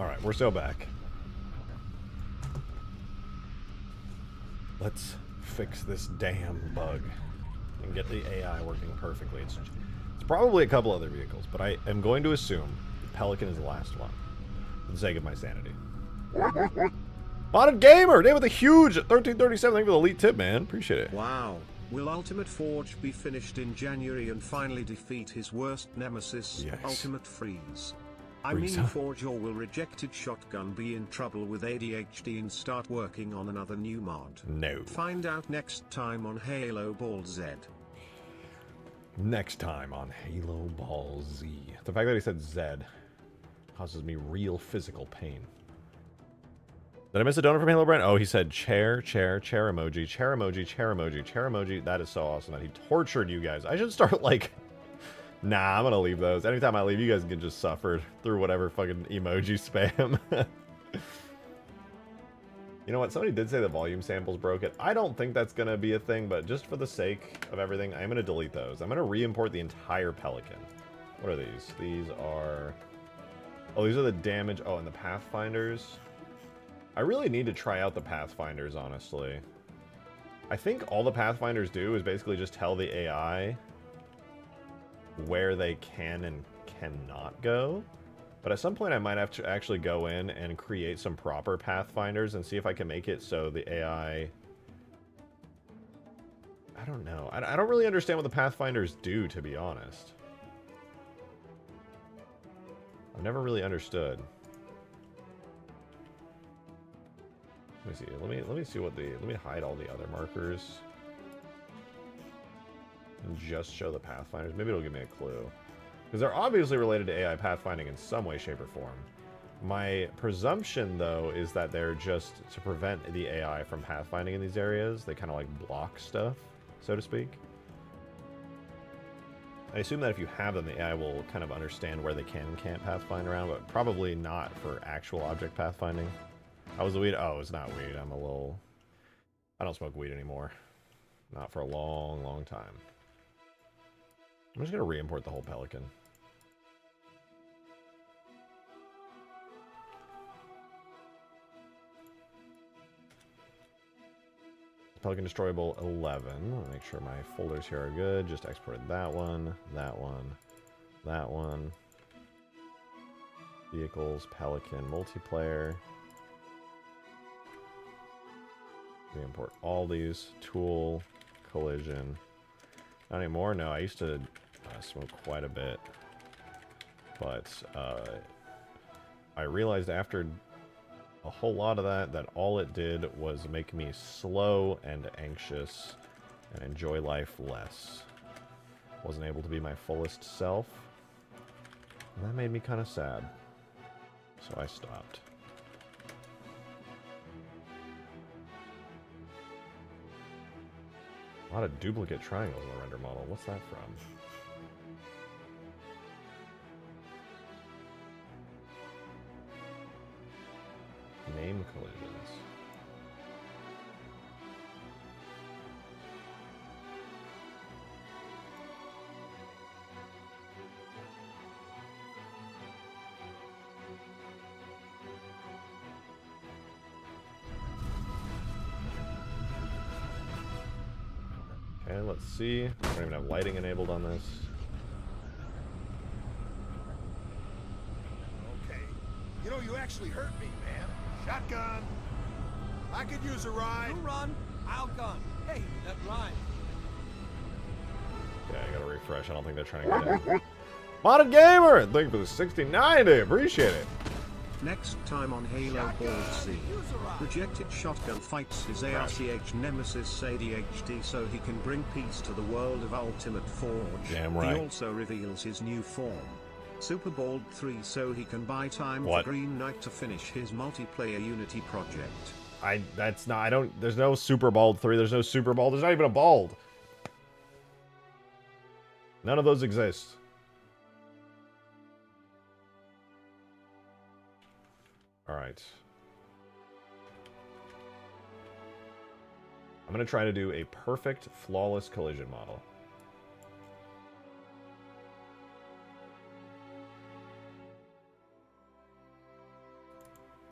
Speaker 1: Alright, we're still back. Let's fix this damn bug and get the AI working perfectly. It's probably a couple other vehicles, but I am going to assume the Pelican is the last one, for the sake of my sanity. Modded Gamer! Day with a huge 1337. Thank you for the elite tip, man. Appreciate it.
Speaker 2: Wow. Will Ultimate Forge be finished in January and finally defeat his worst nemesis,
Speaker 1: Yes.
Speaker 2: Ultimate Freeze? I
Speaker 1: Freeze,
Speaker 2: mean
Speaker 1: huh?
Speaker 2: Forge, or will Rejected Shotgun be in trouble with ADHD and start working on another new mod?
Speaker 1: No.
Speaker 2: Find out next time on Halo Ball Z.
Speaker 1: Next time on Halo Ball Z. The fact that he said Z causes me real physical pain. Did I miss a donor from Halo Brand? Oh, he said chair emoji, chair emoji, chair emoji, chair emoji. That is so awesome that he tortured you guys. I should start like... Nah, I'm gonna leave those. Anytime I leave, you guys can just suffer through whatever fucking emoji spam. You know what? Somebody did say the volume samples broke it. I don't think that's gonna be a thing, but just for the sake of everything, I'm gonna delete those. I'm gonna re-import the entire Pelican. What are these? These are... Oh, these are the damage... Oh, and the Pathfinders. I really need to try out the Pathfinders, honestly. I think all the Pathfinders do is basically just tell the AI where they can and cannot go. But at some point I might have to actually go in and create some proper Pathfinders and see if I can make it so the AI... I don't know. I don't really understand what the Pathfinders do, to be honest. I've never really understood. Let me see. Let me see what the... Let me hide all the other markers. And just show the Pathfinders. Maybe it'll give me a clue. Because they're obviously related to AI pathfinding in some way, shape, or form. My presumption, though, is that they're just to prevent the AI from pathfinding in these areas. They kind of like block stuff, so to speak. I assume that if you have them, the AI will kind of understand where they can and can't pathfind around, but probably not for actual object pathfinding. How was the weed? Oh, it's not weed. I'm a little... I don't smoke weed anymore. Not for a long, long time. I'm just going to re-import the whole Pelican. Pelican Destroyable 11. I'll make sure my folders here are good. Just exported that one, that one, that one. Vehicles, Pelican, multiplayer. We import all these. Tool, collision. Not anymore. No, I used to smoke quite a bit. But I realized after a whole lot of that all it did was make me slow and anxious and enjoy life less. Wasn't able to be my fullest self. And that made me kind of sad. So I stopped. A lot of duplicate triangles in the render model. What's that from? Name collisions. Okay, let's see. I don't even have lighting enabled on this.
Speaker 4: Okay. You know, you actually hurt me, man. Shotgun. I could use a ride. You run, I'll gun. Hey, that rhymes.
Speaker 1: Yeah, I gotta refresh. I don't think they're trying to get in. Modded Gamer! Thank you for the 69. Appreciate it.
Speaker 2: Next time on Halo Ball Z. Rejected Shotgun fights his ARCH nemesis ADHD so he can bring peace to the world of Ultimate Forge.
Speaker 1: Damn right.
Speaker 2: He also reveals his new form, Super Bald 3, so he can buy time
Speaker 1: What?
Speaker 2: for Green Knight to finish his multiplayer Unity project.
Speaker 1: There's no Super Bald 3, there's no Super Bald, there's not even a Bald. None of those exist. Alright. I'm going to try to do a perfect, flawless collision model.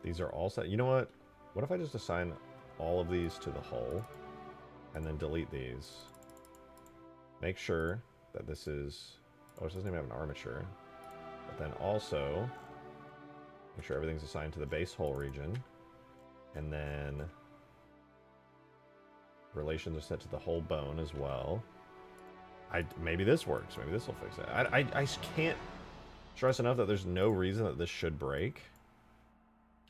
Speaker 1: These are all set. You know what? What if I just assign all of these to the hull and then delete these? Make sure that this is... Oh, it doesn't even have an armature. But then also make sure everything's assigned to the base hull region. And then relations are set to the hull bone as well. Maybe this works. Maybe this will fix it. I can't stress enough that there's no reason that this should break.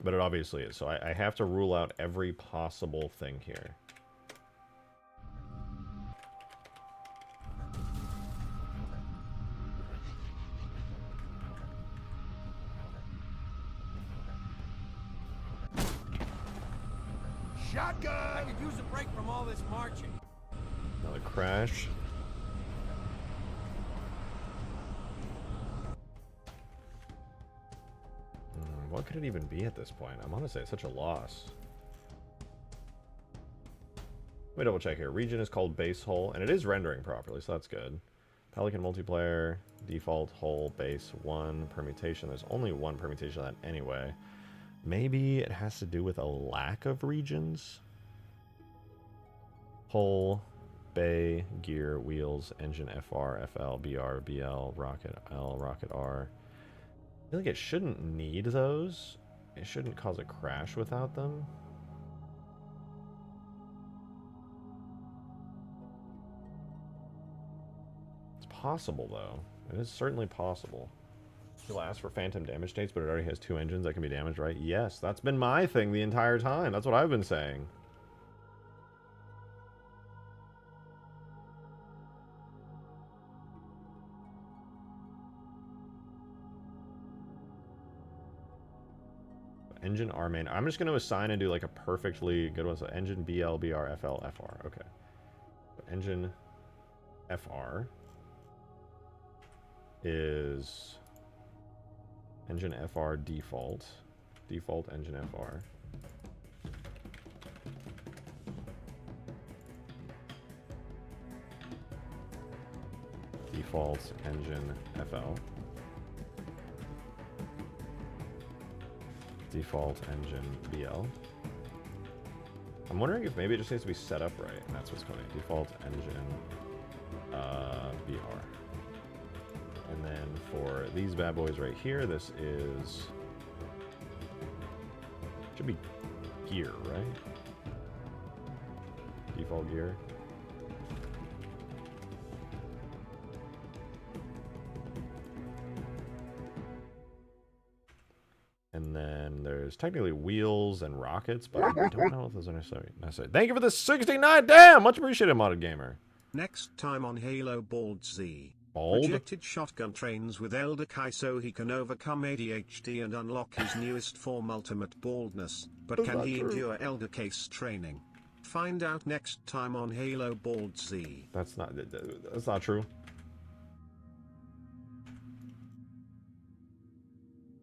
Speaker 1: But it obviously is. So I have to rule out every possible thing here.
Speaker 4: Shotgun!
Speaker 3: I could use a break from all this marching.
Speaker 1: Another crash. What could it even be at this point? I'm honestly at such a loss. Let me double check here. Region is called base hull, and it is rendering properly, so that's good. Pelican multiplayer, default hull, base 1, permutation. There's only one permutation of that anyway. Maybe it has to do with a lack of regions? Hull, bay, gear, wheels, engine FR, FL, BR, BL, rocket L, rocket R. I feel like it shouldn't need those. It shouldn't cause a crash without them. It's possible, though. It is certainly possible. It'll ask for phantom damage states, but it already has 2 engines that can be damaged, right? Yes, that's been my thing the entire time. That's what I've been saying. Engine R main. I'm just going to assign and do like a perfectly good one. So engine BL, BR, FL, FR. Okay. So engine FR is engine FR default. Default engine FR. Default engine FL. Default engine BL. I'm wondering if maybe it just needs to be set up right, and that's what's going on. Default engine BR. And then for these bad boys right here, this is... should be gear, right? Default gear. And then there's technically wheels and rockets, but I don't know if those are necessary. Thank you for the 69. Damn! Much appreciated, Modded Gamer.
Speaker 2: Next time on Halo Bald Z.
Speaker 1: Bald?
Speaker 2: Projected shotgun trains with Elder Kai so he can overcome ADHD and unlock his newest form, ultimate baldness. But can he endure Elder Case training? Find out next time on Halo Bald Z.
Speaker 1: That's not true.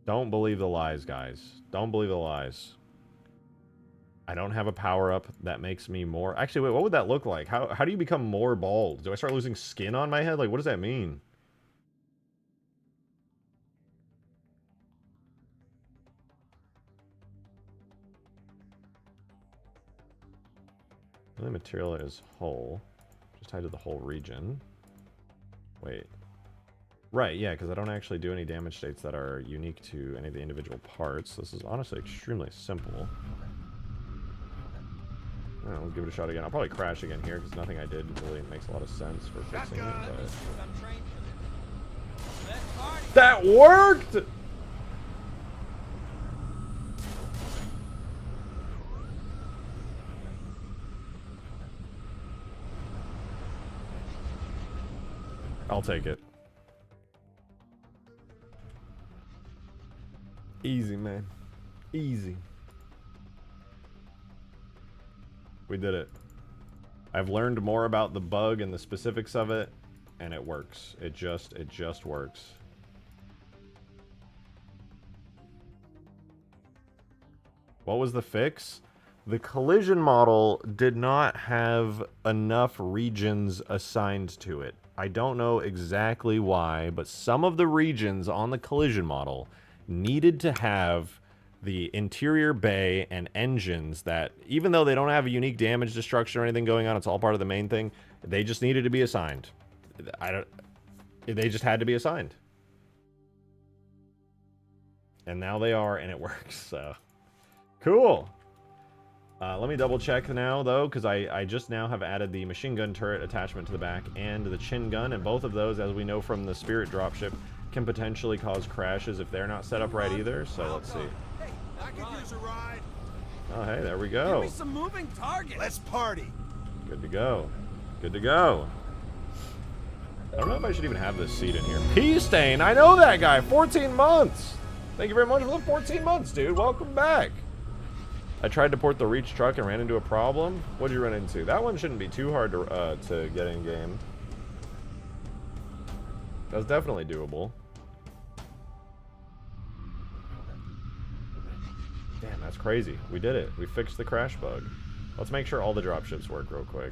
Speaker 1: Don't believe the lies, guys. Don't believe the lies. I don't have a power-up that makes me more... Actually, wait, what would that look like? How do you become more bald? Do I start losing skin on my head? Like, what does that mean? The material is hull. Just tied to the whole region. Wait. Right, yeah, because I don't actually do any damage states that are unique to any of the individual parts. This is honestly extremely simple. Let's give it a shot again. I'll probably crash again here because nothing I did really makes a lot of sense for fixing it. But... That worked! I'll take it. Easy, man. Easy. We did it. I've learned more about the bug and the specifics of it, and it works. It just works. What was the fix? The collision model did not have enough regions assigned to it. I don't know exactly why, but some of the regions on the collision model needed to have the interior bay and engines that, even though they don't have a unique damage destruction or anything going on, it's all part of the main thing, they just needed to be assigned. They just had to be assigned. And now they are, and it works, so. Cool. Let me double check now, though, because I just now have added the machine gun turret attachment to the back and the chin gun, and both of those, as we know from the Spirit dropship, can potentially cause crashes if they're not set up right either, so let's see.
Speaker 4: Hey, I could use a ride.
Speaker 1: Oh, hey, there we go.
Speaker 3: Give me some moving targets.
Speaker 4: Let's party.
Speaker 1: Good to go. Good to go. I don't know if I should even have this seat in here. P-Stain, I know that guy, 14 months. Thank you very much for the 14 months, dude. Welcome back. I tried to port the Reach truck and ran into a problem. What did you run into? That one shouldn't be too hard to get in game. That's definitely doable. Damn, that's crazy. We did it. We fixed the crash bug. Let's make sure all the dropships work real quick.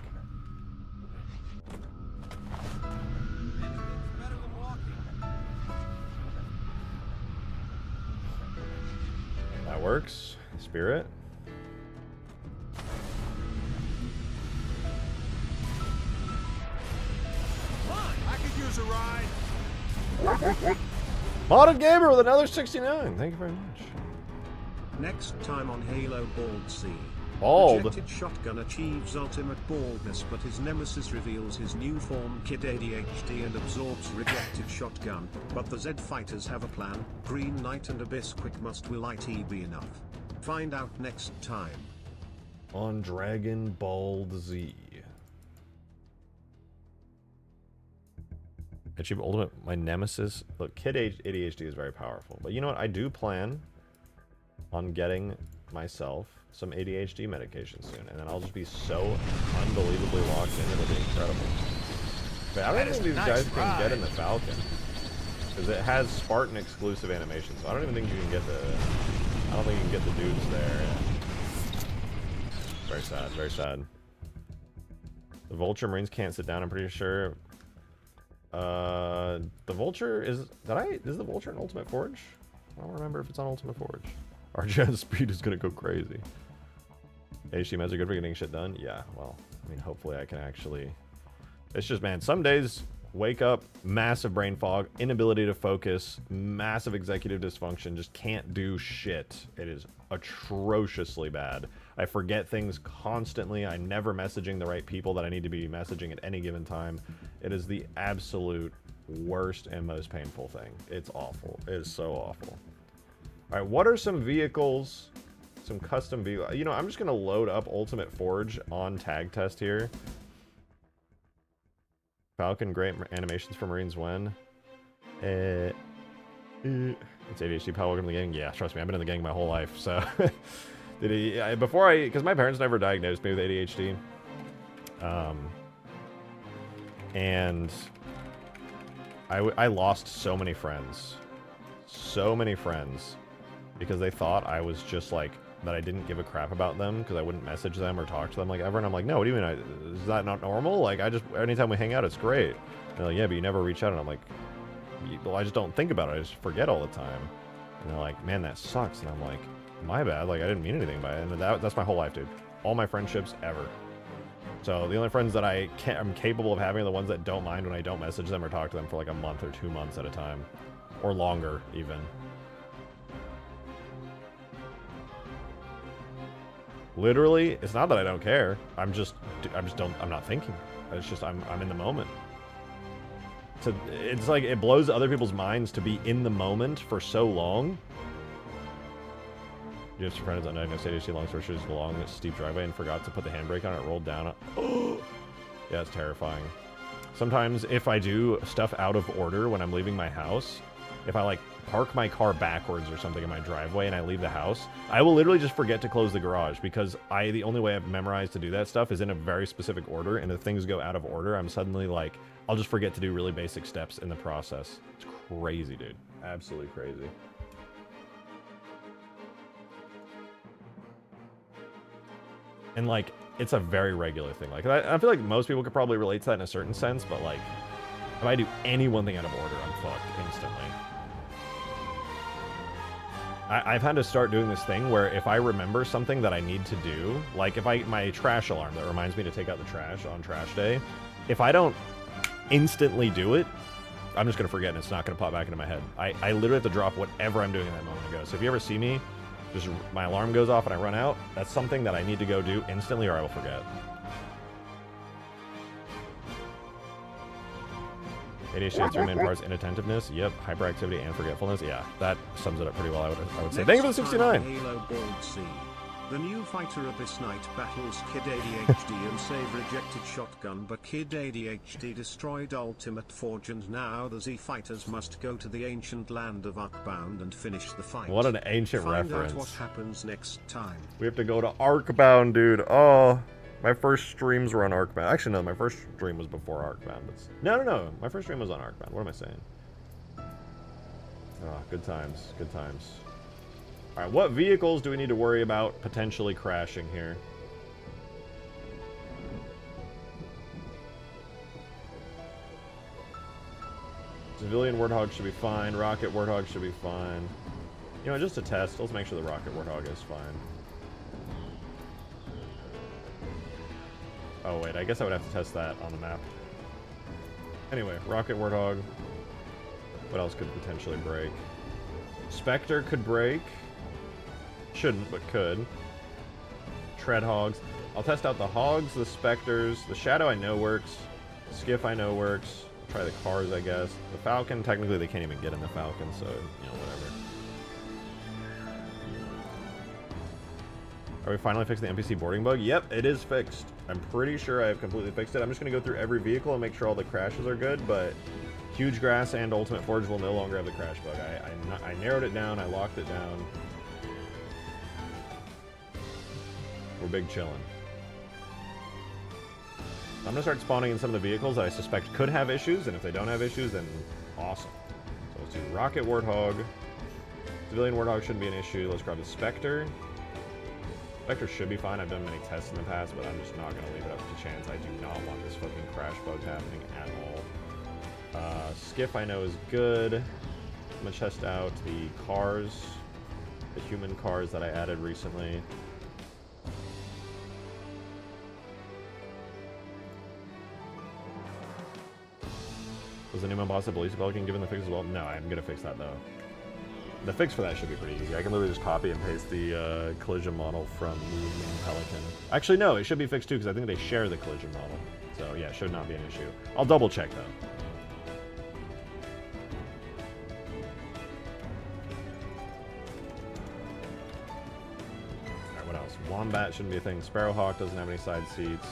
Speaker 1: That works. Spirit.
Speaker 4: I could use a ride.
Speaker 1: Modded Gamer with another 69. Thank you very much.
Speaker 2: Next time on Halo Bald Sea.
Speaker 1: Bald.
Speaker 2: Rejected shotgun achieves ultimate baldness, but his nemesis reveals his new form, Kid ADHD, and absorbs rejected shotgun. But the Z fighters have a plan. Green Knight and Abyss Quick must. Will it be enough? Find out next time
Speaker 1: On Dragon Ball Z. Achieve ultimate, my nemesis. Look, Kid ADHD is very powerful. But you know what? I do plan on getting myself some ADHD medication soon. And then I'll just be so unbelievably locked in, it'll be incredible. But I don't think these guys can get in the Falcon. Because it has Spartan exclusive animations. So I don't even think you can get the... I don't think you can get the dudes there. Very sad, very sad. The Vulture Marines can't sit down, I'm pretty sure. The Vulture is... Is the Vulture an Ultimate Forge? I don't remember if it's on Ultimate Forge. Our gen speed is gonna go crazy. HD meds are good for getting shit done? Yeah, well, I mean, hopefully I can actually... It's just, man, some days, wake up, massive brain fog, inability to focus, massive executive dysfunction, just can't do shit. It is atrociously bad. I forget things constantly. I'm never messaging the right people that I need to be messaging at any given time. It is the absolute worst and most painful thing. It's awful. It is so awful. Alright, what are some vehicles, some custom vehicles? You know, I'm just going to load up Ultimate Forge on tag test here. Falcon, great animations for Marines when? It's ADHD power, welcome to the gang. Yeah, trust me, I've been in the gang my whole life, so... because my parents never diagnosed me with ADHD. And I lost so many friends. So many friends. Because they thought I was just like, that I didn't give a crap about them because I wouldn't message them or talk to them like ever. And I'm like, no, what do you mean? Is that not normal? Like, anytime we hang out, it's great. And they're like, yeah, but you never reach out. And I'm like, well, I just don't think about it. I just forget all the time. And they're like, man, that sucks. And I'm like, my bad. Like, I didn't mean anything by it. And that's my whole life, dude. All my friendships ever. So the only friends that I'm capable of having are the ones that don't mind when I don't message them or talk to them for like a month or 2 months at a time. Or longer, even. Literally, it's not that I don't care. I'm not thinking. It's just, I'm in the moment. So it's like, it blows other people's minds to be in the moment for so long. You have some friends that diagnosed ADHD, long story short, is along this steep driveway and forgot to put the handbrake on it, rolled down. Yeah, it's terrifying. Sometimes if I do stuff out of order when I'm leaving my house, if I like park my car backwards or something in my driveway and I leave the house, I will literally just forget to close the garage because the only way I've memorized to do that stuff is in a very specific order, and if things go out of order, I'm suddenly like, I'll just forget to do really basic steps in the process. It's crazy, dude. Absolutely crazy. And like, it's a very regular thing. Like, I feel like most people could probably relate to that in a certain sense, but like, if I do any one thing out of order, I'm fucked instantly. I've had to start doing this thing where if I remember something that I need to do, like if my trash alarm that reminds me to take out the trash on trash day, if I don't instantly do it, I'm just going to forget and it's not going to pop back into my head. I literally have to drop whatever I'm doing in that moment ago. So if you ever see me, just my alarm goes off and I run out, that's something that I need to go do instantly or I will forget. ADHD has three main parts: inattentiveness, yep, hyperactivity, and forgetfulness. Yeah, that sums it up pretty well, I would say. Thank you for the 69!
Speaker 2: Halo Bald Sea. The new fighter Abyss Knight battles Kid ADHD and save rejected shotgun, but Kid ADHD destroyed Ultimate Forge, and now the Z fighters must go to the ancient land of Arkbound and finish the fight.
Speaker 1: What an ancient
Speaker 2: Find
Speaker 1: reference.
Speaker 2: out what happens next time.
Speaker 1: We have to go to Arkbound, dude. Oh, my first streams were on Arkbound. Actually, no, my first stream was before Arkbound. But no. My first stream was on Arkbound. What am I saying? Oh, good times. Good times. All right, what vehicles do we need to worry about potentially crashing here? Civilian Warthog should be fine. Rocket Warthog should be fine. You know, just a test. Let's make sure the Rocket Warthog is fine. Oh, wait. I guess I would have to test that on the map. Anyway, Rocket Warthog. What else could potentially break? Spectre could break. Shouldn't, but could. Tread Hogs. I'll test out the Hogs, the Spectres. The Shadow I know works. Skiff I know works. I'll try the cars, I guess. The Falcon, technically they can't even get in the Falcon, so, you know, whatever. Are we finally fixing the NPC boarding bug? Yep, it is fixed. I'm pretty sure I have completely fixed it. I'm just going to go through every vehicle and make sure all the crashes are good, but Huge Grass and Ultimate Forge will no longer have the crash bug. I narrowed it down, I locked it down. We're big chillin'. I'm going to start spawning in some of the vehicles that I suspect could have issues, and if they don't have issues, then awesome. So let's do Rocket Warthog. Civilian Warthog shouldn't be an issue. Let's grab the Spectre. Spectre should be fine. I've done many tests in the past, but I'm just not going to leave it up to chance. I do not want this fucking crash bug happening at all. Skiff I know is good. I'm going to test out the cars. The human cars that I added recently. Was the new boss at Pelican given the fix as well? No, I'm going to fix that though. The fix for that should be pretty easy. I can literally just copy and paste the collision model from the main Pelican. Actually, no, it should be fixed too because I think they share the collision model. So yeah, it should not be an issue. I'll double check though. Alright, what else? Wombat shouldn't be a thing. Sparrowhawk doesn't have any side seats.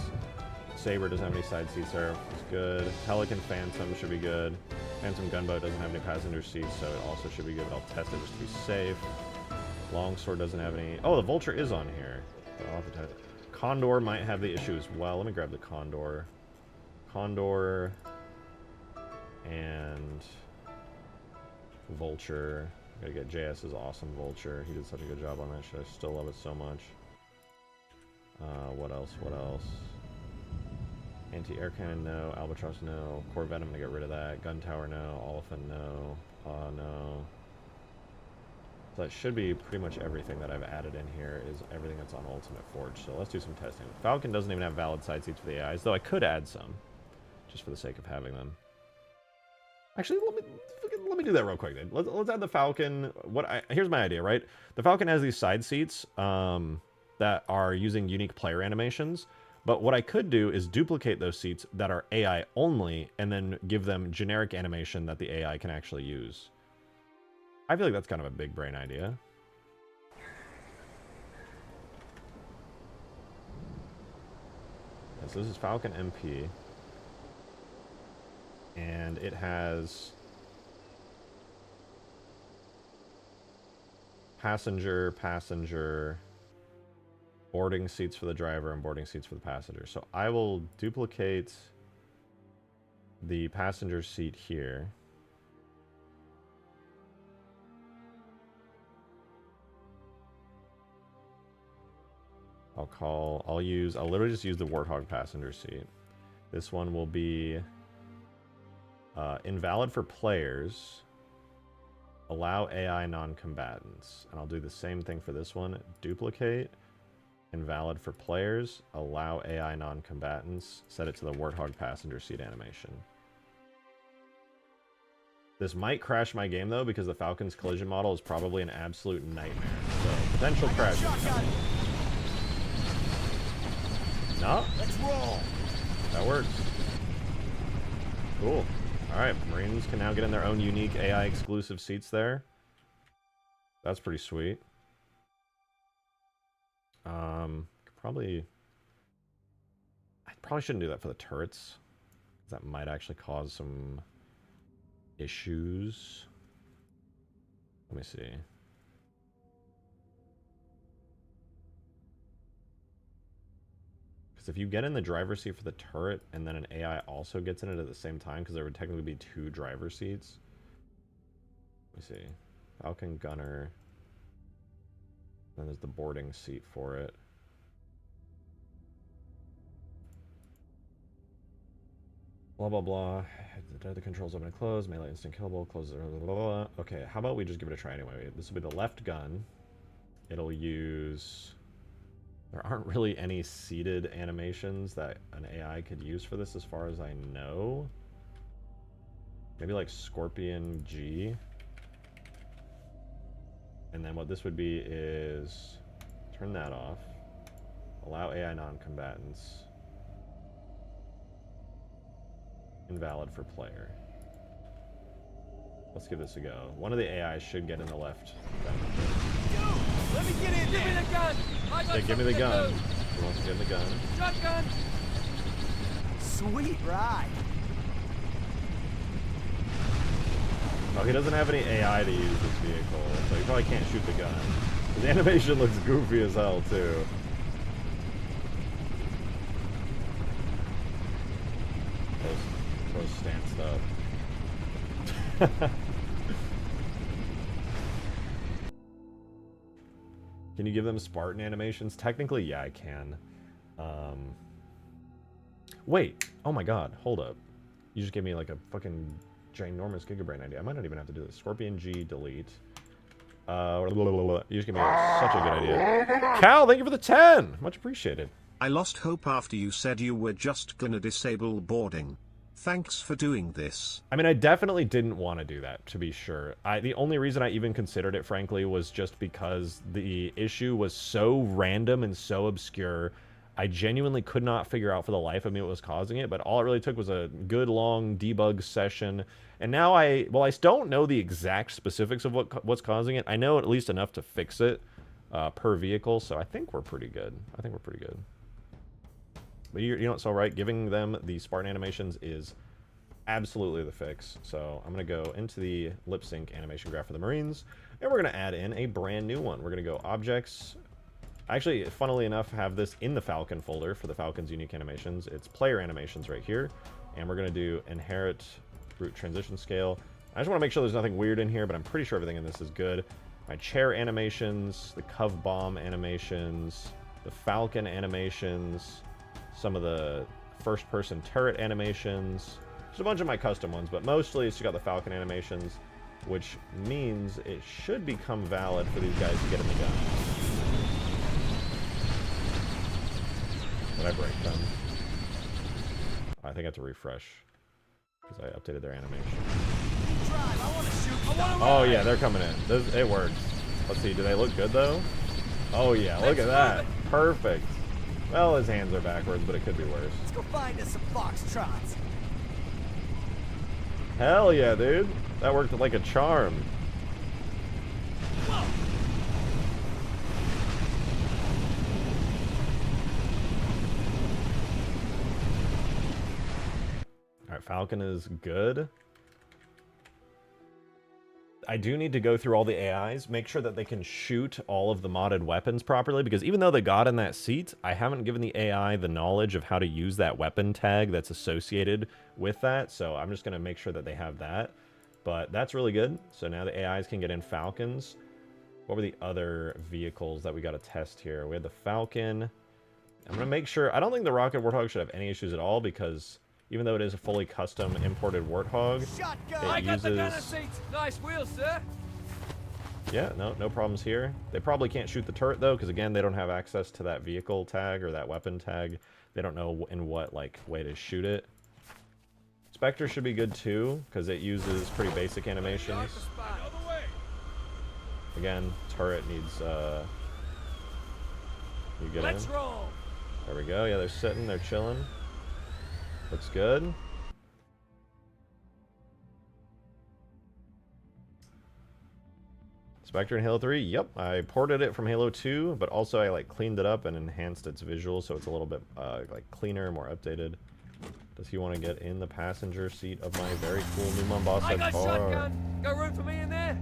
Speaker 1: Saber doesn't have any side seats there. It's good. Pelican Phantom should be good. Phantom Gunboat doesn't have any passenger seats, so it also should be good. I'll test it just to be safe. Longsword doesn't have any... Oh, the Vulture is on here. So I'll have to test it. Condor might have the issue as well. Let me grab the Condor. Condor... and... Vulture. Gotta get JS's awesome Vulture. He did such a good job on that shit. I still love it so much. What else? What else? Anti-air cannon, no. Albatross, no. Corvette, I'm gonna get rid of that. Gun tower, no. Oliphan, no. No. So that should be pretty much everything that I've added in here is everything that's on Ultimate Forge. So let's do some testing. Falcon doesn't even have valid side seats for the AIs, though I could add some, just for the sake of having them. Actually, let me do that real quick then. Let's add the Falcon. Here's my idea, right? The Falcon has these side seats that are using unique player animations. But what I could do is duplicate those seats that are AI only and then give them generic animation that the AI can actually use. I feel like that's kind of a big brain idea. Yeah, so this is Falcon MP. And it has passenger, boarding seats for the driver and boarding seats for the passenger. So I will duplicate the passenger seat here. I'll literally just use the Warthog passenger seat. This one will be invalid for players. Allow AI non-combatants. And I'll do the same thing for this one. Duplicate. Invalid for players. Allow AI non-combatants. Set it to the Warthog passenger seat animation. This might crash my game, though, because the Falcon's collision model is probably an absolute nightmare. So, potential crash. No?
Speaker 4: Let's roll.
Speaker 1: That works. Cool. Alright, Marines can now get in their own unique AI exclusive seats there. That's pretty sweet. Probably... I probably shouldn't do that for the turrets. That might actually cause some issues. Let me see. Because if you get in the driver's seat for the turret and then an AI also gets in it at the same time, because there would technically be 2 driver seats. Let me see. Falcon Gunner. Then there's the boarding seat for it. Blah, blah, blah. The controls open and close. Melee instant killable. Closes. Blah, blah, blah. Okay, how about we just give it a try anyway? This will be the left gun. It'll use... There aren't really any seated animations that an AI could use for this as far as I know. Maybe like Scorpion G. And then what this would be is... Turn that off. Allow AI non-combatants. Invalid for player. Let's give this a go. One of the AIs should get in the left.
Speaker 4: Let me get in there. Give me the gun.
Speaker 1: Yeah, give me the gun. Who wants to get in the gun?
Speaker 4: Shotgun. Sweet ride.
Speaker 1: Oh, he doesn't have any AI to use this vehicle, so he probably can't shoot the gun. The animation looks goofy as hell, too. Those stanced up. Can you give them Spartan animations? Technically, yeah, I can. Wait. Oh my god. Hold up. You just gave me like a fucking ginormous gigabrain idea. I might not even have to do this. Scorpion G, delete. You just gave me such a good idea. Cal, thank you for the 10! Much appreciated.
Speaker 2: I lost hope after you said you were just gonna disable boarding. Thanks for doing this.
Speaker 1: I mean, I definitely didn't want to do that, to be sure. The only reason I even considered it, frankly, was just because the issue was so random and so obscure. I genuinely could not figure out for the life of me what was causing it, but all it really took was a good long debug session. And now I don't know the exact specifics of what's causing it. I know at least enough to fix it per vehicle, so I think we're pretty good. But you know what's all right? Giving them the Spartan animations is absolutely the fix. So I'm going to go into the lip sync animation graph for the Marines, and we're going to add in a brand new one. We're going to go Objects. Actually, funnily enough, have this in the Falcon folder for the Falcon's unique animations. It's player animations right here, and we're going to do Inherit Root Transition Scale. I just want to make sure there's nothing weird in here, but I'm pretty sure everything in this is good. My chair animations, the Cov Bomb animations, the Falcon animations, some of the first-person turret animations. Just a bunch of my custom ones, but mostly it's got the Falcon animations, which means it should become valid for these guys to get in the gun. Did I break them? I think I have to refresh, because I updated their animation. Oh yeah, they're coming in. It works. Let's see, do they look good though? Oh yeah, look at that. Perfect. Well, his hands are backwards, but it could be worse.
Speaker 4: Let's go find us some foxtrots.
Speaker 1: Hell yeah, dude. That worked like a charm.
Speaker 4: Whoa.
Speaker 1: Alright, Falcon is good. I do need to go through all the AIs, make sure that they can shoot all of the modded weapons properly, because even though they got in that seat, I haven't given the AI the knowledge of how to use that weapon tag that's associated with that, so I'm just going to make sure that they have that. But that's really good. So now the AIs can get in Falcons. What were the other vehicles that we got to test here? We had the Falcon. I'm going to make sure... I don't think the Rocket Warthog should have any issues at all, because... even though it is a fully custom imported Warthog,
Speaker 4: Shotgun.
Speaker 1: it
Speaker 4: I got
Speaker 1: uses...
Speaker 4: the gunner seats. Nice wheels, sir.
Speaker 1: Yeah, no problems here. They probably can't shoot the turret though, because again, they don't have access to that vehicle tag or that weapon tag. They don't know in what like way to shoot it. Spectre should be good too, because it uses pretty basic animations. Again, turret needs you get in. There we go. Yeah, they're sitting, they're chilling. Looks good. Spectre in Halo 3, yep, I ported it from Halo 2, but also I like cleaned it up and enhanced its visuals so it's a little bit like cleaner, more updated. Does he want to get in the passenger seat of my very cool new Mombasa car?
Speaker 5: I got shotgun. Got room for me in there?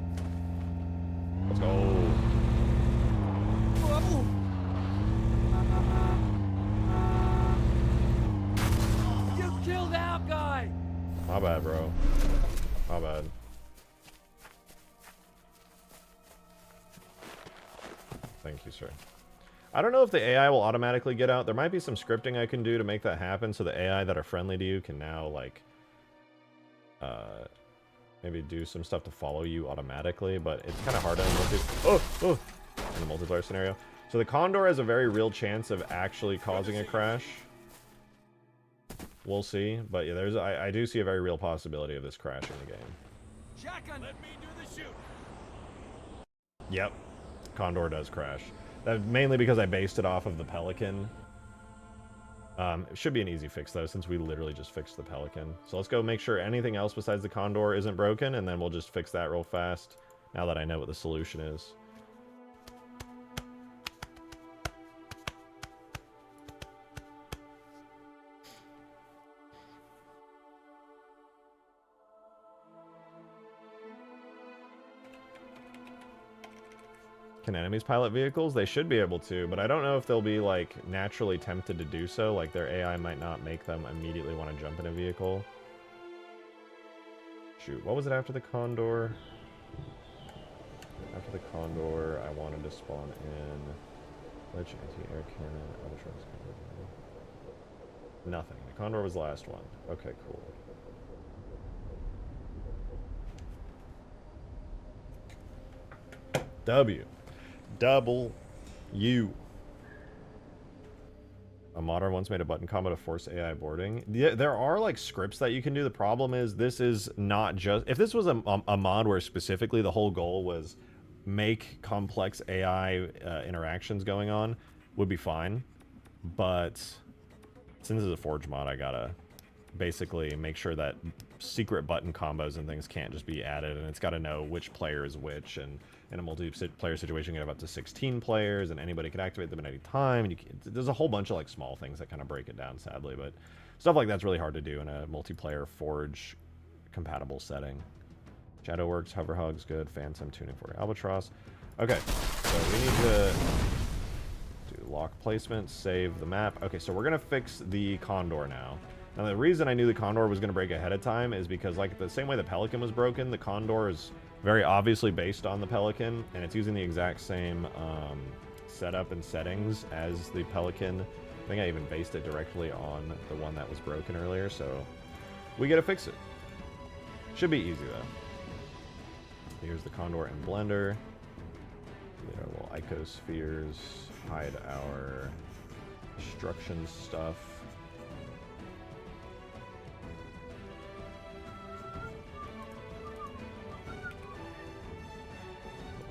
Speaker 1: Let's go.
Speaker 5: You killed our guy.
Speaker 1: My bad, bro. My bad. Thank you, sir. I don't know if the AI will automatically get out. There might be some scripting I can do to make that happen so the AI that are friendly to you can now, like, maybe do some stuff to follow you automatically, but it's kind of hard in the multiplayer scenario. So the Condor has a very real chance of actually causing a crash. We'll see, but yeah, I do see a very real possibility of this crashing the game.
Speaker 4: Shotgun, let me do the shoot.
Speaker 1: Yep. Condor does crash. That's mainly because I based it off of the Pelican. It should be an easy fix though, since we literally just fixed the Pelican. So let's go make sure anything else besides the Condor isn't broken, and then we'll just fix that real fast, now that I know what the solution is. Can enemies pilot vehicles? They should be able to, but I don't know if they'll be, like, naturally tempted to do so. Like, their AI might not make them immediately want to jump in a vehicle. Shoot, what was it after the Condor? After the Condor, I wanted to spawn in... Which anti-air cannon? Albatross. Nothing. The Condor was the last one. Okay, cool. W. Double U. A modder once made a button combo to force AI boarding. Yeah, there are like scripts that you can do. The problem is this is not just... If this was a mod where specifically the whole goal was make complex AI interactions going on, would be fine. But since it's a Forge mod, I gotta basically make sure that secret button combos and things can't just be added, and it's got to know which player is which, and in a multiplayer situation you have up to 16 players and anybody can activate them at any time, and there's a whole bunch of like small things that kind of break it down, sadly, but stuff like that's really hard to do in a multiplayer Forge compatible setting. Shadow works, hover hugs, good, phantom tuning for Albatross. Okay, so we need to do lock placement, save the map. Okay, so we're gonna fix the Condor now. Now, the reason I knew the Condor was going to break ahead of time is because, like, the same way the Pelican was broken, the Condor is very obviously based on the Pelican, and it's using the exact same setup and settings as the Pelican. I think I even based it directly on the one that was broken earlier, so we got to fix it. Should be easy, though. Here's the Condor in Blender. Get our little icospheres, hide our destruction stuff.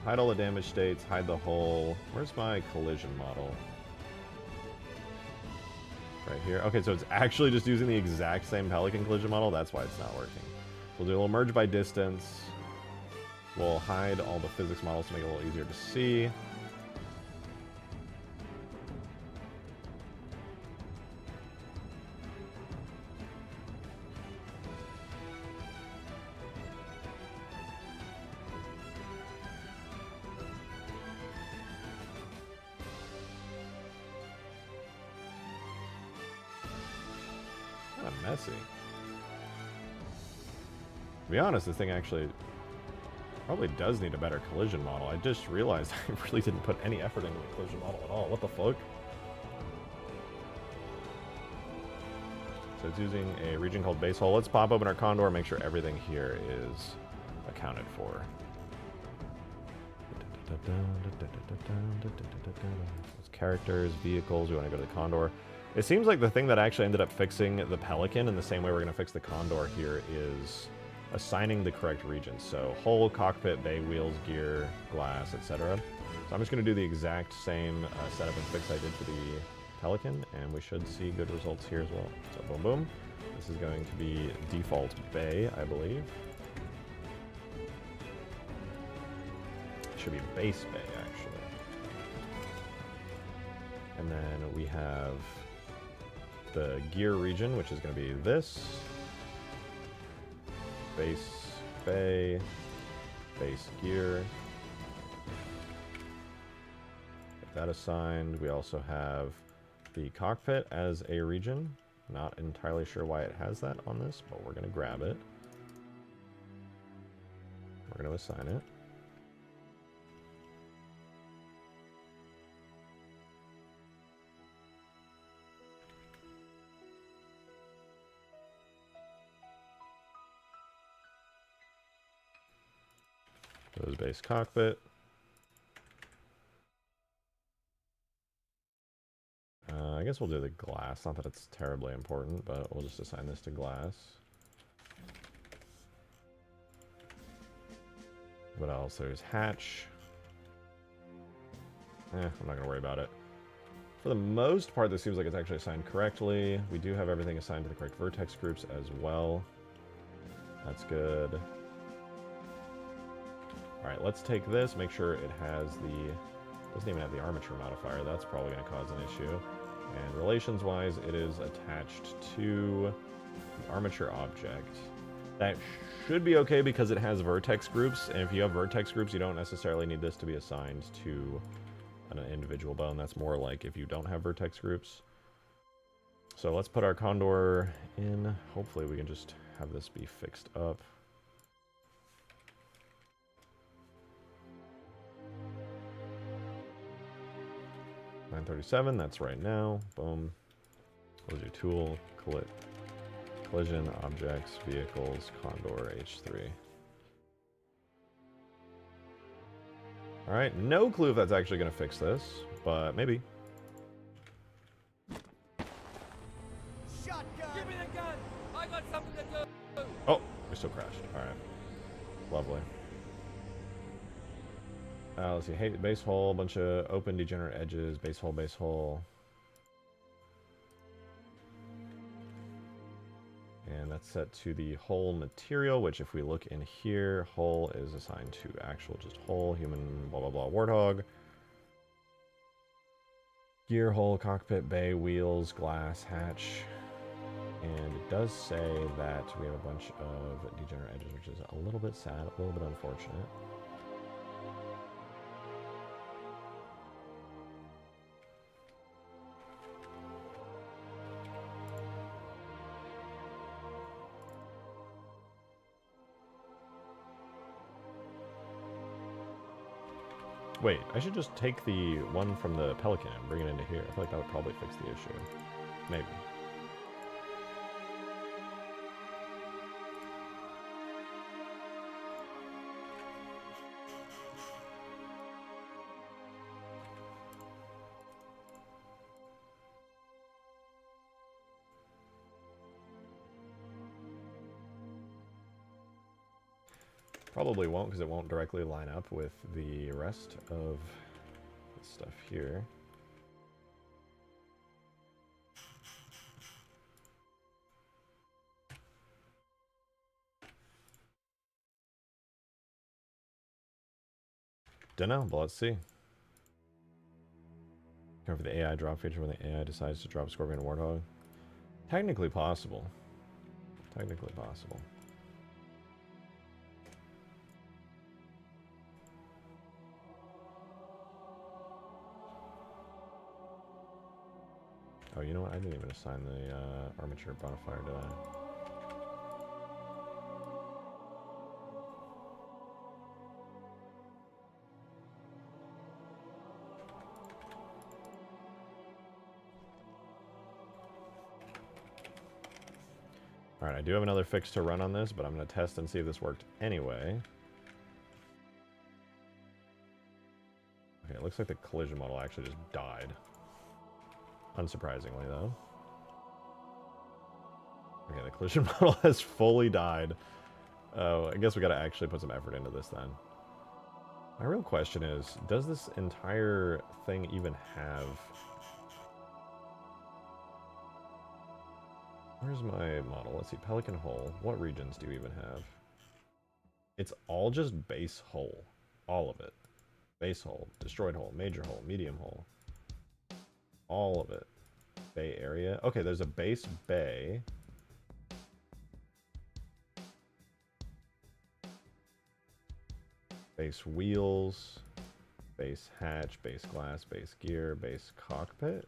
Speaker 1: Hide all the damage states, hide the hull. Where's my collision model? Right here. Okay, so it's actually just using the exact same Pelican collision model. That's why it's not working. We'll do a little merge by distance. We'll hide all the physics models to make it a little easier to see. Messy. To be honest, this thing actually probably does need a better collision model. I just realized I really didn't put any effort into the collision model at all. What the fuck? So it's using a region called base hole. Let's pop open our Condor and make sure everything here is accounted for. It's characters, vehicles. We want to go to the Condor. It seems like the thing that actually ended up fixing the Pelican in the same way we're going to fix the Condor here is assigning the correct regions. So hull, cockpit, bay, wheels, gear, glass, etc. So I'm just going to do the exact same setup and fix I did for the Pelican, and we should see good results here as well. So boom, boom. This is going to be default bay, I believe. It should be base bay, actually. And then we have the gear region, which is going to be this. Base bay, base gear. Get that assigned. We also have the cockpit as a region. Not entirely sure why it has that on this, but we're going to grab it. We're going to assign it. Goes base cockpit. I guess we'll do the glass. Not that it's terribly important, but we'll just assign this to glass. What else? There's hatch. I'm not going to worry about it. For the most part, this seems like it's actually assigned correctly. We do have everything assigned to the correct vertex groups as well. That's good. Alright, let's take this, make sure it has the... doesn't even have the armature modifier. That's probably going to cause an issue. And relations-wise, it is attached to the armature object. That should be okay because it has vertex groups, and if you have vertex groups, you don't necessarily need this to be assigned to an individual bone. That's more like if you don't have vertex groups. So let's put our Condor in. Hopefully we can just have this be fixed up. $937, that's right now. Boom. We'll do tool, collision, objects, vehicles, Condor, H3. Alright, no clue if that's actually going to fix this, but maybe.
Speaker 5: Shotgun! Give me the gun! I got something to do!
Speaker 1: Oh, we still crashed. Alright. Lovely. Let's see, hey, base hole, bunch of open degenerate edges, base hole, base hole. And that's set to the hull material, which if we look in here, hull is assigned to actual just hull, human, blah, blah, blah, warthog. Gear, hull, cockpit, bay, wheels, glass, hatch. And it does say that we have a bunch of degenerate edges, which is a little bit sad, a little bit unfortunate. Wait, I should just take the one from the Pelican and bring it into here. I feel like that would probably fix the issue. Maybe. Probably won't, because it won't directly line up with the rest of the stuff here. Dunno, but let's see. Cover the AI drop feature when the AI decides to drop Scorpion and Warthog. Technically possible. Technically possible. Oh, you know what? I didn't even assign the armature modifier, did I? Alright, I do have another fix to run on this, but I'm going to test and see if this worked anyway. Okay, it looks like the collision model actually just died. Unsurprisingly, though. Okay, the collision model has fully died. Oh, I guess we gotta actually put some effort into this then. My real question is, does this entire thing even have... Where's my model? Let's see, Pelican Hull. What regions do you even have? It's all just base hull. All of it. Base hull, destroyed hull, major hull, medium hull. All of it. Bay area. Okay, there's a base bay. Base wheels. Base hatch, base glass, base gear, base cockpit.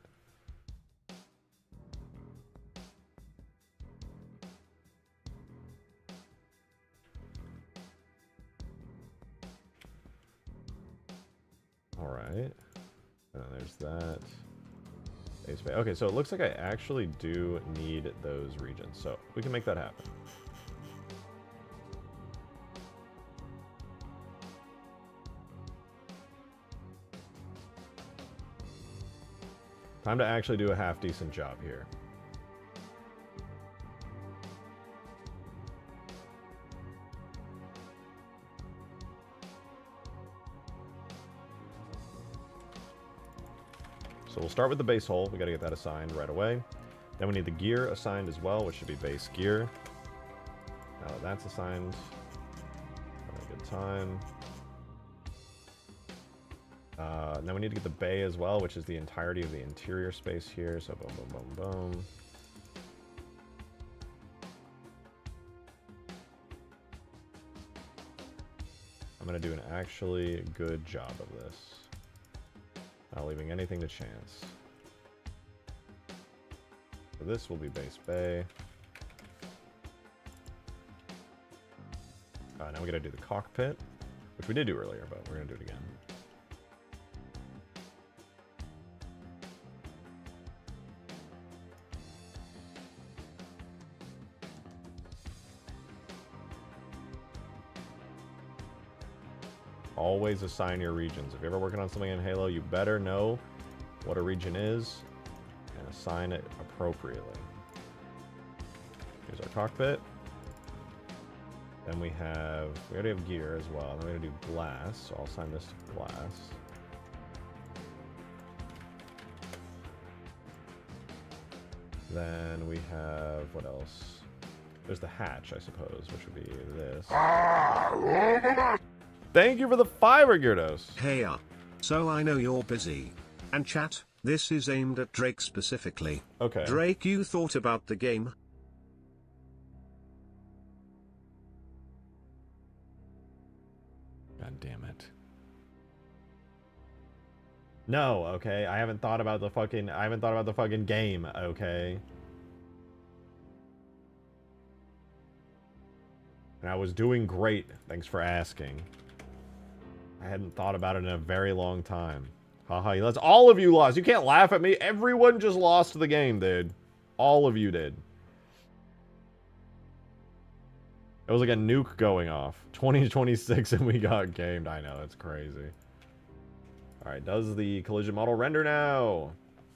Speaker 1: Alright. And then there's that. Base bay. Okay, so it looks like I actually do need those regions. So we can make that happen. Time to actually do a half-decent job here. So we'll start with the base hull. We gotta get that assigned right away. Then we need the gear assigned as well, which should be base gear. Now that that's assigned, have a good time. And then we need to get the bay as well, which is the entirety of the interior space here. So boom, boom, boom, boom. I'm going to do an actually good job of this. Not leaving anything to chance. So this will be base bay. Now we got to do the cockpit, which we did do earlier, but we're going to do it again. Always assign your regions. If you're ever working on something in Halo, you better know what a region is and assign it appropriately. Here's our cockpit. Then we already have gear as well. Then we're gonna do glass, so I'll assign this to glass. Then we have, what else? There's the hatch, I suppose, which would be this. Thank you for the fiber, Gyarados.
Speaker 2: Hey so I know you're busy. And chat, this is aimed at Drake specifically.
Speaker 1: Okay.
Speaker 2: Drake, you thought about the game?
Speaker 1: God damn it. No, okay. I haven't thought about the fucking game, okay? And I was doing great. Thanks for asking. I hadn't thought about it in a very long time. Haha, that's all of you lost. You can't laugh at me. Everyone just lost the game, dude. All of you did. It was like a nuke going off. 2026 and we got gamed. I know, that's crazy. Alright, does the collision model render now?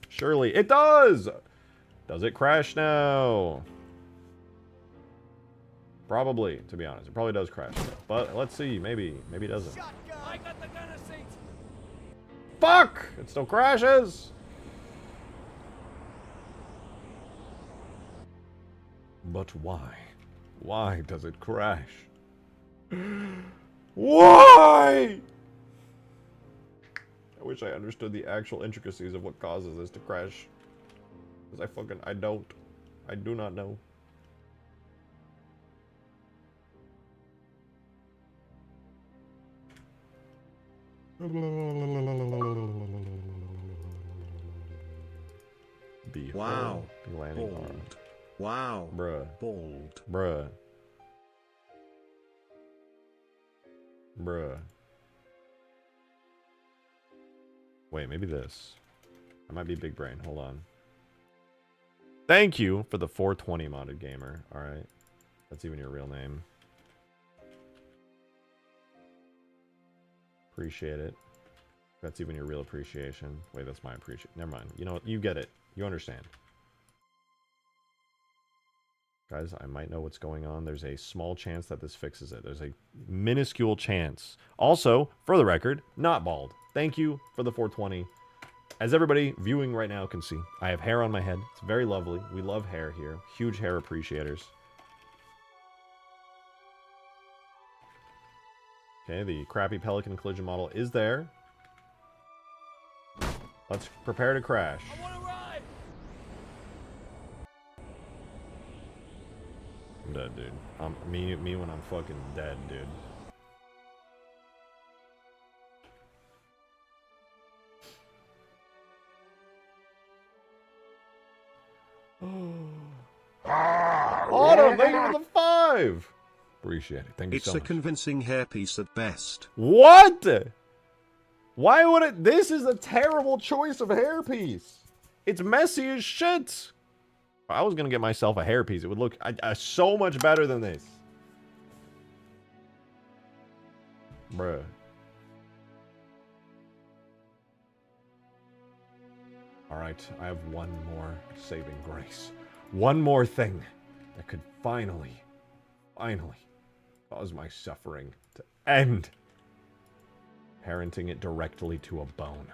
Speaker 1: Surely it does! Does it crash now? Probably, to be honest. It probably does crash. But let's see. Maybe it doesn't.
Speaker 5: I got the gunner seat.
Speaker 1: Fuck! It still crashes! But why? Why does it crash? Why? I wish I understood the actual intricacies of what causes this to crash. Because I do not know.
Speaker 2: Wow.
Speaker 1: Landing
Speaker 2: Bold.
Speaker 1: arm.
Speaker 2: Wow.
Speaker 1: Bruh.
Speaker 2: Bold.
Speaker 1: Bruh. Bruh. Wait, maybe this. I might be big brain. Hold on. Thank you for the 420 modded gamer. Alright. That's even your real name. Appreciate it. That's even your real appreciation. Wait, that's my appreciation. Never mind. You know what? You get it. You understand. Guys, I might know what's going on. There's a small chance that this fixes it. There's a minuscule chance. Also, for the record, not bald. Thank you for the 420. As everybody viewing right now can see, I have hair on my head. It's very lovely. We love hair here. Huge hair appreciators. Okay, the crappy Pelican collision model is there. Let's prepare to crash.
Speaker 5: I want to ride.
Speaker 1: I'm dead, dude. Me when I'm fucking dead, dude. Autumn, thank you for the 5! Appreciate it. Thank you so much.
Speaker 2: It's a convincing hairpiece at best.
Speaker 1: What? Why would it? This is a terrible choice of hairpiece. It's messy as shit. If I was gonna get myself a hairpiece, it would look so much better than this. Bruh. Alright, I have one more saving grace. One more thing that could finally cause my suffering to end. Parenting it directly to a bone,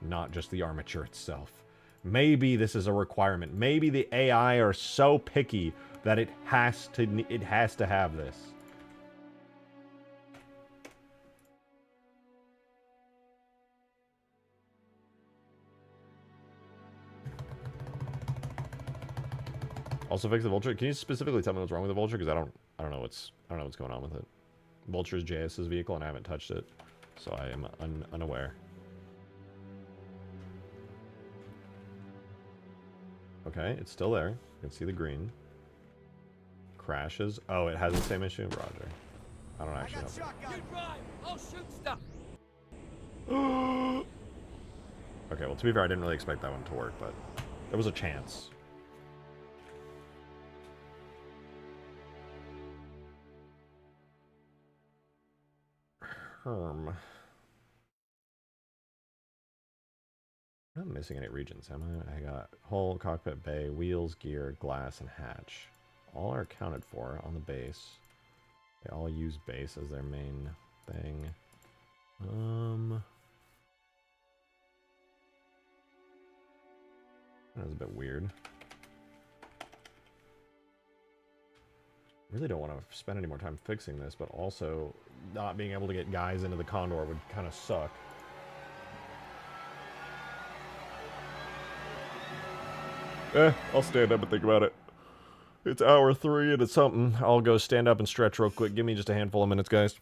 Speaker 1: not just the armature itself. Maybe this is a requirement. Maybe the AI are so picky that it has to have this. Also fix the vulture. Can you specifically tell me what's wrong with the vulture? Because I don't know what's going on with it. Vulture is JS's vehicle, and I haven't touched it, so I am unaware. Okay, it's still there. You can see the green. Crashes. Oh, it has the same issue. Roger. I don't actually know.
Speaker 5: You drive. I'll shoot stuff.
Speaker 1: Okay, well, to be fair, I didn't really expect that one to work, but there was a chance. I'm not missing any regions, am I? I got hull, cockpit, bay, wheels, gear, glass, and hatch. All are accounted for on the base. They all use base as their main thing. That's a bit weird. Really don't want to spend any more time fixing this, but also not being able to get guys into the Condor would kind of suck. I'll stand up and think about it. It's hour 3 and it's something. I'll go stand up and stretch real quick. Give me just a handful of minutes, guys.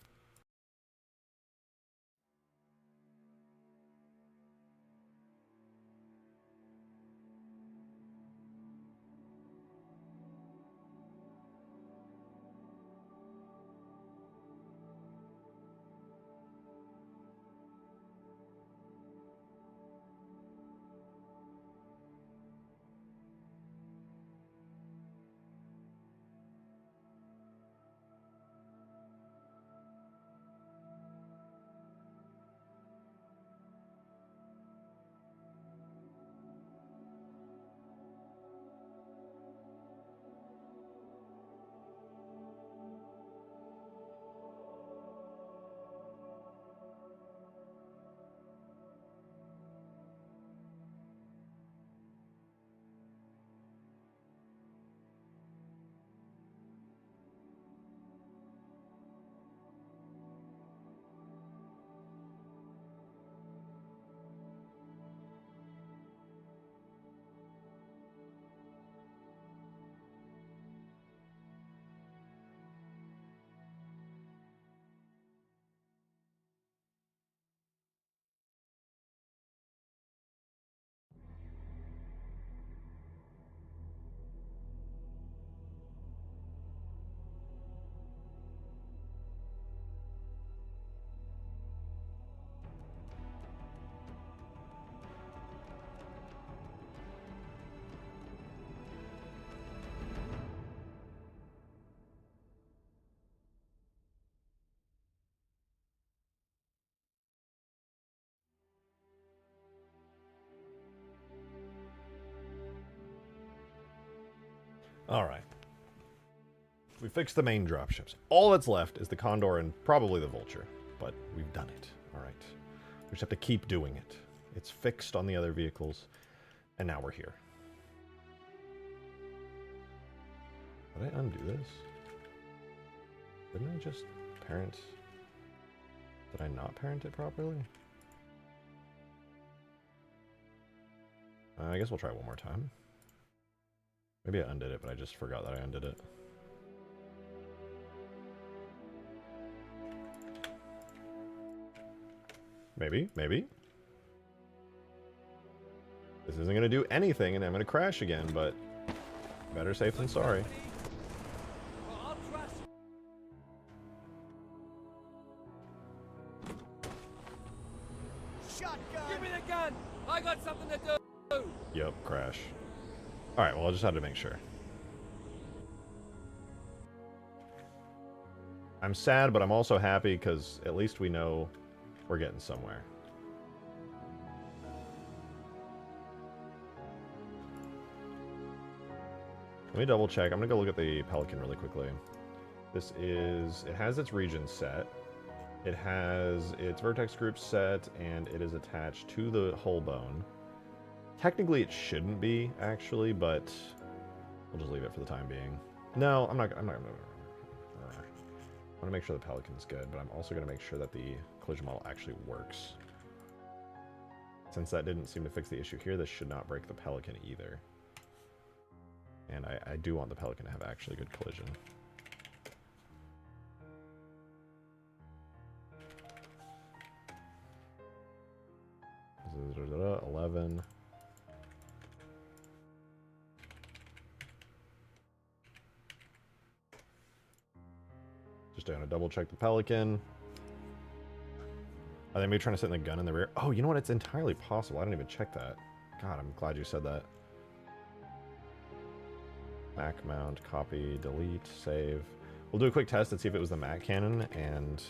Speaker 1: Alright. We fixed the main dropships. All that's left is the Condor and probably the Vulture. But we've done it. Alright. We just have to keep doing it. It's fixed on the other vehicles. And now we're here. Did I undo this? Didn't I just parent... Did I not parent it properly? I guess we'll try one more time. Maybe I undid it, but I just forgot that I undid it. Maybe, maybe. This isn't going to do anything and I'm going to crash again, but better safe than sorry.
Speaker 5: Shotgun! Give me the gun! I got something to do!
Speaker 1: Yep, crash. Alright, well I just had to make sure. I'm sad, but I'm also happy because at least we know we're getting somewhere. Let me double check. I'm gonna go look at the Pelican really quickly. This is... It has its region set. It has its vertex group set, and it is attached to the hull bone. Technically it shouldn't be, actually, but we'll just leave it for the time being. No, I'm not gonna... I want to make sure the Pelican's good, but I'm also going to make sure that the collision model actually works. Since that didn't seem to fix the issue here, this should not break the Pelican either. And I do want the Pelican to have actually good collision. This is 11. Just gonna double check the Pelican. Are they maybe trying to sit in the gun in the rear? Oh, you know what? It's entirely possible. I didn't even check that. God, I'm glad you said that. Mac mount, copy, delete, save. We'll do a quick test and see if it was the Mac cannon, and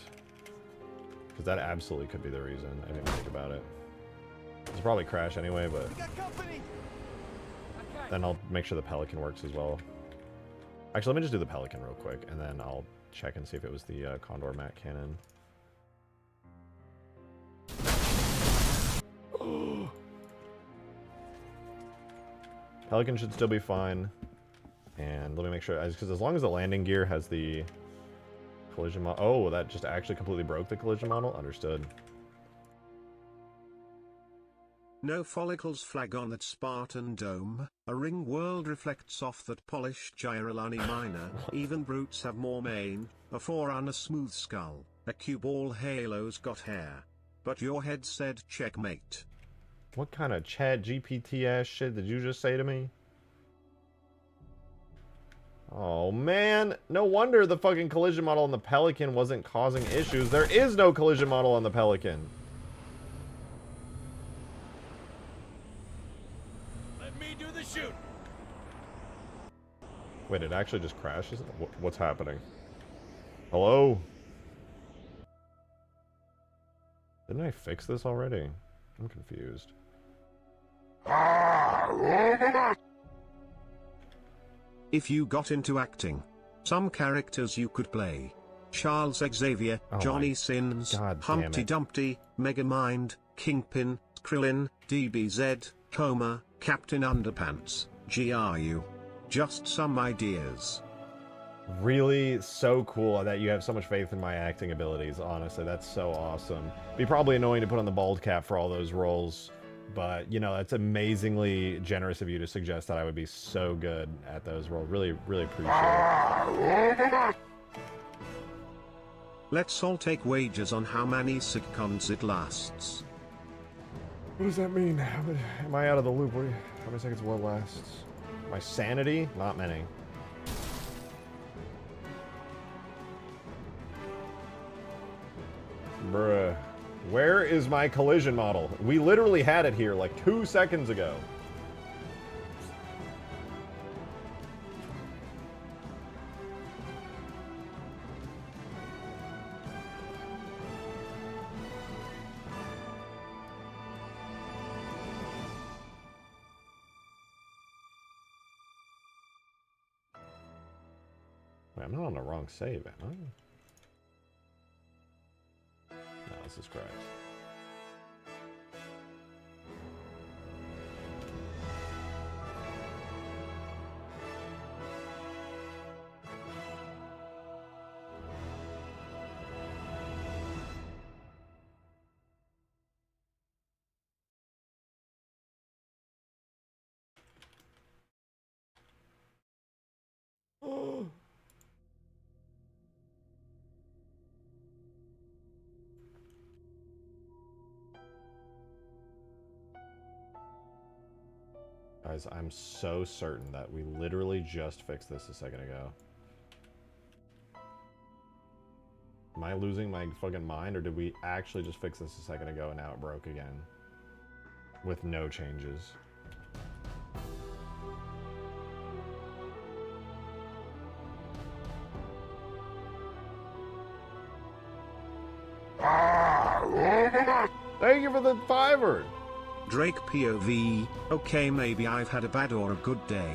Speaker 1: because that absolutely could be the reason. I didn't think about it. It's probably crash anyway, but then I'll make sure the Pelican works as well. Actually, let me just do the Pelican real quick, and then I'll check and see if it was the Condor Mac cannon. Pelican should still be fine. And let me make sure, because as long as the landing gear has the collision model... Oh, that just actually completely broke the collision model? Understood.
Speaker 2: No follicles flag on that Spartan dome, a ring world reflects off that polished Gyrolani minor, even brutes have more mane, a 4 on a smooth skull, a cue ball halo's got hair. But your head said checkmate.
Speaker 1: What kind of chat GPT ass shit did you just say to me? Oh man, no wonder the fucking collision model on the Pelican wasn't causing issues. There is no collision model on the Pelican.
Speaker 4: Shoot.
Speaker 1: Wait, it actually just crashes? What's happening? Hello? Didn't I fix this already? I'm confused.
Speaker 2: If you got into acting, some characters you could play. Charles Xavier,
Speaker 1: Oh
Speaker 2: Johnny Sins,
Speaker 1: God damn
Speaker 2: Humpty
Speaker 1: it.
Speaker 2: Dumpty, Megamind, Kingpin, Krillin, DBZ, Homer, Captain Underpants, GRU. Just some ideas.
Speaker 1: Really so cool that you have so much faith in my acting abilities, honestly. That's so awesome. Be probably annoying to put on the bald cap for all those roles, but, you know, that's amazingly generous of you to suggest that I would be so good at those roles. Really, really appreciate it.
Speaker 2: Let's all take wagers on how many sitcoms it lasts.
Speaker 1: What does that mean? Am I out of the loop? How many seconds will it last? My sanity? Not many. Bruh. Where is my collision model? We literally had it here like 2 seconds ago. Wait, I'm not on the wrong save, am I? No, this is correct. Guys, I'm so certain that we literally just fixed this a second ago. Am I losing my fucking mind, or did we actually just fix this a second ago and now it broke again? With no changes. Thank you for the $5.
Speaker 2: Drake POV, okay, maybe I've had a bad or a good day.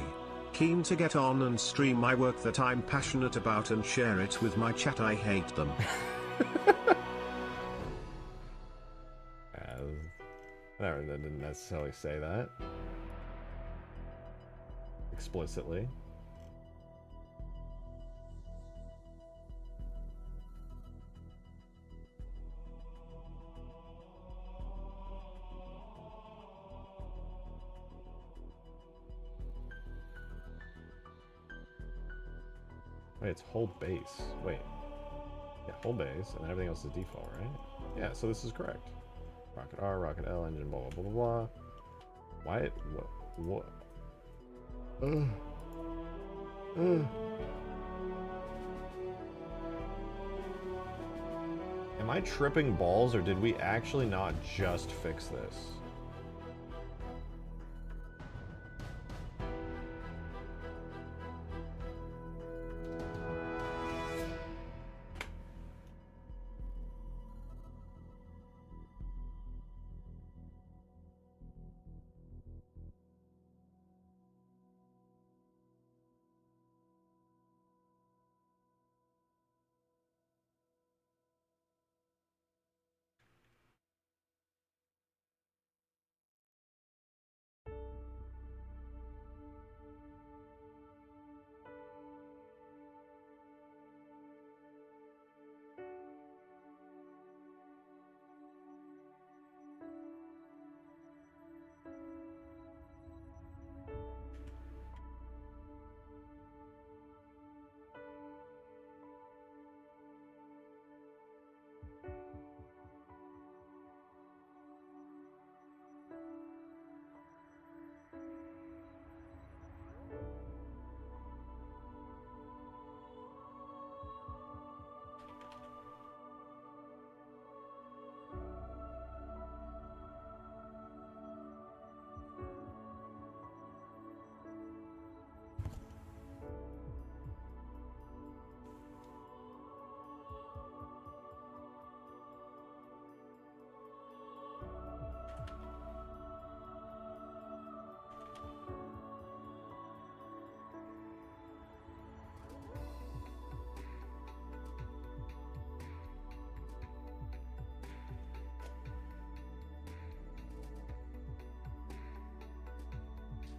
Speaker 2: Keen to get on and stream my work that I'm passionate about and share it with my chat. I hate them.
Speaker 1: I didn't necessarily say that explicitly. Wait, it's hold base. Wait. Yeah, hold base, and then everything else is default, right? Yeah, so this is correct. Rocket R, Rocket L, engine, blah, blah, blah, blah. Why? What? Am I tripping balls, or did we actually not just fix this?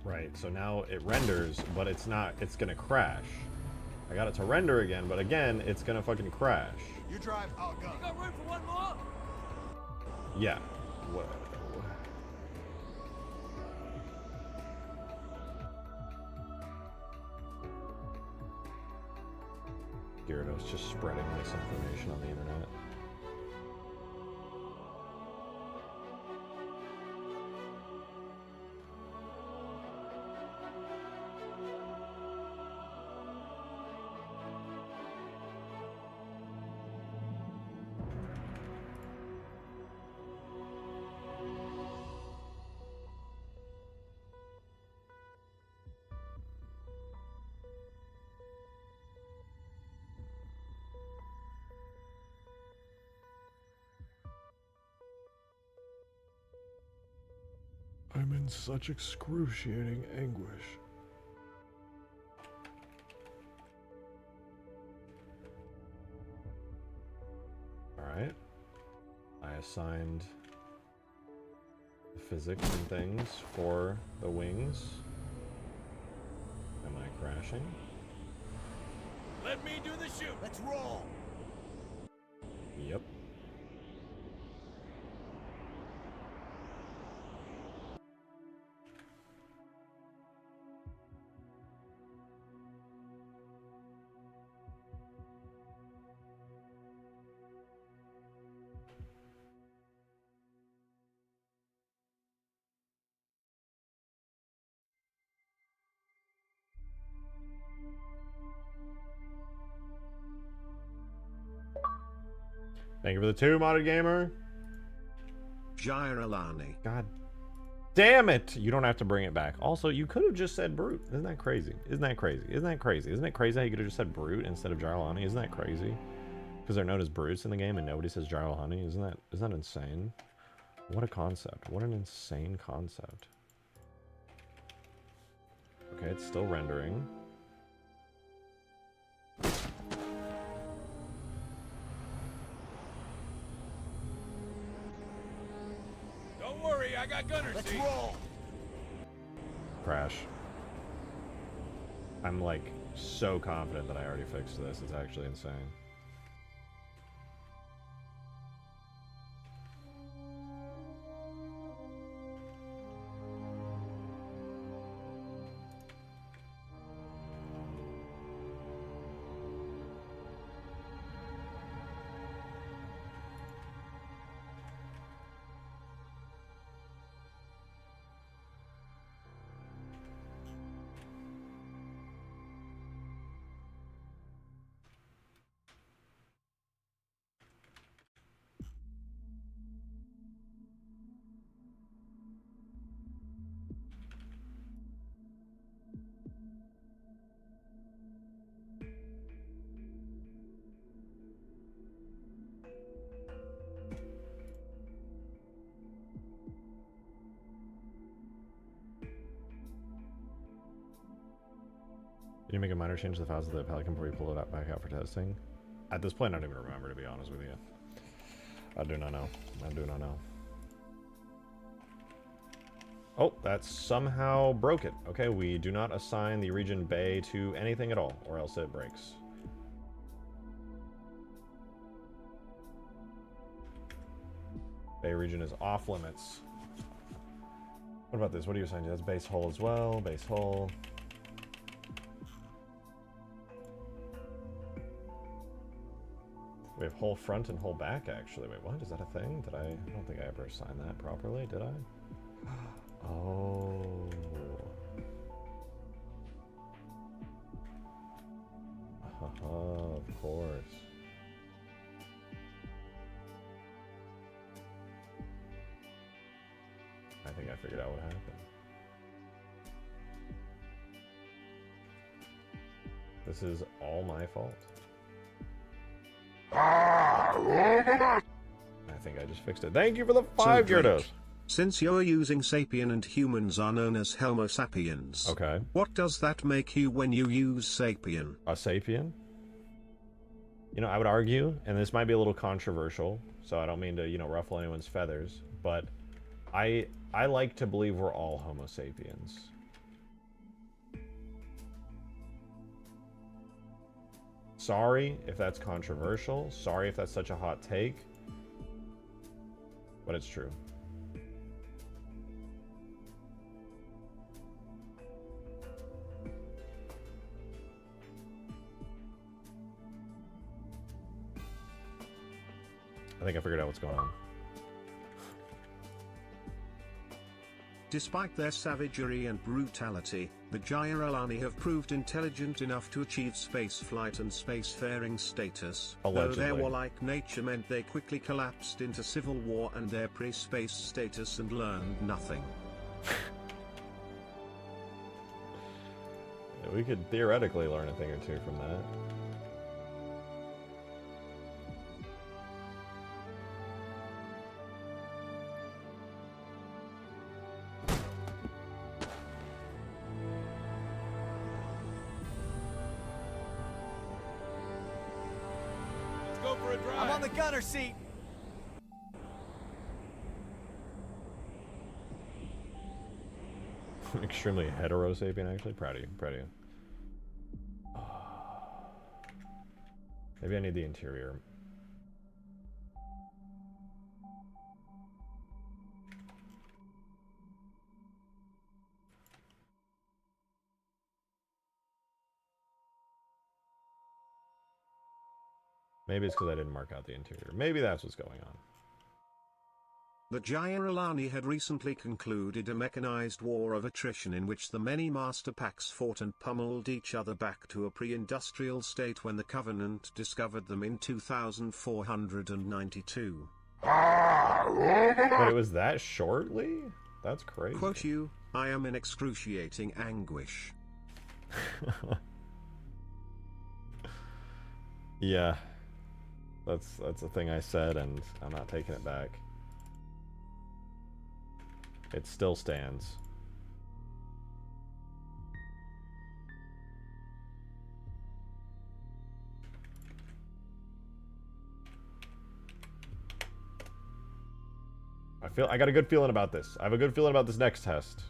Speaker 1: Right, so now it renders, but it's not, it's gonna crash. I got it to render again, but again, it's gonna fucking crash.
Speaker 4: You drive, I'll gun.
Speaker 5: You got room for one more?
Speaker 1: Yeah. What? Gyarados just spreading misinformation on the internet. I'm in such excruciating anguish. assigned the physics and things for the wings. Am I crashing?
Speaker 4: Let me do the shoot. Let's roll.
Speaker 1: Yep. Thank you for the 2, Modded Gamer.
Speaker 2: Jairalani.
Speaker 1: God damn it! You don't have to bring it back. Also, you could have just said Brute. Isn't that crazy? Isn't that crazy? Isn't that crazy? Isn't it crazy how you could have just said Brute instead of Jairalani? Isn't that crazy? Because they're known as Brutes in the game and nobody says Jairalani. Isn't that insane? What a concept. What an insane concept. Okay, it's still rendering.
Speaker 4: Don't worry, I got gunner seat. Let's roll.
Speaker 1: Crash. I'm like so confident that I already fixed this. It's actually insane. Did you make a minor change to the files of the Pelican before you pull it up back out for testing? At this point, I don't even remember, to be honest with you. I do not know. I do not know. Oh, that somehow broke it. Okay, we do not assign the region bay to anything at all, or else it breaks. Bay region is off limits. What about this? What do you assign to? That's base hull as well. Base hull. We have whole front and whole back, actually. Wait, what? Is that a thing? I don't think I ever assigned that properly, did I? Oh. Of course. I think I figured out what happened. This is all my fault. I think I just fixed it. Thank you for the 5 Gyarados.
Speaker 2: Since you're using sapien and humans are known as Homo sapiens.
Speaker 1: Okay.
Speaker 2: What does that make you when you use sapien?
Speaker 1: A sapien? You know, I would argue, and this might be a little controversial, so I don't mean to, you know, ruffle anyone's feathers, but I like to believe we're all Homo sapiens. Sorry if that's controversial. Sorry if that's such a hot take. But it's true. I think I figured out what's going on.
Speaker 2: Despite their savagery and brutality, the Jairalani have proved intelligent enough to achieve spaceflight and spacefaring status.
Speaker 1: Allegedly.
Speaker 2: Though their warlike nature meant they quickly collapsed into civil war and their pre-space status and learned nothing.
Speaker 1: Yeah, we could theoretically learn a thing or two from that.
Speaker 4: I'm on the gunner seat.
Speaker 1: Extremely heterosapien, actually. Proud of you. Proud of you. Maybe I need the interior. Maybe it's because I didn't mark out the interior. Maybe that's what's going on.
Speaker 2: The Gyaralani had recently concluded a mechanized war of attrition in which the many master packs fought and pummeled each other back to a pre-industrial state when the Covenant discovered them in 2492.
Speaker 1: But it was that shortly? That's crazy.
Speaker 2: Quote you, I am in excruciating anguish.
Speaker 1: Yeah. That's a thing I said, and I'm not taking it back. It still stands. I got a good feeling about this. I have a good feeling about this next test.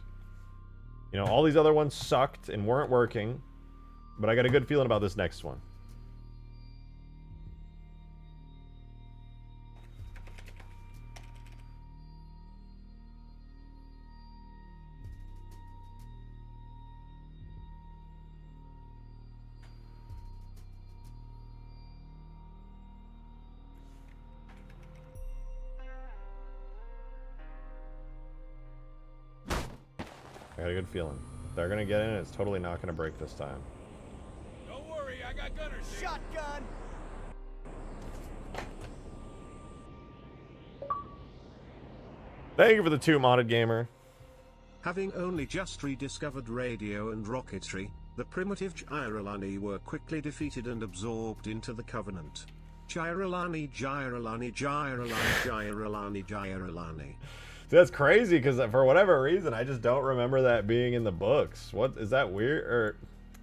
Speaker 1: You know, all these other ones sucked and weren't working, but I got a good feeling about this next one. I got a good feeling. They're gonna get in, it's totally not gonna break this time.
Speaker 4: Don't worry, I got gunners.
Speaker 5: Shotgun!
Speaker 1: Thank you for the 2 modded gamer.
Speaker 2: Having only just rediscovered radio and rocketry, the primitive Gyaralani were quickly defeated and absorbed into the Covenant. Gyaralani, Gyaralani, Gyaralani, Gyaralani, Gyaralani.
Speaker 1: That's crazy, because for whatever reason, I just don't remember that being in the books. What, is that weird? Or,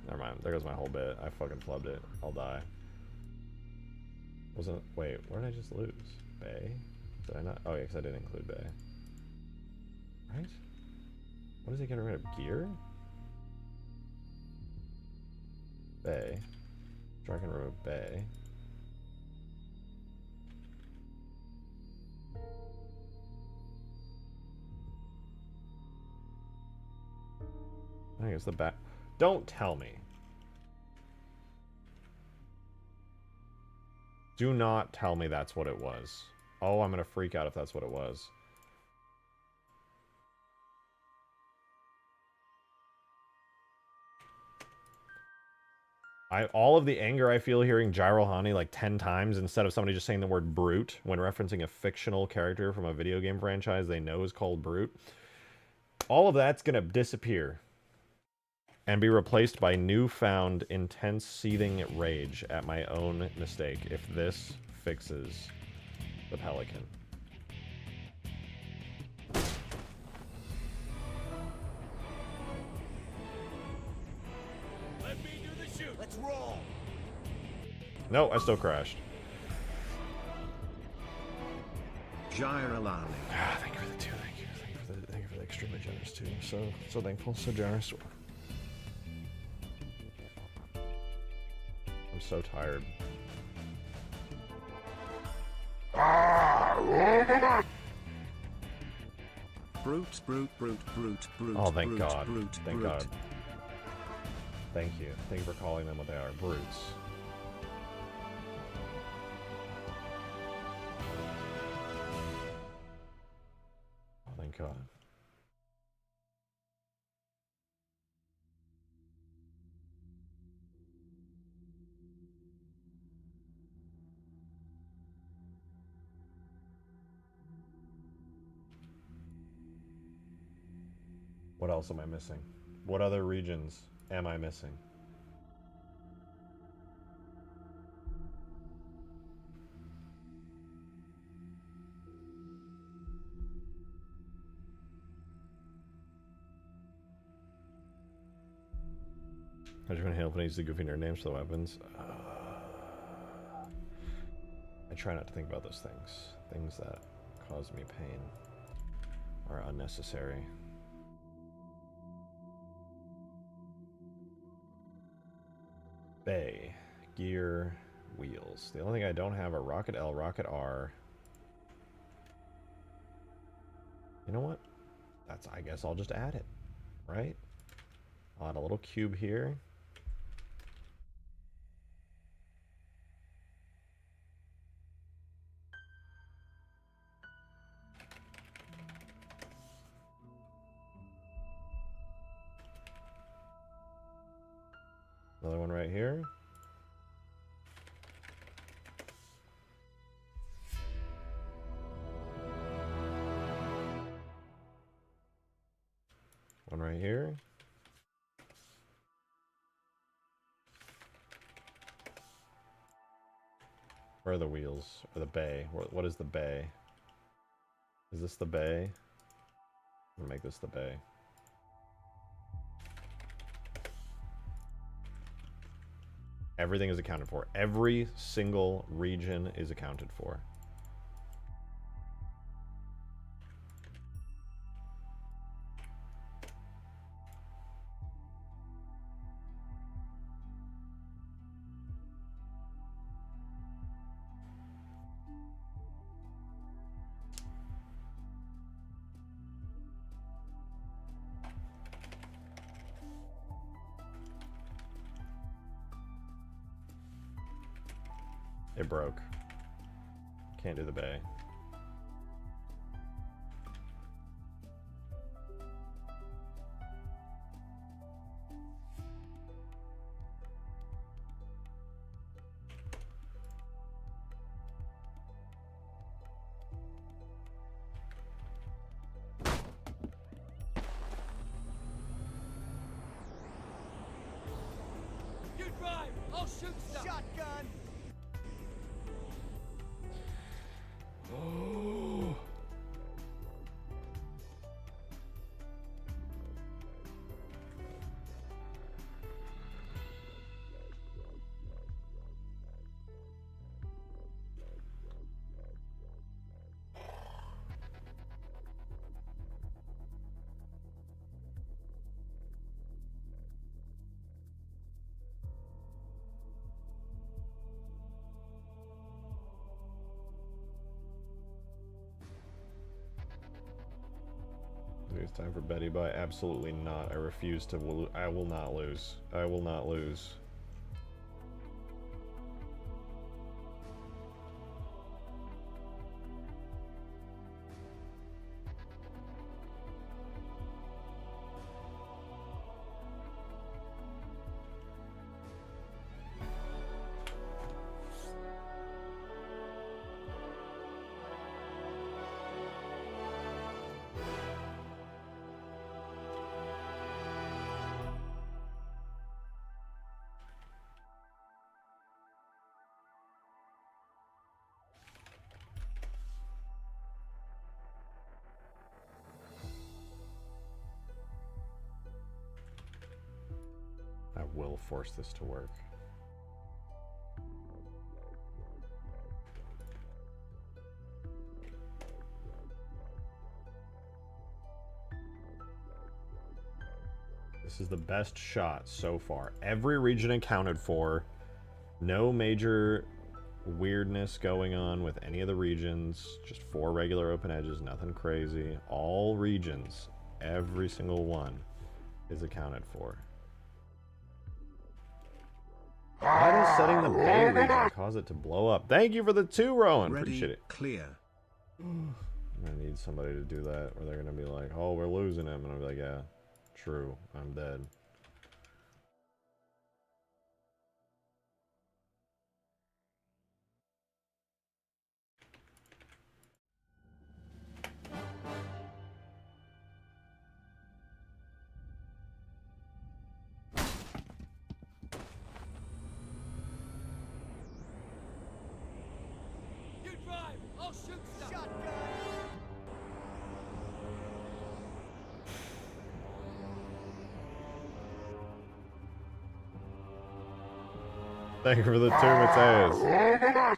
Speaker 1: never mind, there goes my whole bit. I fucking flubbed it. I'll die. Wasn't, wait, where did I just lose? Bay? Did I not? Oh yeah, because I didn't include Bay. Right? What is he getting rid of? Gear? Bay. Drag and remove Bay. I think it's the back. Don't tell me. Do not tell me that's what it was. Oh, I'm gonna freak out if that's what it was. All of the anger I feel hearing Gyaralani like 10 times instead of somebody just saying the word brute when referencing a fictional character from a video game franchise they know is called brute. All of that's gonna disappear and be replaced by newfound intense seething rage at my own mistake if this fixes the Pelican.
Speaker 4: Let me do the shoot. Let's roll.
Speaker 1: No, I still crashed.
Speaker 2: Gyaralani.
Speaker 1: Ah, thank you for the 2, thank you. Thank you for the extremely generous 2. So thankful, so generous. I'm so tired.
Speaker 2: Brute, brute, brute, brute, brute.
Speaker 1: Oh, thank
Speaker 2: brute,
Speaker 1: God.
Speaker 2: Brute,
Speaker 1: Thank
Speaker 2: brute.
Speaker 1: God. Thank you. Thank you for calling them what they are. Brutes. Oh, thank God. What else am I missing? What other regions am I missing? I just want to help and use the goofy nerd names for the weapons. I try not to think about those things. Things that cause me pain are unnecessary. Bay. Gear. Wheels. The only thing I don't have are rocket L, rocket R. You know what? I guess I'll just add it, right? I'll add a little cube here. Another one right here. One right here. Where are the wheels? Or the bay? What is the bay? Is this the bay? I'm gonna make this the bay. Everything is accounted for. Every single region is accounted for. It broke. Can't do the bay.
Speaker 5: You drive! I'll shoot stuff! Shotgun!
Speaker 1: Oh. It's time for Betty Bye. Absolutely not. I refuse to. I will not lose. I will not lose. I will force this to work. This is the best shot so far. Every region accounted for. No major weirdness going on with any of the regions. Just 4 regular open edges, nothing crazy. All regions, every single one is accounted for. Why does setting the bay region cause it to blow up? Thank you for the 2, Rowan.
Speaker 2: Ready,
Speaker 1: Appreciate it.
Speaker 2: clear.
Speaker 1: I'm gonna need somebody to do that, or they're gonna be like, "Oh, we're losing him," and I'll be like, "Yeah, true. I'm dead."
Speaker 5: You drive! I'll shoot stuff! Shotgun!
Speaker 1: Thank you for the 2, Mateus.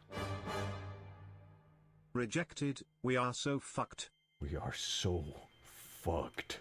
Speaker 2: Rejected. We are so fucked.
Speaker 1: We are so fucked.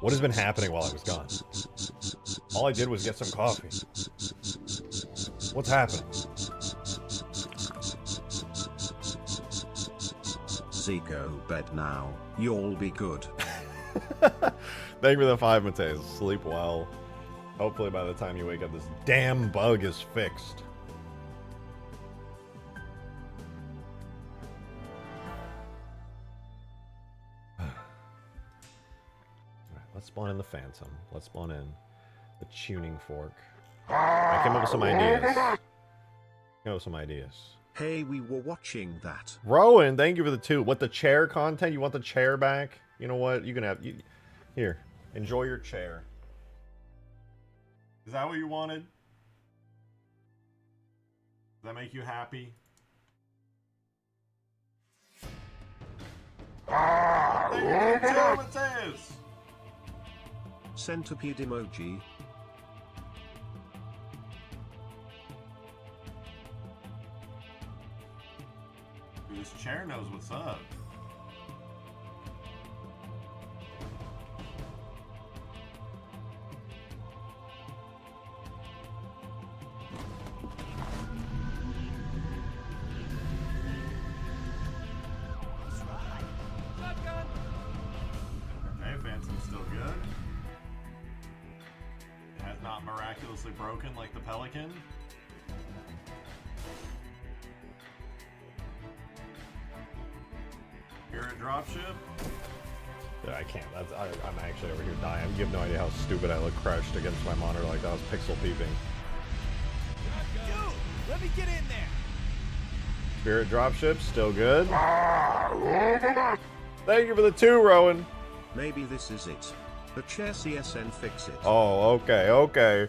Speaker 1: What has been happening while I was gone? All I did was get some coffee. What's happening?
Speaker 2: Zico bed now. You'll be good.
Speaker 1: Thank you for the 5 Mateus. Sleep well. Hopefully by the time you wake up, this damn bug is fixed. Let's spawn in the Phantom. Let's spawn in the tuning fork. I came up with some ideas.
Speaker 2: Hey, we were watching that.
Speaker 1: Rowan, thank you for the 2. What, the chair content? You want the chair back? You know what? You can have... Here, enjoy your chair. Is that what you wanted? Does that make you happy? Thank you, Mateus!
Speaker 2: Centipede emoji.
Speaker 1: Dude, this chair knows what's up.
Speaker 5: Shotgun!
Speaker 1: Okay, Phantom's still good. It has not miraculously broken like the Pelican. You're a dropship? Yeah, I can't. I'm actually over here dying. You have no idea how stupid I look crouched against my monitor like that. I was pixel peeping.
Speaker 4: Dude, let me get in there.
Speaker 1: Spirit dropship, still good. Thank you for the 2, Rowan.
Speaker 2: Maybe this is it. The chair CSN fix it.
Speaker 1: Oh, okay, okay.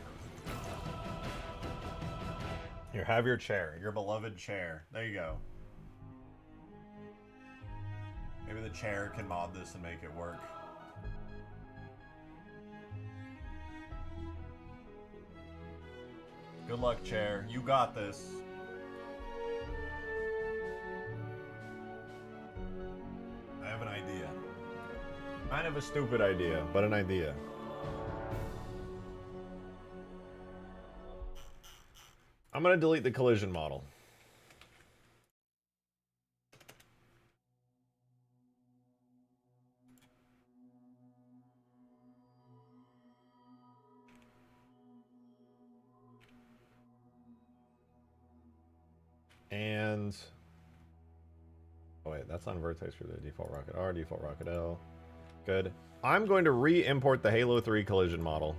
Speaker 1: Here, have your chair. Your beloved chair. There you go. Maybe the chair can mod this and make it work. Good luck, chair. You got this. I have an idea. Kind of a stupid idea, but an idea. I'm gonna delete the collision model. And oh wait, that's on vertex for the default rocket R, default rocket L. Good. I'm going to re-import the Halo 3 collision model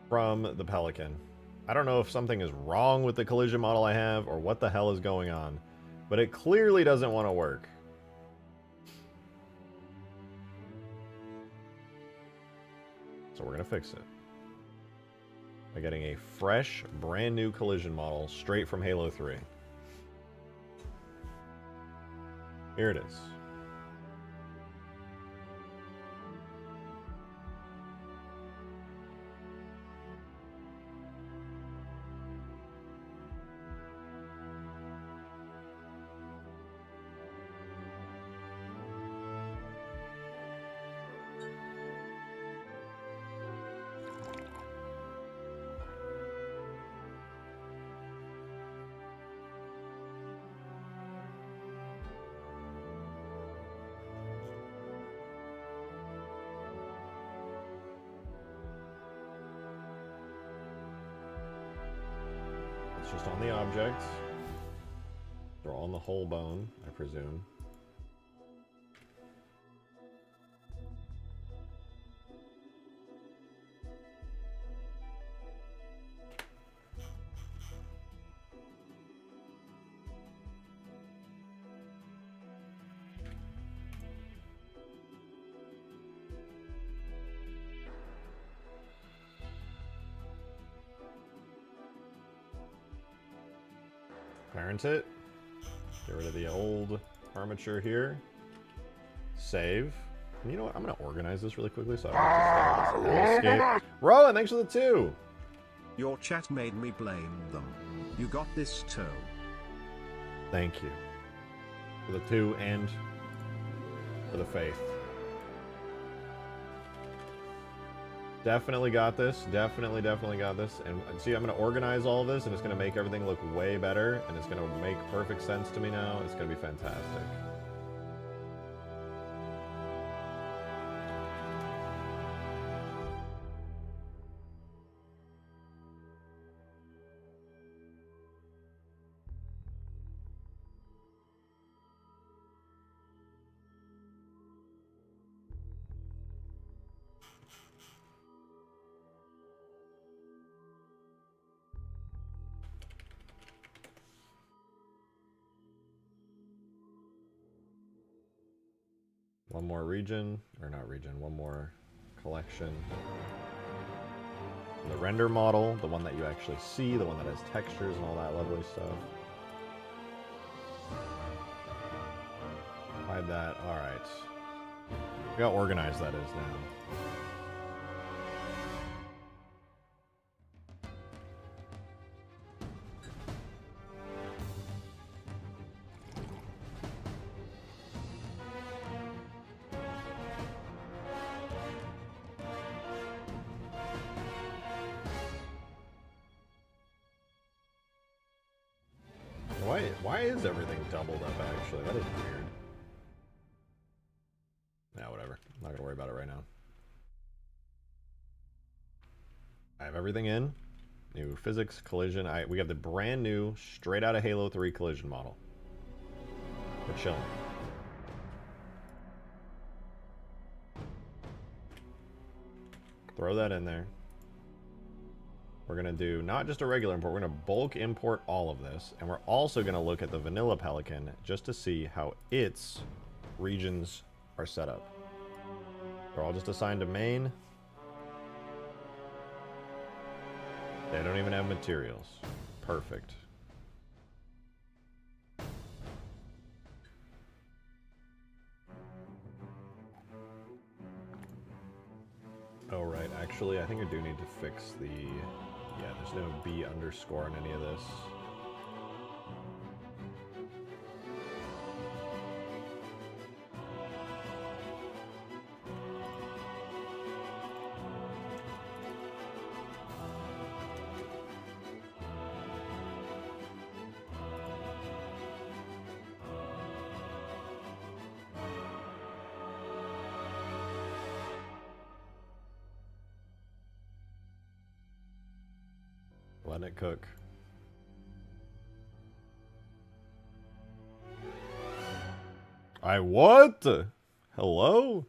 Speaker 1: from the Pelican. I don't know if something is wrong with the collision model I have or what the hell is going on, but it clearly doesn't want to work. So we're going to fix it by getting a fresh, brand new collision model straight from Halo 3. Here it is. Just on the object. They're on the whole bone, I presume. Parent it. Get rid of the old armature here. Save. And you know what? I'm going to organize this really quickly so I don't have to escape. Rowan, thanks for the 2.
Speaker 2: Your chat made me blame them. You got this toe.
Speaker 1: Thank you. For the 2 and for the Faith. Definitely got this. Definitely got this. And see, I'm going to organize all this, and it's going to make everything look way better, and it's going to make perfect sense to me now. It's going to be fantastic. One more region, or not region, one more collection. The render model, the one that you actually see, the one that has textures and all that lovely stuff. Hide that, alright. Look how organized that is now. Why is everything doubled up, actually? That is weird. Yeah, whatever. I'm not gonna worry about it right now. I have everything in. New physics, collision. We have the brand new, straight out of Halo 3 collision model. We're chilling. Throw that in there. We're going to do not just a regular import, we're going to bulk import all of this. And we're also going to look at the vanilla Pelican just to see how its regions are set up. They're all just assigned to main. They don't even have materials. Perfect. Oh, right. Actually, I think I do need to fix the... Yeah, there's no B underscore in any of this. Letting it cook. What? Hello?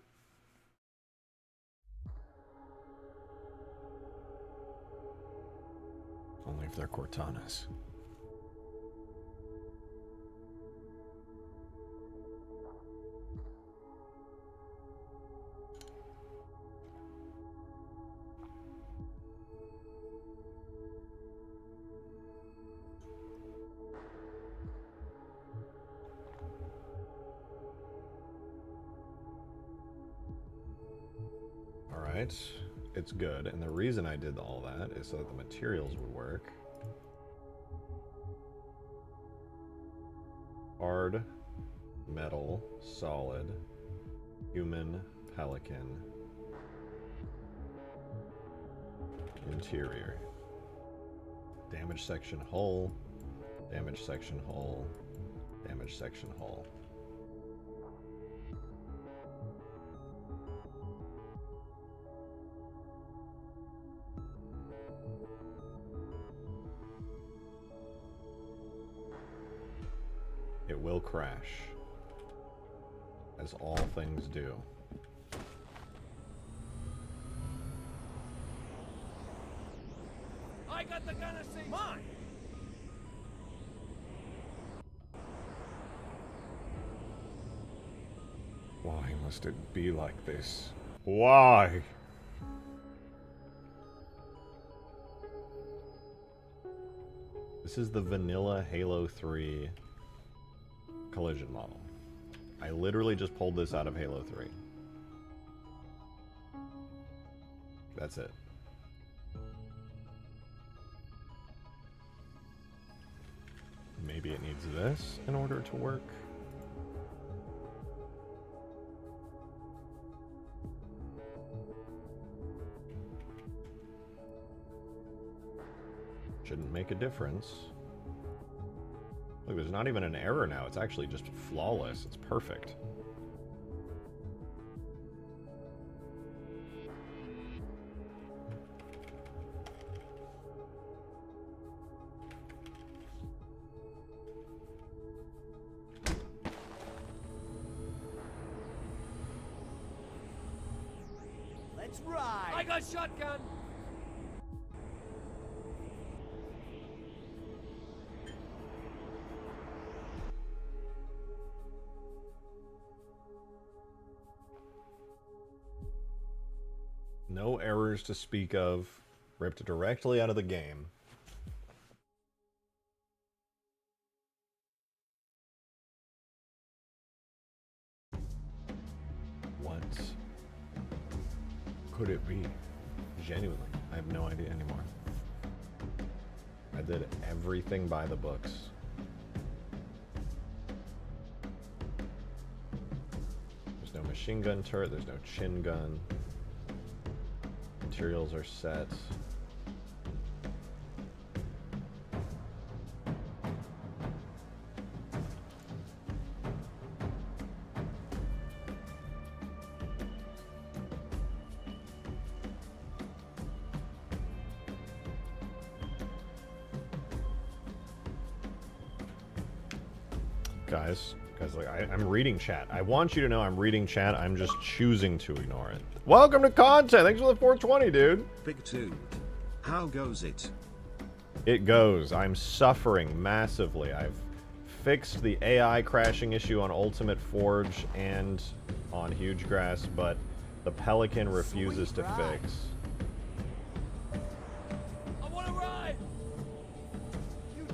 Speaker 1: Only if they're Cortanas. It's good, and the reason I did all that is so that the materials would work. Hard, metal, solid, human, pelican, interior, damage section hull, damage section hull, damage section hull. It will crash, as all things do.
Speaker 5: I got the gunner seat. Mine.
Speaker 1: Why must it be like this? Why? This is the vanilla Halo 3 collision model. I literally just pulled this out of Halo 3. That's it. Maybe it needs this in order to work. Shouldn't make a difference. Look, there's not even an error now. It's actually just flawless. It's perfect.
Speaker 5: Let's ride. I got shotgun.
Speaker 1: No errors to speak of. Ripped directly out of the game. What could it be? Genuinely, I have no idea anymore. I did everything by the books. There's no machine gun turret, there's no chin gun. Materials are set. Guys, like I'm reading chat. I want you to know I'm reading chat. I'm just choosing to ignore it. Welcome to content. Thanks for the 420, dude.
Speaker 2: Big dude. How goes it?
Speaker 1: It goes. I'm suffering massively. I've fixed the AI crashing issue on Ultimate Forge and on Huge Grass, but the Pelican refuses to fix.
Speaker 5: I want to ride. You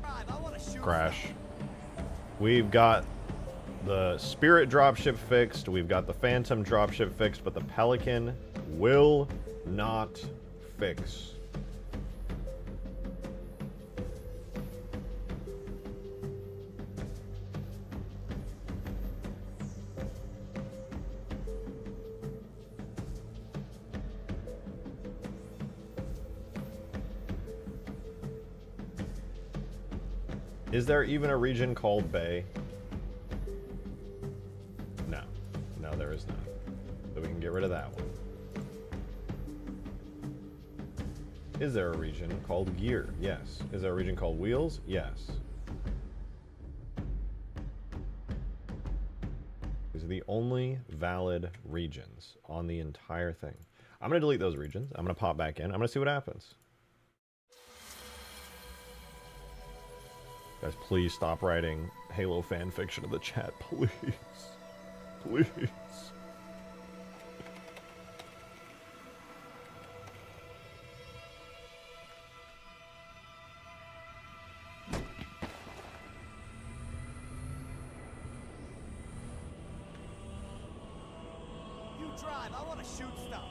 Speaker 5: drive. I want to shoot.
Speaker 1: Crash. We've got the Spirit dropship fixed, we've got the Phantom dropship fixed, but the Pelican will not fix. Is there even a region called Bay? No. No, there is not. So we can get rid of that one. Is there a region called Gear? Yes. Is there a region called Wheels? Yes. These are the only valid regions on the entire thing. I'm going to delete those regions. I'm going to pop back in. I'm going to see what happens. Guys, please stop writing Halo fan fiction in the chat, please. Please.
Speaker 5: You drive. I want to shoot stuff.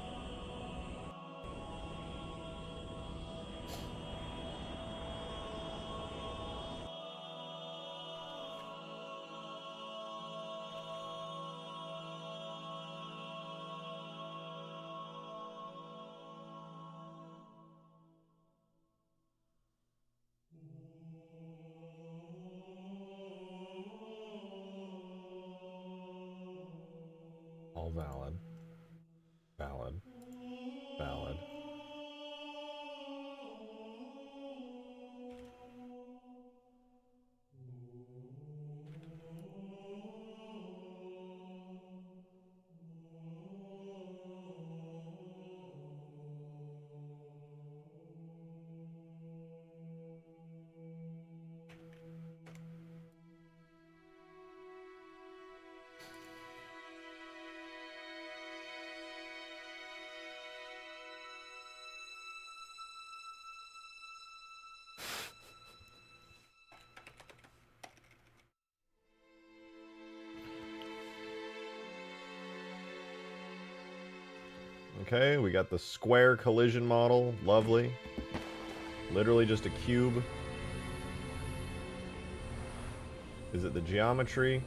Speaker 1: All valid. Valid. Valid. Okay, we got the square collision model. Lovely. Literally just a cube. Is it the geometry?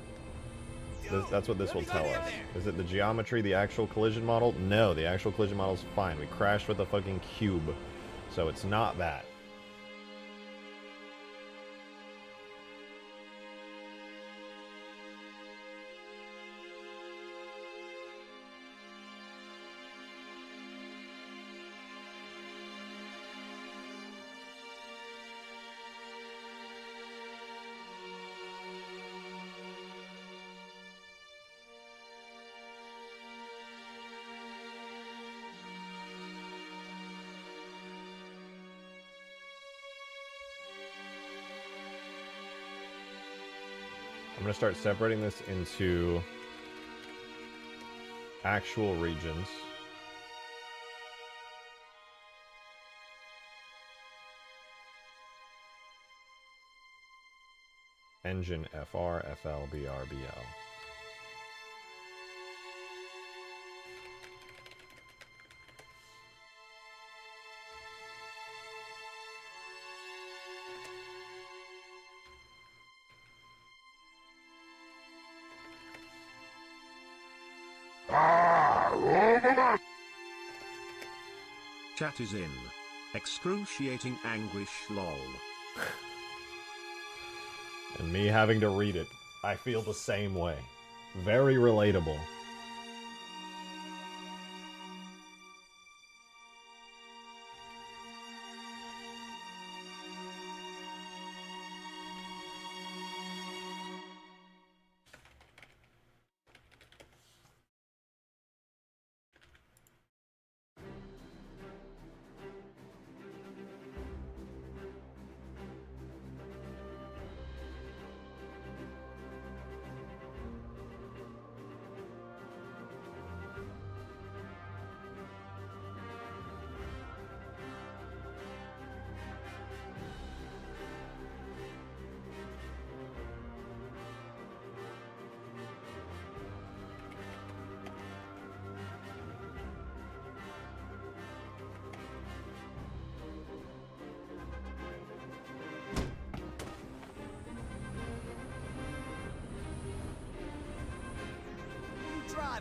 Speaker 1: That's what this will tell us. Is it the geometry, the actual collision model? No, the actual collision model is fine. We crashed with a fucking cube. So it's not that. going to start separating this into actual regions. Engine FR, FL, BR, BL.
Speaker 2: Chat is in. Excruciating anguish lol.
Speaker 1: And me having to read it, I feel the same way. Very relatable.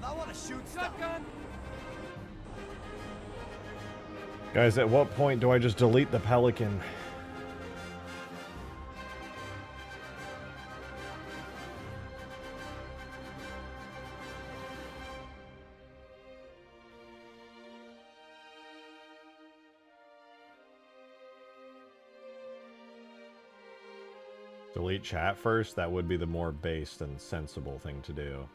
Speaker 5: I want to shoot shotgun.
Speaker 1: Guys, at what point do I just delete the Pelican? Delete chat first? That would be the more based and sensible thing to do.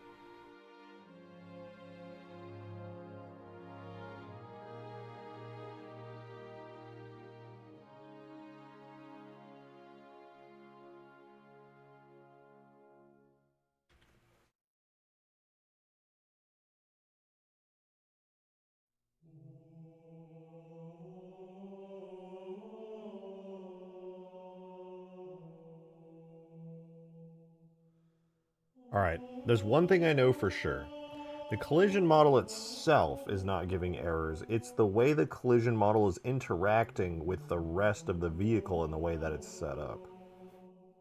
Speaker 1: Alright, there's one thing I know for sure. The collision model itself is not giving errors. It's the way the collision model is interacting with the rest of the vehicle in the way that it's set up.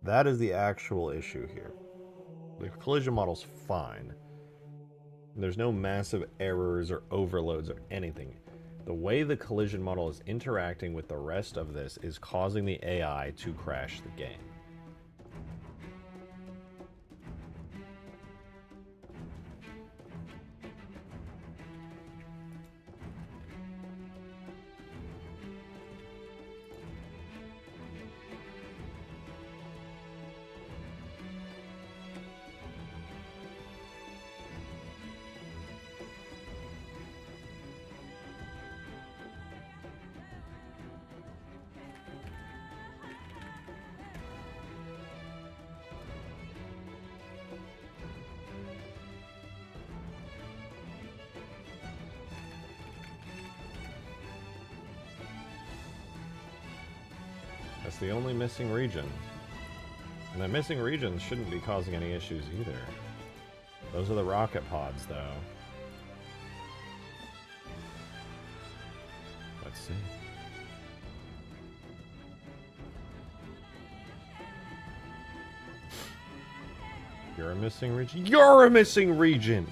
Speaker 1: That is the actual issue here. The collision model's fine. There's no massive errors or overloads or anything. The way the collision model is interacting with the rest of this is causing the AI to crash the game. That's the only missing region. And the missing regions shouldn't be causing any issues either. Those are the rocket pods, though. Let's see. You're a missing region? You're a missing region!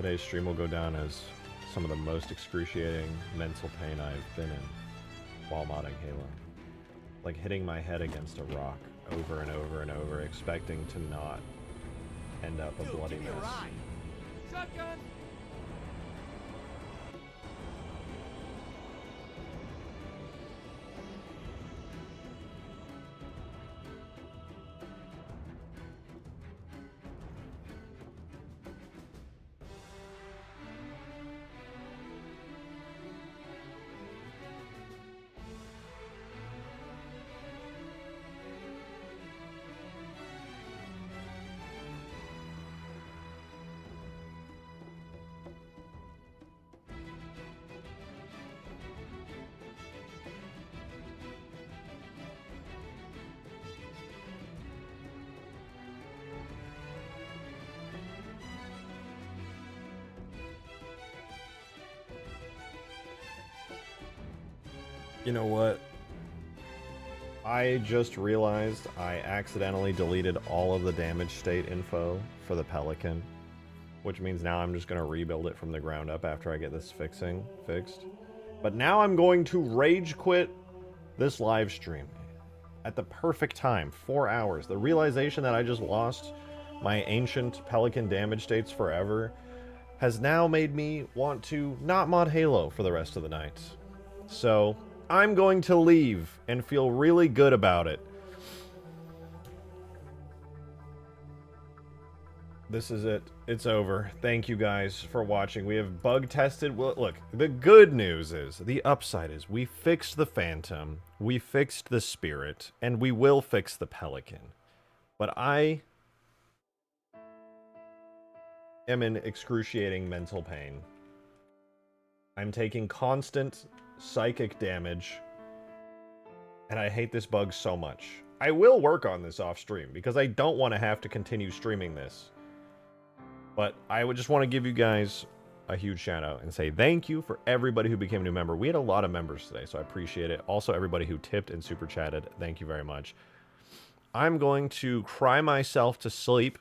Speaker 1: Today's stream will go down as some of the most excruciating mental pain I've been in while modding Halo. Like hitting my head against a rock over and over and over, expecting to not end up a bloody mess.
Speaker 5: Shotgun.
Speaker 1: You know what? I just realized I accidentally deleted all of the damage state info for the Pelican, which means now I'm just going to rebuild it from the ground up after I get this fixed. But now I'm going to rage quit this live stream at the perfect time, 4 hours. The realization that I just lost my ancient Pelican damage states forever has now made me want to not mod Halo for the rest of the night. So I'm going to leave and feel really good about it. This is it. It's over. Thank you guys for watching. We have bug tested. Well, look, the good news is, the upside is, we fixed the Phantom, we fixed the Spirit, and we will fix the Pelican. But I am in excruciating mental pain. I'm taking constant psychic damage, and I hate this bug so much. I will work on this off stream, because I don't want to have to continue streaming this. But I would just want to give you guys a huge shout out and say thank you for everybody who became a new member. We had a lot of members today, so I appreciate it. Also, everybody who tipped and super chatted, thank you very much. I'm going to cry myself to sleep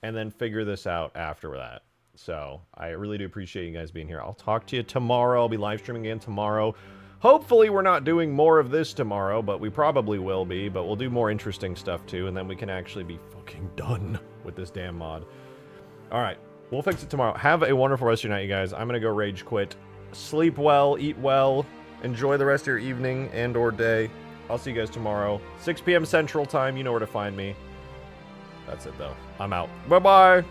Speaker 1: and then figure this out after that. So I really do appreciate you guys being here. I'll talk to you tomorrow. I'll be live streaming again tomorrow. Hopefully we're not doing more of this tomorrow, but we probably will be. But we'll do more interesting stuff too, and then we can actually be fucking done with this damn mod. All right, we'll fix it tomorrow. Have a wonderful rest of your night, you guys. I'm going to go rage quit. Sleep well, eat well, enjoy the rest of your evening and or day. I'll see you guys tomorrow. 6 p.m. Central Time. You know where to find me. That's it, though. I'm out. Bye-bye.